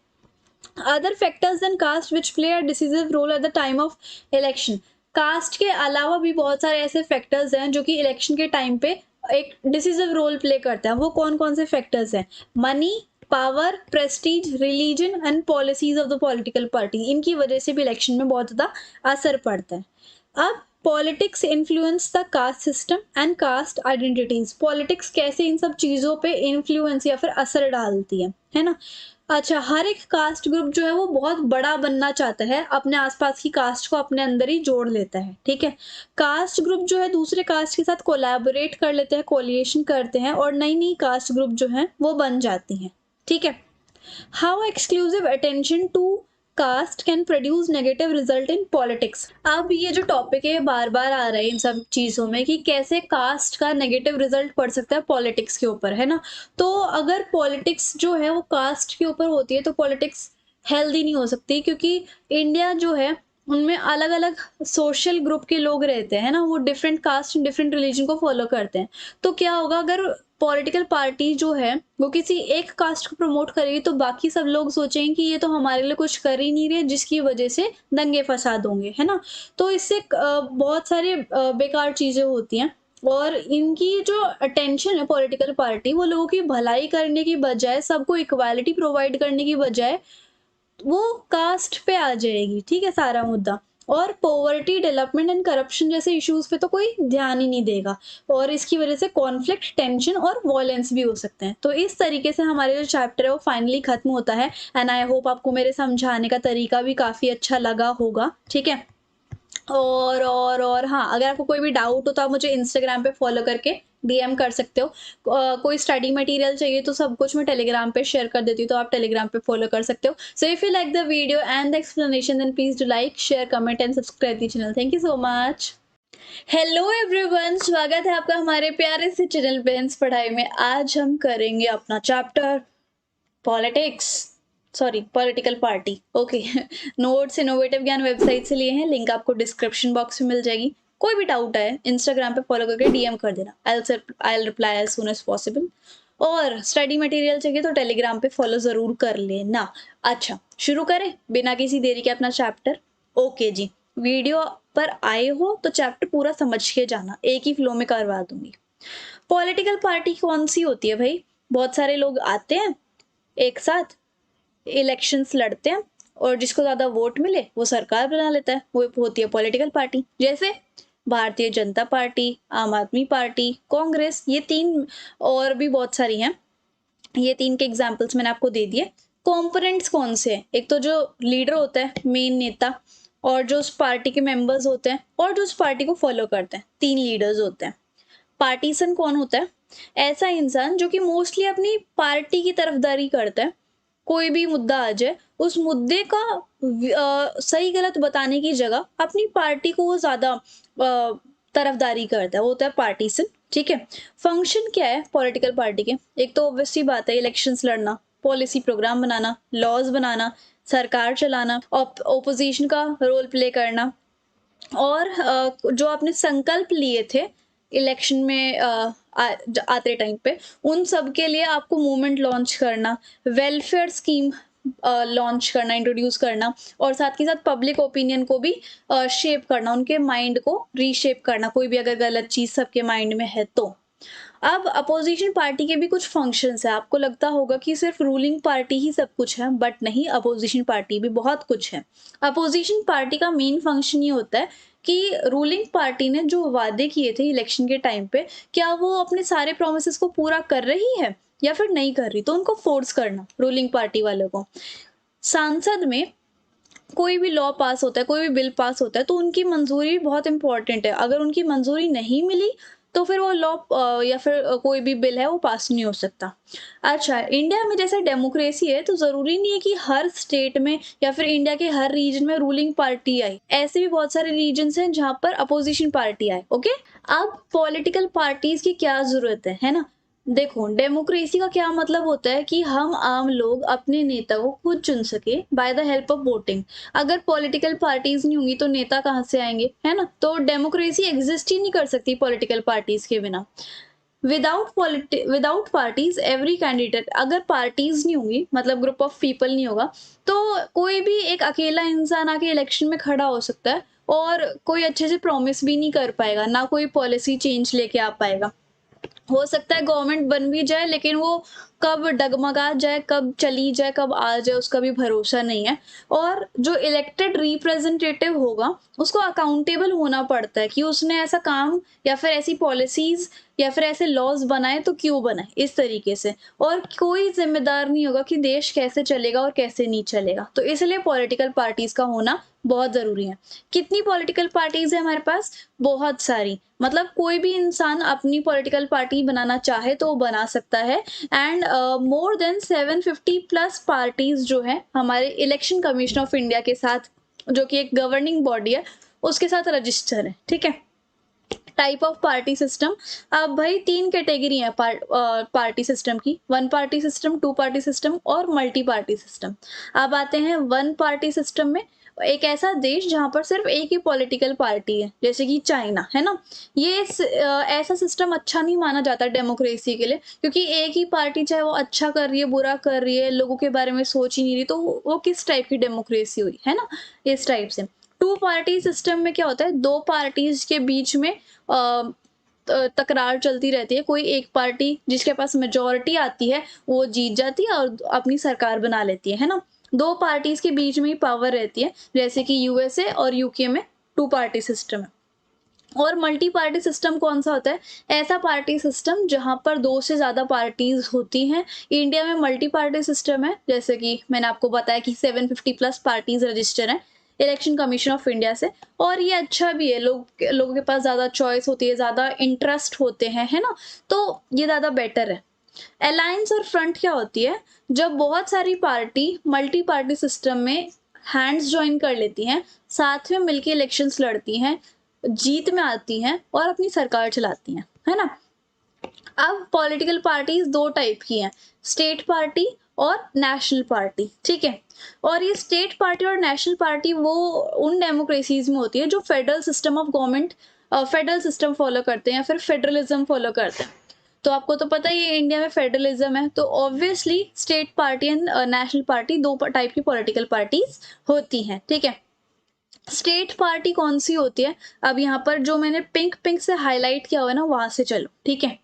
other factors than caste which play a decisive role at the time of election। Caste के अलावा भी बहुत सारे ऐसे फैक्टर्स हैं जो कि इलेक्शन के टाइम पे एक डिसिसिव रोल प्ले करता है। वो कौन कौन से फैक्टर्स हैं? Money, power, Prestige, religion and policies of the political party. इनकी वजह से भी इलेक्शन में बहुत ज़्यादा असर पड़ता है। अब politics influence the caste system and caste identities. Politics कैसे इन सब चीज़ों पे इन्फ्लुएंस या फिर असर डालती है ना। अच्छा, हर एक कास्ट ग्रुप जो है वो बहुत बड़ा बनना चाहता है, अपने आसपास की कास्ट को अपने अंदर ही जोड़ लेता है। ठीक है, कास्ट ग्रुप जो है दूसरे कास्ट के साथ कोलैबोरेट कर लेते हैं, कोलिएशन करते हैं और नई नई कास्ट ग्रुप जो है वो बन जाती हैं। ठीक है, how exclusive attention to caste can produce negative result in politics. अब ये जो टॉपिक है बार बार आ रहा है इन सब चीज़ों में कि कैसे कास्ट का नेगेटिव रिजल्ट पड़ सकता है पॉलिटिक्स के ऊपर, है ना। तो अगर पॉलिटिक्स जो है वो कास्ट के ऊपर होती है तो पॉलिटिक्स हेल्दी नहीं हो सकती, क्योंकि इंडिया जो है उनमें अलग अलग सोशल ग्रुप के लोग रहते हैं ना, वो डिफरेंट कास्ट डिफरेंट रिलीजन को फॉलो करते हैं। तो क्या होगा अगर पॉलिटिकल पार्टी जो है वो किसी एक कास्ट को प्रमोट करेगी तो बाकी सब लोग सोचेंगे कि ये तो हमारे लिए कुछ कर ही नहीं रहे, जिसकी वजह से दंगे फसाद होंगे, है ना। तो इससे बहुत सारे बेकार चीजें होती हैं और इनकी जो अटेंशन है पॉलिटिकल पार्टी वो लोगों की भलाई करने की बजाय, सबको इक्वालिटी प्रोवाइड करने की बजाय वो कास्ट पे आ जाएगी। ठीक है, सारा मुद्दा। और पॉवर्टी, डेवलपमेंट एंड करप्शन जैसे इश्यूज पे तो कोई ध्यान ही नहीं देगा और इसकी वजह से कॉन्फ्लिक्ट, टेंशन और वॉयलेंस भी हो सकते हैं। तो इस तरीके से हमारे जो चैप्टर है वो फाइनली खत्म होता है एंड आई होप आपको मेरे समझाने का तरीका भी काफ़ी अच्छा लगा होगा। ठीक है, और हाँ, अगर आपको कोई भी डाउट हो तो आप मुझे इंस्टाग्राम पे फॉलो करके डीएम कर सकते हो। कोई स्टडी मटेरियल चाहिए तो सब कुछ मैं टेलीग्राम पे शेयर कर देती हूँ, तो आप टेलीग्राम पे फॉलो कर सकते हो। So if you like the video and the explanation then please do like, share, comment and subscribe the channel. Thank you so much. Hello everyone, स्वागत है आपका हमारे प्यारे से चैनल बेंस पढ़ाई में। आज हम करेंगे अपना chapter political party. Okay, notes innovative ज्ञान वेबसाइट से लिए हैं, लिंक आपको डिस्क्रिप्शन बॉक्स में मिल जाएगी। कोई भी डाउट है इंस्टाग्राम पे फॉलो करके डीएम कर देना, I reply as soon as possible. और स्टडी मटेरियल चाहिए तो टेलीग्राम पे फॉलो जरूर कर लेना। अच्छा, शुरू करें बिना किसी देरी के अपना चैप्टर। ओके जी, वीडियो पर आए हो तो चैप्टर पूरा समझ के जाना, एक ही फ्लो में करवा दूंगी। पॉलिटिकल पार्टी कौन सी होती है भाई? बहुत सारे लोग आते हैं एक साथ, इलेक्शंस लड़ते हैं और जिसको ज्यादा वोट मिले वो सरकार बना लेता है, वो होती है पॉलिटिकल पार्टी। जैसे भारतीय जनता पार्टी, आम आदमी पार्टी, कांग्रेस, ये तीन और भी बहुत सारी हैं। ये तीन के एग्जाम्पल्स मैंने आपको दे दिए। कॉम्पोनेंट्स कौन से हैं? एक तो जो लीडर होता है, मेन नेता, और जो उस पार्टी के मेंबर्स होते हैं और जो उस पार्टी को फॉलो करते हैं, तीन लीडर्स होते हैं। पार्टीसन कौन होता है? ऐसा इंसान जो कि मोस्टली अपनी पार्टी की तरफदारी करता है, कोई भी मुद्दा आ जाए उस मुद्दे का सही गलत बताने की जगह अपनी पार्टी को वो ज़्यादा तरफदारी करता है, वो होता है पार्टीसन, ठीक है। फंक्शन क्या है पॉलिटिकल पार्टी के? एक तो ऑब्वियस सी बात है, इलेक्शंस लड़ना, पॉलिसी प्रोग्राम बनाना, लॉज बनाना, सरकार चलाना, ओपोजिशन का रोल प्ले करना, और जो आपने संकल्प लिए थे इलेक्शन में आते टाइम पे, उन सब के लिए आपको मूवमेंट लॉन्च करना, वेलफेयर स्कीम लॉन्च करना, इंट्रोड्यूस करना, और साथ के साथ पब्लिक ओपिनियन को भी शेप करना, उनके माइंड को रीशेप करना, कोई भी अगर गलत चीज़ सबके माइंड में है तो। अब अपोजिशन पार्टी के भी कुछ फंक्शंस है। आपको लगता होगा कि सिर्फ रूलिंग पार्टी ही सब कुछ है, बट नहीं, अपोजिशन पार्टी भी बहुत कुछ है। अपोजिशन पार्टी का मेन फंक्शन ये होता है कि रूलिंग पार्टी ने जो वादे किए थे इलेक्शन के टाइम पे, क्या वो अपने सारे प्रोमिसेस को पूरा कर रही है या फिर नहीं कर रही, तो उनको फोर्स करना रूलिंग पार्टी वालों को। सांसद में कोई भी लॉ पास होता है, कोई भी बिल पास होता है, तो उनकी मंजूरी भी बहुत इंपॉर्टेंट है। अगर उनकी मंजूरी नहीं मिली तो फिर वो लॉ या फिर कोई भी बिल है वो पास नहीं हो सकता। अच्छा, इंडिया में जैसे डेमोक्रेसी है तो ज़रूरी नहीं है कि हर स्टेट में या फिर इंडिया के हर रीजन में रूलिंग पार्टी आए। ऐसे भी बहुत सारे रीजन्स हैं जहाँ पर अपोजिशन पार्टी आए, ओके। अब पॉलिटिकल पार्टीज की क्या ज़रूरत है ना? देखो, डेमोक्रेसी का क्या मतलब होता है कि हम आम लोग अपने नेता को खुद चुन सके by the help of voting. अगर पॉलिटिकल पार्टीज नहीं होंगी तो नेता कहाँ से आएंगे, है ना? तो डेमोक्रेसी एग्जिस्ट ही नहीं कर सकती पॉलिटिकल पार्टीज के बिना। विदाउट पार्टीज एवरी कैंडिडेट, अगर पार्टीज नहीं होंगी मतलब ग्रुप ऑफ पीपल नहीं होगा, तो कोई भी एक अकेला इंसान आके इलेक्शन में खड़ा हो सकता है और कोई अच्छे से प्रॉमिस भी नहीं कर पाएगा, ना कोई पॉलिसी चेंज लेके आ पाएगा। हो सकता है गवर्नमेंट बन भी जाए लेकिन वो कब डगमगा जाए, कब चली जाए, कब आ जाए, उसका भी भरोसा नहीं है। और जो इलेक्टेड रिप्रेजेंटेटिव होगा उसको अकाउंटेबल होना पड़ता है कि उसने ऐसा काम या फिर ऐसी पॉलिसीज या फिर ऐसे लॉज बनाए तो क्यों बनाए, इस तरीके से। और कोई जिम्मेदार नहीं होगा कि देश कैसे चलेगा और कैसे नहीं चलेगा। तो इसलिए पॉलिटिकल पार्टीज का होना बहुत जरूरी है। कितनी पॉलिटिकल पार्टीज है हमारे पास? बहुत सारी। मतलब कोई भी इंसान अपनी पॉलिटिकल पार्टी बनाना चाहे तो वो बना सकता है। And more than 750 plus parties जो है हमारे इलेक्शन कमीशन ऑफ इंडिया के साथ, जो कि एक गवर्निंग बॉडी है, उसके साथ रजिस्टर है, ठीक है। टाइप ऑफ पार्टी सिस्टम, अब भाई 3 कैटेगरी है पार्टी सिस्टम की, one party system, two party system और मल्टी पार्टी सिस्टम। अब आते हैं वन पार्टी सिस्टम में। एक ऐसा देश जहां पर सिर्फ एक ही पॉलिटिकल पार्टी है, जैसे कि चाइना, है ना। ये ऐसा सिस्टम अच्छा नहीं माना जाता डेमोक्रेसी के लिए, क्योंकि एक ही पार्टी चाहे वो अच्छा कर रही है, बुरा कर रही है, लोगों के बारे में सोच ही नहीं रही, तो वो किस टाइप की डेमोक्रेसी हुई, है ना, इस टाइप से। टू पार्टी सिस्टम में क्या होता है, दो पार्टीज के बीच में तकरार चलती रहती है। कोई एक पार्टी जिसके पास मेजोरिटी आती है वो जीत जाती है और अपनी सरकार बना लेती है ना। दो पार्टीज के बीच में ही पावर रहती है, जैसे कि यूएसए और यूके में टू पार्टी सिस्टम है। और मल्टी पार्टी सिस्टम कौन सा होता है? ऐसा पार्टी सिस्टम जहां पर 2 से ज्यादा पार्टीज होती हैं। इंडिया में मल्टी पार्टी सिस्टम है, जैसे कि मैंने आपको बताया कि 750 प्लस पार्टीज रजिस्टर हैं इलेक्शन कमीशन ऑफ इंडिया से। और ये अच्छा भी है, लोगों के पास ज्यादा चॉइस होती है, ज्यादा इंटरेस्ट होते हैं, है ना, तो ये ज्यादा बेटर है। अलायंस और फ्रंट क्या होती है? जब बहुत सारी पार्टी मल्टी पार्टी सिस्टम में हैंड्स ज्वाइन कर लेती हैं, साथ में मिलके इलेक्शंस लड़ती हैं, जीत में आती हैं और अपनी सरकार चलाती हैं, है ना। अब पॉलिटिकल पार्टीज 2 टाइप की हैं, स्टेट पार्टी और नेशनल पार्टी, ठीक है। और ये स्टेट पार्टी और नेशनल पार्टी वो उन डेमोक्रेसीज में होती है जो federal system of government, federal system follow करते हैं या फिर फेडरलिज्म फॉलो करते हैं। तो आपको तो पता ही है इंडिया में फेडरलिज्म है, तो obviously state party and national party 2 type की पॉलिटिकल पार्टीज होती हैं, ठीक है। स्टेट पार्टी कौन सी होती है? अब यहाँ पर जो मैंने पिंक पिंक से हाईलाइट किया हुआ है ना, वहां से चलो, ठीक है।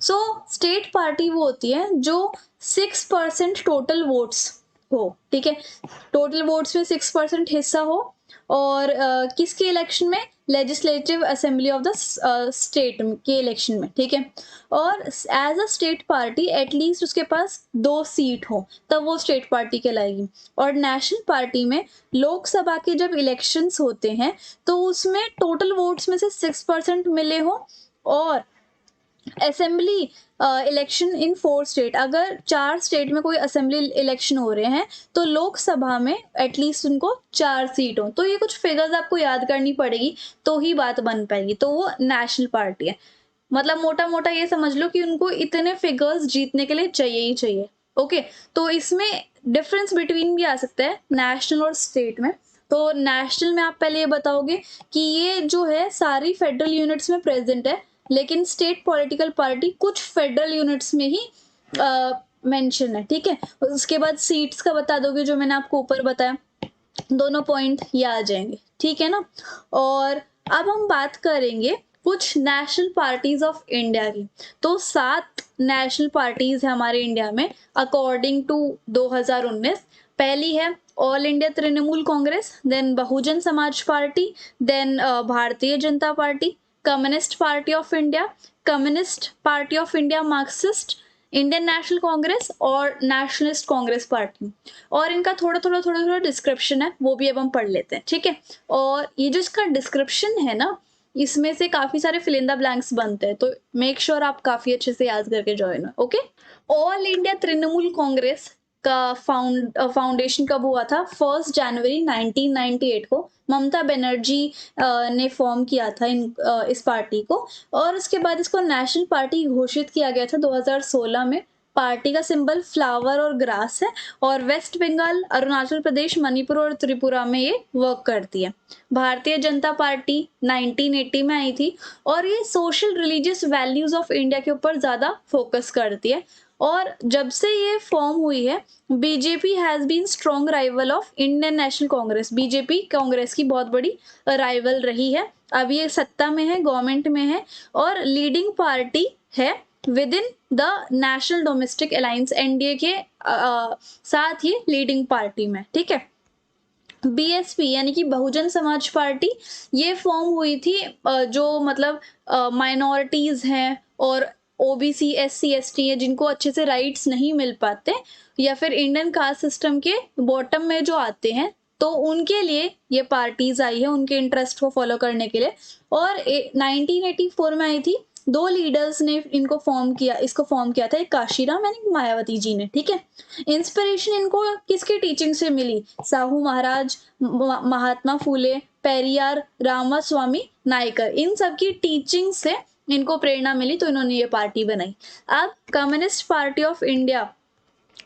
सो स्टेट पार्टी वो होती है जो 6% टोटल वोट्स हो, ठीक है, टोटल वोट्स में 6% हिस्सा हो। और किसके इलेक्शन में? Legislative assembly of the state के इलेक्शन में, ठीक है। और as a state party at least उसके पास 2 सीट हो, तब वो स्टेट पार्टी कहलाएगी। और नेशनल पार्टी में लोकसभा के जब इलेक्शंस होते हैं तो उसमें टोटल वोट्स में से 6% मिले हो और असेंबली इलेक्शन इन 4 स्टेट, अगर 4 स्टेट में कोई असेंबली इलेक्शन हो रहे हैं तो लोकसभा में एटलीस्ट उनको 4 सीट हो। तो ये कुछ फिगर्स आपको याद करनी पड़ेगी तो ही बात बन पाएगी। तो वो नेशनल पार्टी है। मतलब मोटा-मोटा ये समझ लो कि उनको इतने फिगर्स जीतने के लिए चाहिए ही चाहिए। ओके, तो इसमें डिफरेंस बिटवीन भी आ सकता है नेशनल और स्टेट में। तो नेशनल में आप पहले ये बताओगे कि ये जो है सारी फेडरल यूनिट्स में प्रेजेंट है, लेकिन स्टेट पॉलिटिकल पार्टी कुछ फेडरल यूनिट्स में ही मेंशन है, ठीक है। उसके बाद सीट्स का बता दोगे जो मैंने आपको ऊपर बताया, दोनों पॉइंट ये आ जाएंगे, ठीक है ना। और अब हम बात करेंगे कुछ नेशनल पार्टीज ऑफ इंडिया की। तो 7 नेशनल पार्टीज है हमारे इंडिया में अकॉर्डिंग टू 2019। पहली है all India Trinamool Congress, then Bahujan Samaj party, then Bharatiya Janata party, communist party of India, communist party of India, Marxist, Indian national Congress और नेशनलिस्ट कांग्रेस पार्टी। और इनका थोड़ा थोड़ा डिस्क्रिप्शन है, वो भी अब हम पढ़ लेते हैं, ठीक है। और ये जो इसका डिस्क्रिप्शन है ना, इसमें से काफी सारे फिल इन द ब्लैंक्स बनते हैं, तो मेक श्योर आप काफी अच्छे से याद करके ज्वाइन हो। Okay, all India Trinamool Congress का फाउंडेशन कब हुआ था? 1 जनवरी 1998 को ममता बनर्जी ने फॉर्म किया था इस पार्टी को। और उसके बाद इसको नेशनल पार्टी घोषित किया गया था 2016 में। पार्टी का सिंबल फ्लावर और ग्रास है और वेस्ट बंगाल, अरुणाचल प्रदेश, मणिपुर और त्रिपुरा में ये वर्क करती है। भारतीय जनता पार्टी 1980 में आई थी और ये social religious values of India के ऊपर ज्यादा फोकस करती है। और जब से ये फॉर्म हुई है, BJP has been strong rival of Indian national Congress. BJP Congress की बहुत बड़ी राइवल रही है। अब ये सत्ता में है, गवर्नमेंट में है और लीडिंग पार्टी है with in the national domestic alliance, NDA के साथ ये लीडिंग पार्टी में, ठीक है। बीएसपी यानी कि बहुजन समाज पार्टी, ये फॉर्म हुई थी जो मतलब माइनॉरिटीज हैं और ओबीसी, एससी, एसटी है जिनको अच्छे से राइट्स नहीं मिल पाते, या फिर इंडियन कास्ट सिस्टम के बॉटम में जो आते हैं, तो उनके लिए ये पार्टीज आई है, उनके इंटरेस्ट को फॉलो करने के लिए। और 1984 में आई थी। 2 लीडर्स ने इसको फॉर्म किया था, एक काशीराम यानी मायावती जी ने, ठीक है। इंस्पिरेशन इनको किसकी टीचिंग से मिली? साहू महाराज, महात्मा फूले, पेरियार, रामास्वामी नायकर, इन सब की टीचिंग से इनको प्रेरणा मिली, तो इन्होंने ये पार्टी बनाई। अब कम्युनिस्ट पार्टी ऑफ इंडिया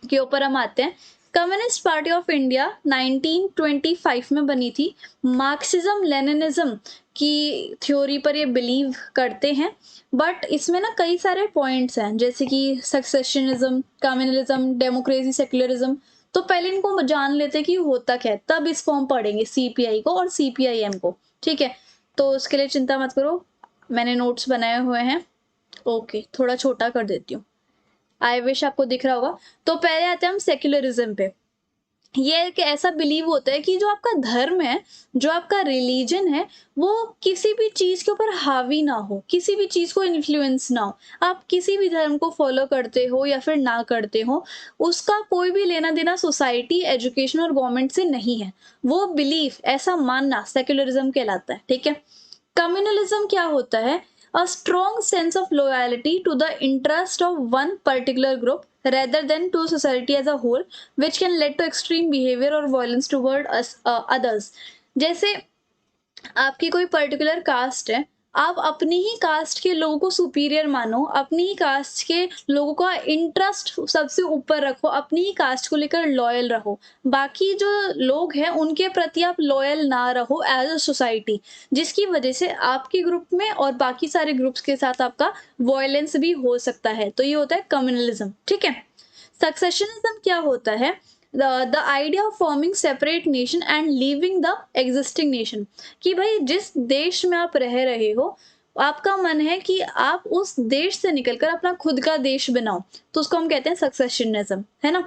के ऊपर हम आते हैं। कम्युनिस्ट पार्टी ऑफ इंडिया 1925 में बनी थी। मार्क्सिज्म लेनिनिज्म की थ्योरी पर ये बिलीव करते हैं, बट इसमें ना कई सारे पॉइंट्स हैं जैसे कि सक्सेशनिज्म, कम्युनलिज्म, डेमोक्रेसी, सेक्युलरिज्म। तो पहले इनको जान लेते कि होता क्या है, तब इसको हम पढ़ेंगे सीपीआई को और सीपीआईएम को, ठीक है। तो उसके लिए चिंता मत करो, मैंने नोट्स बनाए हुए हैं। ओके, थोड़ा छोटा कर देती हूँ, आई विश आपको दिख रहा होगा। तो पहले आते हैं हम सेक्युलरिज्म पे। ये एक ऐसा बिलीव होता है कि जो आपका धर्म है, जो आपका रिलीजन है, वो किसी भी चीज के ऊपर हावी ना हो, किसी भी चीज को इन्फ्लुएंस ना हो। आप किसी भी धर्म को फॉलो करते हो या फिर ना करते हो, उसका कोई भी लेना देना सोसाइटी, एजुकेशन और गवर्नमेंट से नहीं है। वो बिलीफ, ऐसा मानना सेक्युलरिज्म कहलाता है, ठीक है। कम्युनलिज्म क्या होता है? A strong sense of loyalty to the interest of one particular group rather than to society as a whole, which can lead to extreme behavior or violence toward others. जैसे आपकी कोई पर्टिकुलर कास्ट है, आप अपनी ही cast के लोगों को superior मानो, अपनी ही कास्ट के लोगों का इंटरेस्ट सबसे ऊपर रखो, अपनी ही कास्ट को लेकर लॉयल रहो। बाकी जो लोग हैं उनके प्रति आप लॉयल ना रहो एज अ सोसाइटी, जिसकी वजह से आपके ग्रुप में और बाकी सारे ग्रुप्स के साथ आपका वॉयलेंस भी हो सकता है। तो ये होता है कम्युनलिज्म, ठीक है। सक्सेशनिज्म क्या होता है? The idea of forming separate nation and leaving the existing nation, कि भाई जिस देश में आप रह रहे हो, आपका मन है कि आप उस देश से निकलकर अपना खुद का देश बनाओ, तो उसको हम कहते हैं सक्सेशनिज्म, है ना।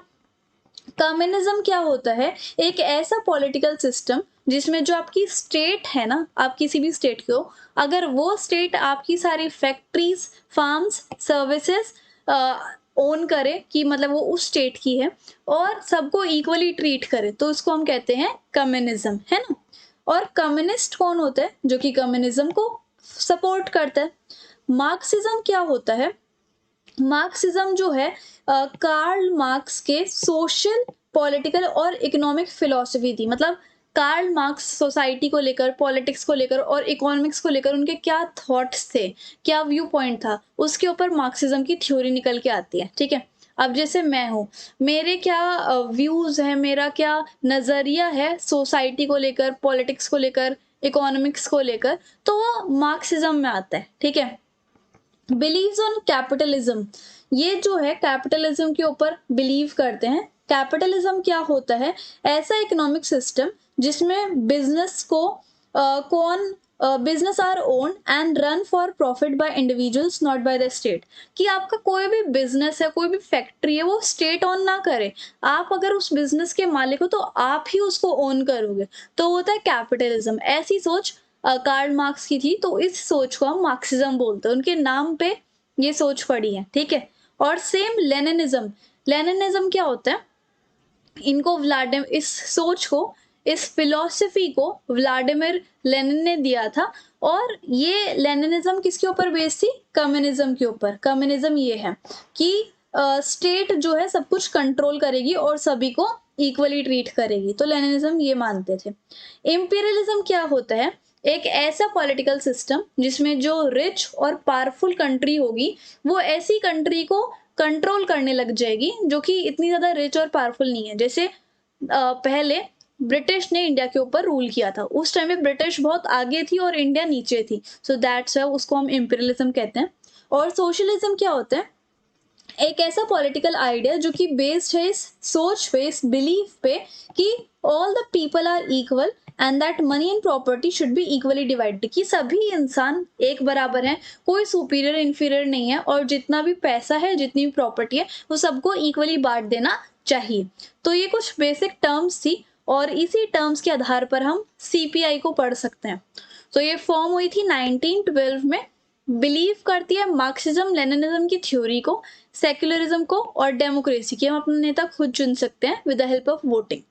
कम्युनिज्म क्या होता है? एक ऐसा पॉलिटिकल सिस्टम जिसमें जो आपकी स्टेट है ना, आप किसी भी स्टेट के हो, अगर वो स्टेट आपकी सारी फैक्ट्रीज, फार्म्स, सर्विसेज ओन करे, कि मतलब वो उस स्टेट की है, और सबको इक्वली ट्रीट करे, तो उसको हम कहते हैं कम्युनिज्म, है ना। और कम्युनिस्ट कौन होता है? जो कि कम्युनिज्म को सपोर्ट करता है। मार्क्सिज्म क्या होता है? मार्क्सिज्म जो है कार्ल मार्क्स के सोशल, पॉलिटिकल और इकोनॉमिक फिलॉसफी थी। मतलब कार्ल मार्क्स सोसाइटी को लेकर, पॉलिटिक्स को लेकर और इकोनॉमिक्स को लेकर उनके क्या थॉट्स थे, क्या व्यू पॉइंट था, उसके ऊपर मार्क्सिज्म की थ्योरी निकल के आती है। ठीक है, अब जैसे मैं हूँ, मेरे क्या व्यूज है, मेरा क्या नजरिया है सोसाइटी को लेकर, पॉलिटिक्स को लेकर, इकोनॉमिक्स को लेकर, तो वो मार्क्सिज्म में आता है। ठीक है, बिलीव्स ऑन कैपिटलिज्म, ये जो है कैपिटलिज्म के ऊपर बिलीव करते हैं। कैपिटलिज्म क्या होता है? ऐसा इकोनॉमिक सिस्टम जिसमें बिजनेस को कौन business our own and run for profit by individuals not by the state. कि आपका कोई भी बिजनेस है, कोई भी फैक्ट्री है, वो स्टेट ऑन ना करे, आप अगर उस बिजनेस के मालिक हो तो आप ही उसको ओन करोगे, तो होता है कैपिटलिज्म। ऐसी सोच कार्ल मार्क्स की थी, तो इस सोच को हम मार्क्सिज्म बोलते हैं, उनके नाम पे ये सोच पड़ी है। ठीक है, और सेम लेनिनिज्म, लेनिनिज्म क्या होता है? इनको व्लादिमिर, इस सोच को, इस फिलॉसफी को व्लादिमिर लेनिन ने दिया था। और ये लेनिनिज्म किसके ऊपर बेस्ड थी? कम्युनिज्म के ऊपर। कम्युनिज्म ये है कि स्टेट जो है सब कुछ कंट्रोल करेगी और सभी को इक्वली ट्रीट करेगी, तो लेनिनिज्म ये मानते थे। इंपीरियलिज्म क्या होता है? एक ऐसा पॉलिटिकल सिस्टम जिसमें जो रिच और पावरफुल कंट्री होगी वो ऐसी कंट्री को कंट्रोल करने लग जाएगी जो कि इतनी ज्यादा रिच और पावरफुल नहीं है। जैसे पहले ब्रिटिश ने इंडिया के ऊपर रूल किया था, उस टाइम में ब्रिटिश बहुत आगे थी और इंडिया नीचे थी, सो दैट्स उसको हम इंपीरियलिज्म कहते हैं। और सोशलिज्म क्या होता है? एक ऐसा पॉलिटिकल आइडिया जो कि बेस्ड है इस सोच पे, इस बिलीफ पे कि all the people are equal and that money and property should be equally divided, कि सभी इंसान एक बराबर हैं, कोई सुपीरियर इंफीरियर नहीं है, और जितना भी पैसा है, जितनी भी प्रॉपर्टी है, वो सबको इक्वली बांट देना चाहिए। तो ये कुछ बेसिक टर्म्स थी और इसी टर्म्स के आधार पर हम सीपीआई को पढ़ सकते हैं। तो ये फॉर्म हुई थी 1912 में, बिलीव करती है मार्क्सिज्म लेनिनिज्म की थ्योरी को, सेक्युलरिज्म को और डेमोक्रेसी की हम अपना नेता खुद चुन सकते हैं with the help of voting.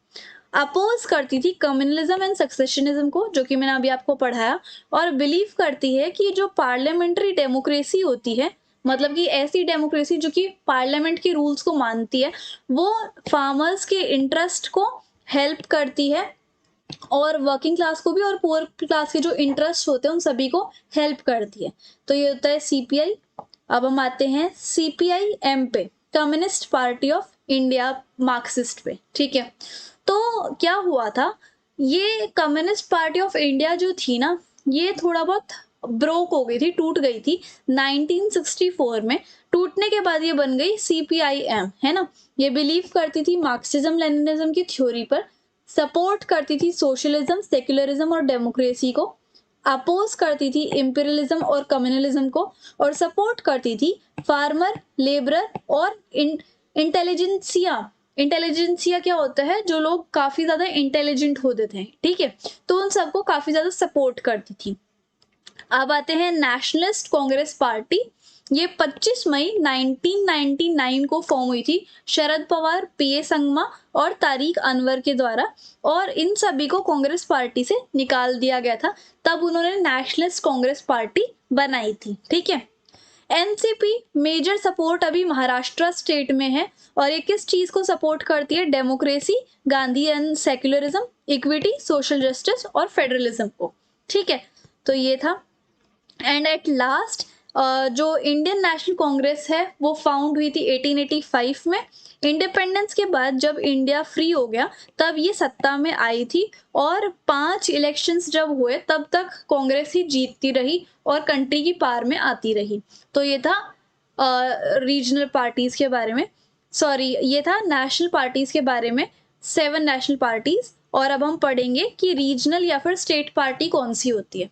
Oppose करती थी कम्युनलिज्म एंड सक्सेशनिज्म को, जो कि मैंने अभी आपको पढ़ाया, और बिलीव करती है कि जो पार्लियामेंट्री डेमोक्रेसी होती है, मतलब कि ऐसी डेमोक्रेसी जो कि पार्लियामेंट के रूल्स को मानती है, वो फार्मर्स के इंटरेस्ट को हेल्प करती है और वर्किंग क्लास को भी, और पुअर क्लास के जो इंटरेस्ट होते हैं उन सभी को हेल्प करती है। तो ये होता है सीपीआई। अब हम आते हैं सीपीआई एम पे, communist party of India Marxist पे। ठीक है, तो क्या हुआ था, ये कम्युनिस्ट पार्टी ऑफ इंडिया जो थी ना, ये थोड़ा बहुत ब्रोक हो गई थी, टूट गई थी 1964 में। टूटने के बाद ये बन गई सीपीआईएम, है ना। ये बिलीव करती थी मार्क्सिज्म लेनिनिज्म की थ्योरी पर, सपोर्ट करती थी सोशलिज्म, सेक्युलरिज्म और डेमोक्रेसी को, अपोज करती थी इंपीरियलिज्म और कम्युनलिज्म को, और सपोर्ट करती थी फार्मर, लेबरर और इंटेलिजेंसिया। इंटेलिजेंसिया क्या होता है? जो लोग काफी ज्यादा इंटेलिजेंट होते थे, ठीक है, तो उन सबको काफी ज्यादा सपोर्ट करती थी। अब आते हैं नेशनलिस्ट कांग्रेस पार्टी। ये 25 मई 1999 को फॉर्म हुई थी शरद पवार, पीए संगमा और तारिक अनवर के द्वारा, और इन सभी को कांग्रेस पार्टी से निकाल दिया गया था। तब उन्होंने नेशनलिस्ट कांग्रेस पार्टी बनाई थी। ठीक है, एनसीपी मेजर सपोर्ट अभी महाराष्ट्र स्टेट में है, और ये किस चीज को सपोर्ट करती है? Democracy, Gandhi and secularism, equity, social justice और फेडरलिज्म को। ठीक है, तो ये था। एंड एट लास्ट जो इंडियन नेशनल कांग्रेस है वो फाउंड हुई थी 1885 में। इंडिपेंडेंस के बाद जब इंडिया फ्री हो गया तब ये सत्ता में आई थी, और 5 इलेक्शंस जब हुए तब तक कांग्रेस ही जीतती रही और कंट्री की पार में आती रही। तो ये था रीजनल पार्टीज के बारे में, सॉरी ये था नेशनल पार्टीज के बारे में, 7 नेशनल पार्टीज। और अब हम पढ़ेंगे कि रीजनल या फिर स्टेट पार्टी कौन सी होती है।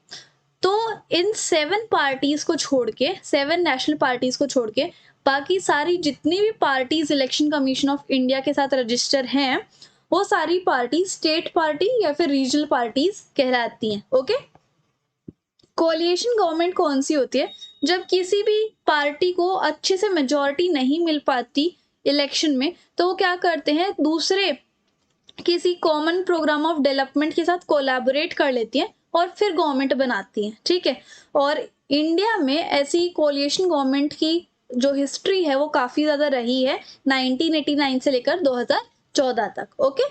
तो इन 7 पार्टीज को छोड़ के, 7 नेशनल पार्टीज को छोड़ के, बाकी सारी जितनी भी parties election commission of India के साथ रजिस्टर हैं, वो सारी पार्टी स्टेट पार्टी या फिर रीजनल पार्टीज कहलाती हैं। ओके, कोलिएशन गवर्नमेंट कौन सी होती है? जब किसी भी पार्टी को अच्छे से मेजोरिटी नहीं मिल पाती इलेक्शन में, तो वो क्या करते हैं, दूसरे किसी कॉमन प्रोग्राम ऑफ डेवलपमेंट के साथ कोलैबोरेट कर लेती है और फिर गवर्नमेंट बनाती हैं, ठीक है। और इंडिया में ऐसी कोलिएशन गवर्नमेंट की जो हिस्ट्री है वो काफ़ी ज़्यादा रही है 1989 से लेकर 2014 तक, ओके।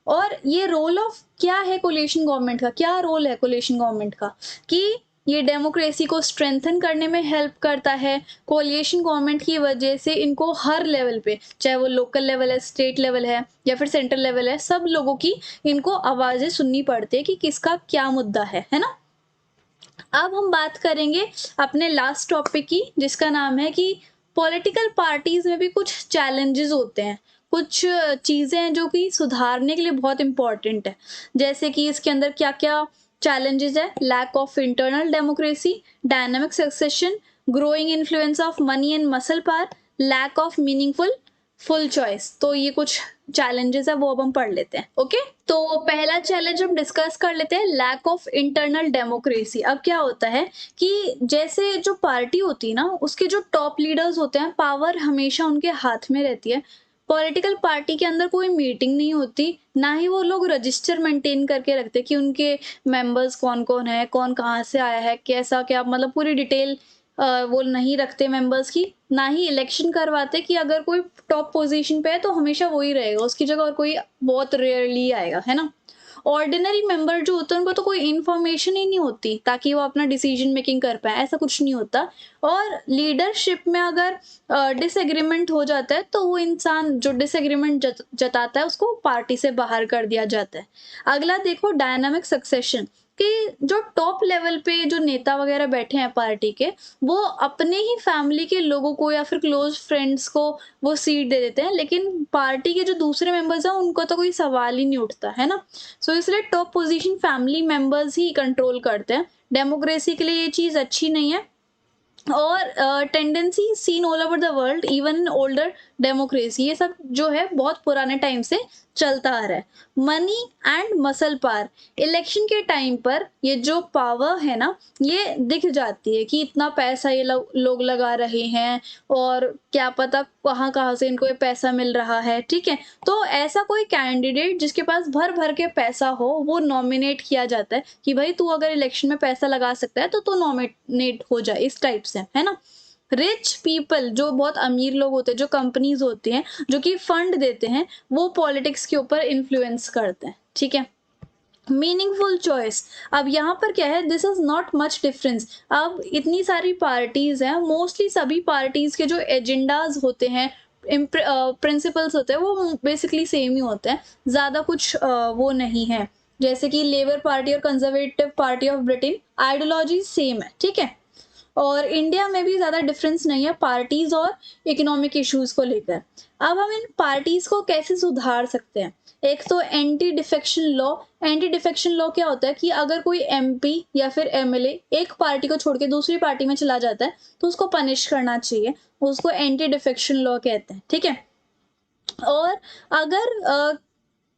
और ये रोल ऑफ क्या है कोलिशन गवर्नमेंट का, क्या रोल है कोलिशन गवर्नमेंट का, कि ये डेमोक्रेसी को स्ट्रेंथन करने में हेल्प करता है। कोलिशन गवर्नमेंट की वजह से इनको हर लेवल पे, चाहे वो लोकल लेवल है, स्टेट लेवल है या फिर सेंट्रल लेवल है, सब लोगों की इनको आवाज़ें सुननी पड़ती है कि किसका क्या मुद्दा है ना। अब हम बात करेंगे अपने लास्ट टॉपिक की, जिसका नाम है कि पॉलिटिकल पार्टीज में भी कुछ चैलेंजेस होते हैं, कुछ चीज़ें हैं जो कि सुधारने के लिए बहुत इंपॉर्टेंट है। जैसे कि इसके अंदर क्या क्या चैलेंजेस है: lack of internal democracy, dynamic succession, growing influence of money and muscle power, lack of meaningful full choice. तो ये कुछ चैलेंजेस है, वो अब हम पढ़ लेते हैं, ओके। तो पहला चैलेंज हम डिस्कस कर लेते हैं, लैक ऑफ इंटरनल डेमोक्रेसी। अब क्या होता है कि जैसे जो पार्टी होती है ना, उसके जो टॉप लीडर्स होते हैं, पावर हमेशा उनके हाथ में रहती है। पॉलिटिकल पार्टी के अंदर कोई मीटिंग नहीं होती, ना ही वो लोग रजिस्टर मेंटेन करके रखते कि उनके मेंबर्स कौन कौन है, कौन कहाँ से आया है, कैसा क्या, मतलब पूरी डिटेल वो नहीं रखते मेंबर्स की। ना ही इलेक्शन करवाते कि अगर कोई टॉप पोजीशन पे है तो हमेशा वही रहेगा, उसकी जगह और कोई बहुत रेयरली आएगा, है ना। ऑर्डिनरी मेंबर जो होते हैं उनको तो कोई इन्फॉर्मेशन ही नहीं होती ताकि वो अपना डिसीजन मेकिंग कर पाए, ऐसा कुछ नहीं होता। और लीडरशिप में अगर डिसएग्रीमेंट हो जाता है तो वो इंसान जो डिसएग्रीमेंट जताता है उसको पार्टी से बाहर कर दिया जाता है। अगला देखो, डायनामिक सक्सेशन, कि जो टॉप लेवल पे जो नेता वगैरह बैठे हैं पार्टी के, वो अपने ही फैमिली के लोगों को या फिर क्लोज फ्रेंड्स को वो सीट दे देते हैं, लेकिन पार्टी के जो दूसरे मेंबर्स हैं उनको तो कोई सवाल ही नहीं उठता, है ना। सो इसलिए टॉप पोजीशन फैमिली मेंबर्स ही कंट्रोल करते हैं। डेमोक्रेसी के लिए ये चीज़ अच्छी नहीं है। और tendency seen all over the world, even in older democracy, ये सब जो है बहुत पुराने टाइम से चलता आ रहा है। Money and muscle power, election के टाइम पर ये जो पावर है ना, ये दिख जाती है कि इतना पैसा ये लोग लगा रहे हैं और क्या पता कहाँ कहाँ से इनको ये पैसा मिल रहा है, ठीक है। तो ऐसा कोई कैंडिडेट जिसके पास भर भर के पैसा हो, वो नॉमिनेट किया जाता है कि भाई तू अगर इलेक्शन में पैसा लगा सकता है तो तू नॉमिनेट हो जाए, इस टाइप से, है ना। रिच पीपल, जो बहुत अमीर लोग होते हैं, जो कंपनीज होती हैं जो कि फंड देते हैं, वो पॉलिटिक्स के ऊपर इन्फ्लुएंस करते हैं, ठीक है। मीनिंगफुल चॉइस, अब यहाँ पर क्या है, this is not much difference. अब इतनी सारी पार्टीज हैं, मोस्टली सभी पार्टीज के जो एजेंडाज होते हैं, प्रिंसिपल्स होते हैं, वो बेसिकली सेम ही होते हैं, ज़्यादा कुछ वो नहीं है। जैसे कि लेबर पार्टी और conservative party of Britain, ideology same है, ठीक है। और इंडिया में भी ज़्यादा डिफरेंस नहीं है पार्टीज और इकोनॉमिक इश्यूज को लेकर। अब हम इन पार्टीज को कैसे सुधार सकते हैं? एक तो anti defection law. Anti defection law क्या होता है कि अगर कोई एमपी या फिर एमएलए एक पार्टी को छोड़ के दूसरी पार्टी में चला जाता है तो उसको पनिश करना चाहिए, उसको एंटी डिफेक्शन लॉ कहते हैं, ठीक है। और अगर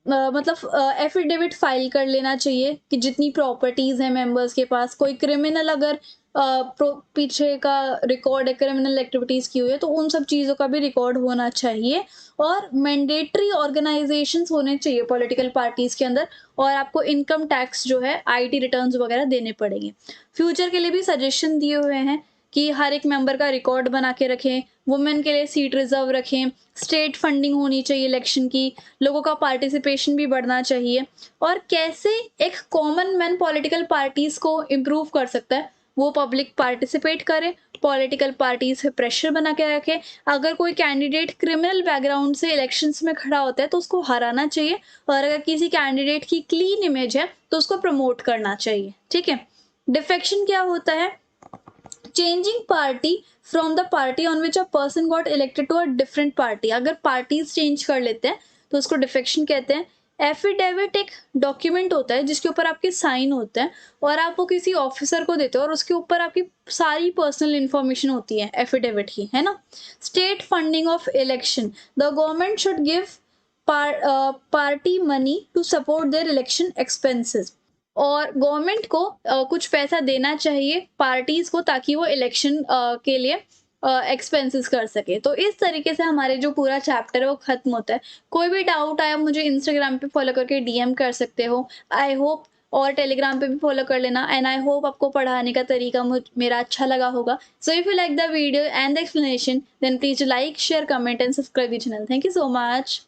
मतलब एफिडेविट फाइल कर लेना चाहिए कि जितनी प्रॉपर्टीज हैं मेंबर्स के पास, कोई क्रिमिनल अगर पीछे का रिकॉर्ड है, क्रिमिनल एक्टिविटीज की हुई है, तो उन सब चीज़ों का भी रिकॉर्ड होना चाहिए। और मैंडेटरी ऑर्गेनाइजेशंस होने चाहिए पॉलिटिकल पार्टीज के अंदर, और आपको इनकम टैक्स जो है, आईटी रिटर्न्स वगैरह देने पड़ेंगे। फ्यूचर के लिए भी सजेशन दिए हुए हैं कि हर एक मेंबर का रिकॉर्ड बना के रखें, वुमेन के लिए सीट रिजर्व रखें, स्टेट फंडिंग होनी चाहिए इलेक्शन की, लोगों का पार्टिसिपेशन भी बढ़ना चाहिए। और कैसे एक कॉमन मैन पॉलिटिकल पार्टीज को इम्प्रूव कर सकता है, वो पब्लिक पार्टिसिपेट करे, पॉलिटिकल पार्टीज पे प्रेशर बना के रखे। अगर कोई कैंडिडेट क्रिमिनल बैकग्राउंड से इलेक्शंस में खड़ा होता है तो उसको हराना चाहिए, और अगर किसी कैंडिडेट की क्लीन इमेज है तो उसको प्रमोट करना चाहिए, ठीक है। डिफेक्शन क्या होता है? Changing party from the party on which a person got elected to a different party. अगर पार्टीज चेंज कर लेते हैं तो उसको डिफेक्शन कहते हैं। एफिडेविट एक डॉक्यूमेंट होता है जिसके ऊपर आपके साइन होते हैं और आप वो किसी ऑफिसर को देते हो और उसके ऊपर आपकी सारी पर्सनल इंफॉर्मेशन होती है एफिडेविट की, है ना। State funding of election, the government should give party money to support their election expenses. और गवर्नमेंट को कुछ पैसा देना चाहिए पार्टीज को ताकि वो इलेक्शन के लिए एक्सपेंसेस कर सके। तो इस तरीके से हमारे जो पूरा चैप्टर है वो खत्म होता है। कोई भी डाउट आया मुझे इंस्टाग्राम पे फॉलो करके डीएम कर सकते हो। आई होप और टेलीग्राम पे भी फॉलो कर लेना। एंड आई होप आपको पढ़ाने का तरीका मेरा अच्छा लगा होगा। So if you like the video and the explanation then please like share comment and subscribe the channel. Thank you so much.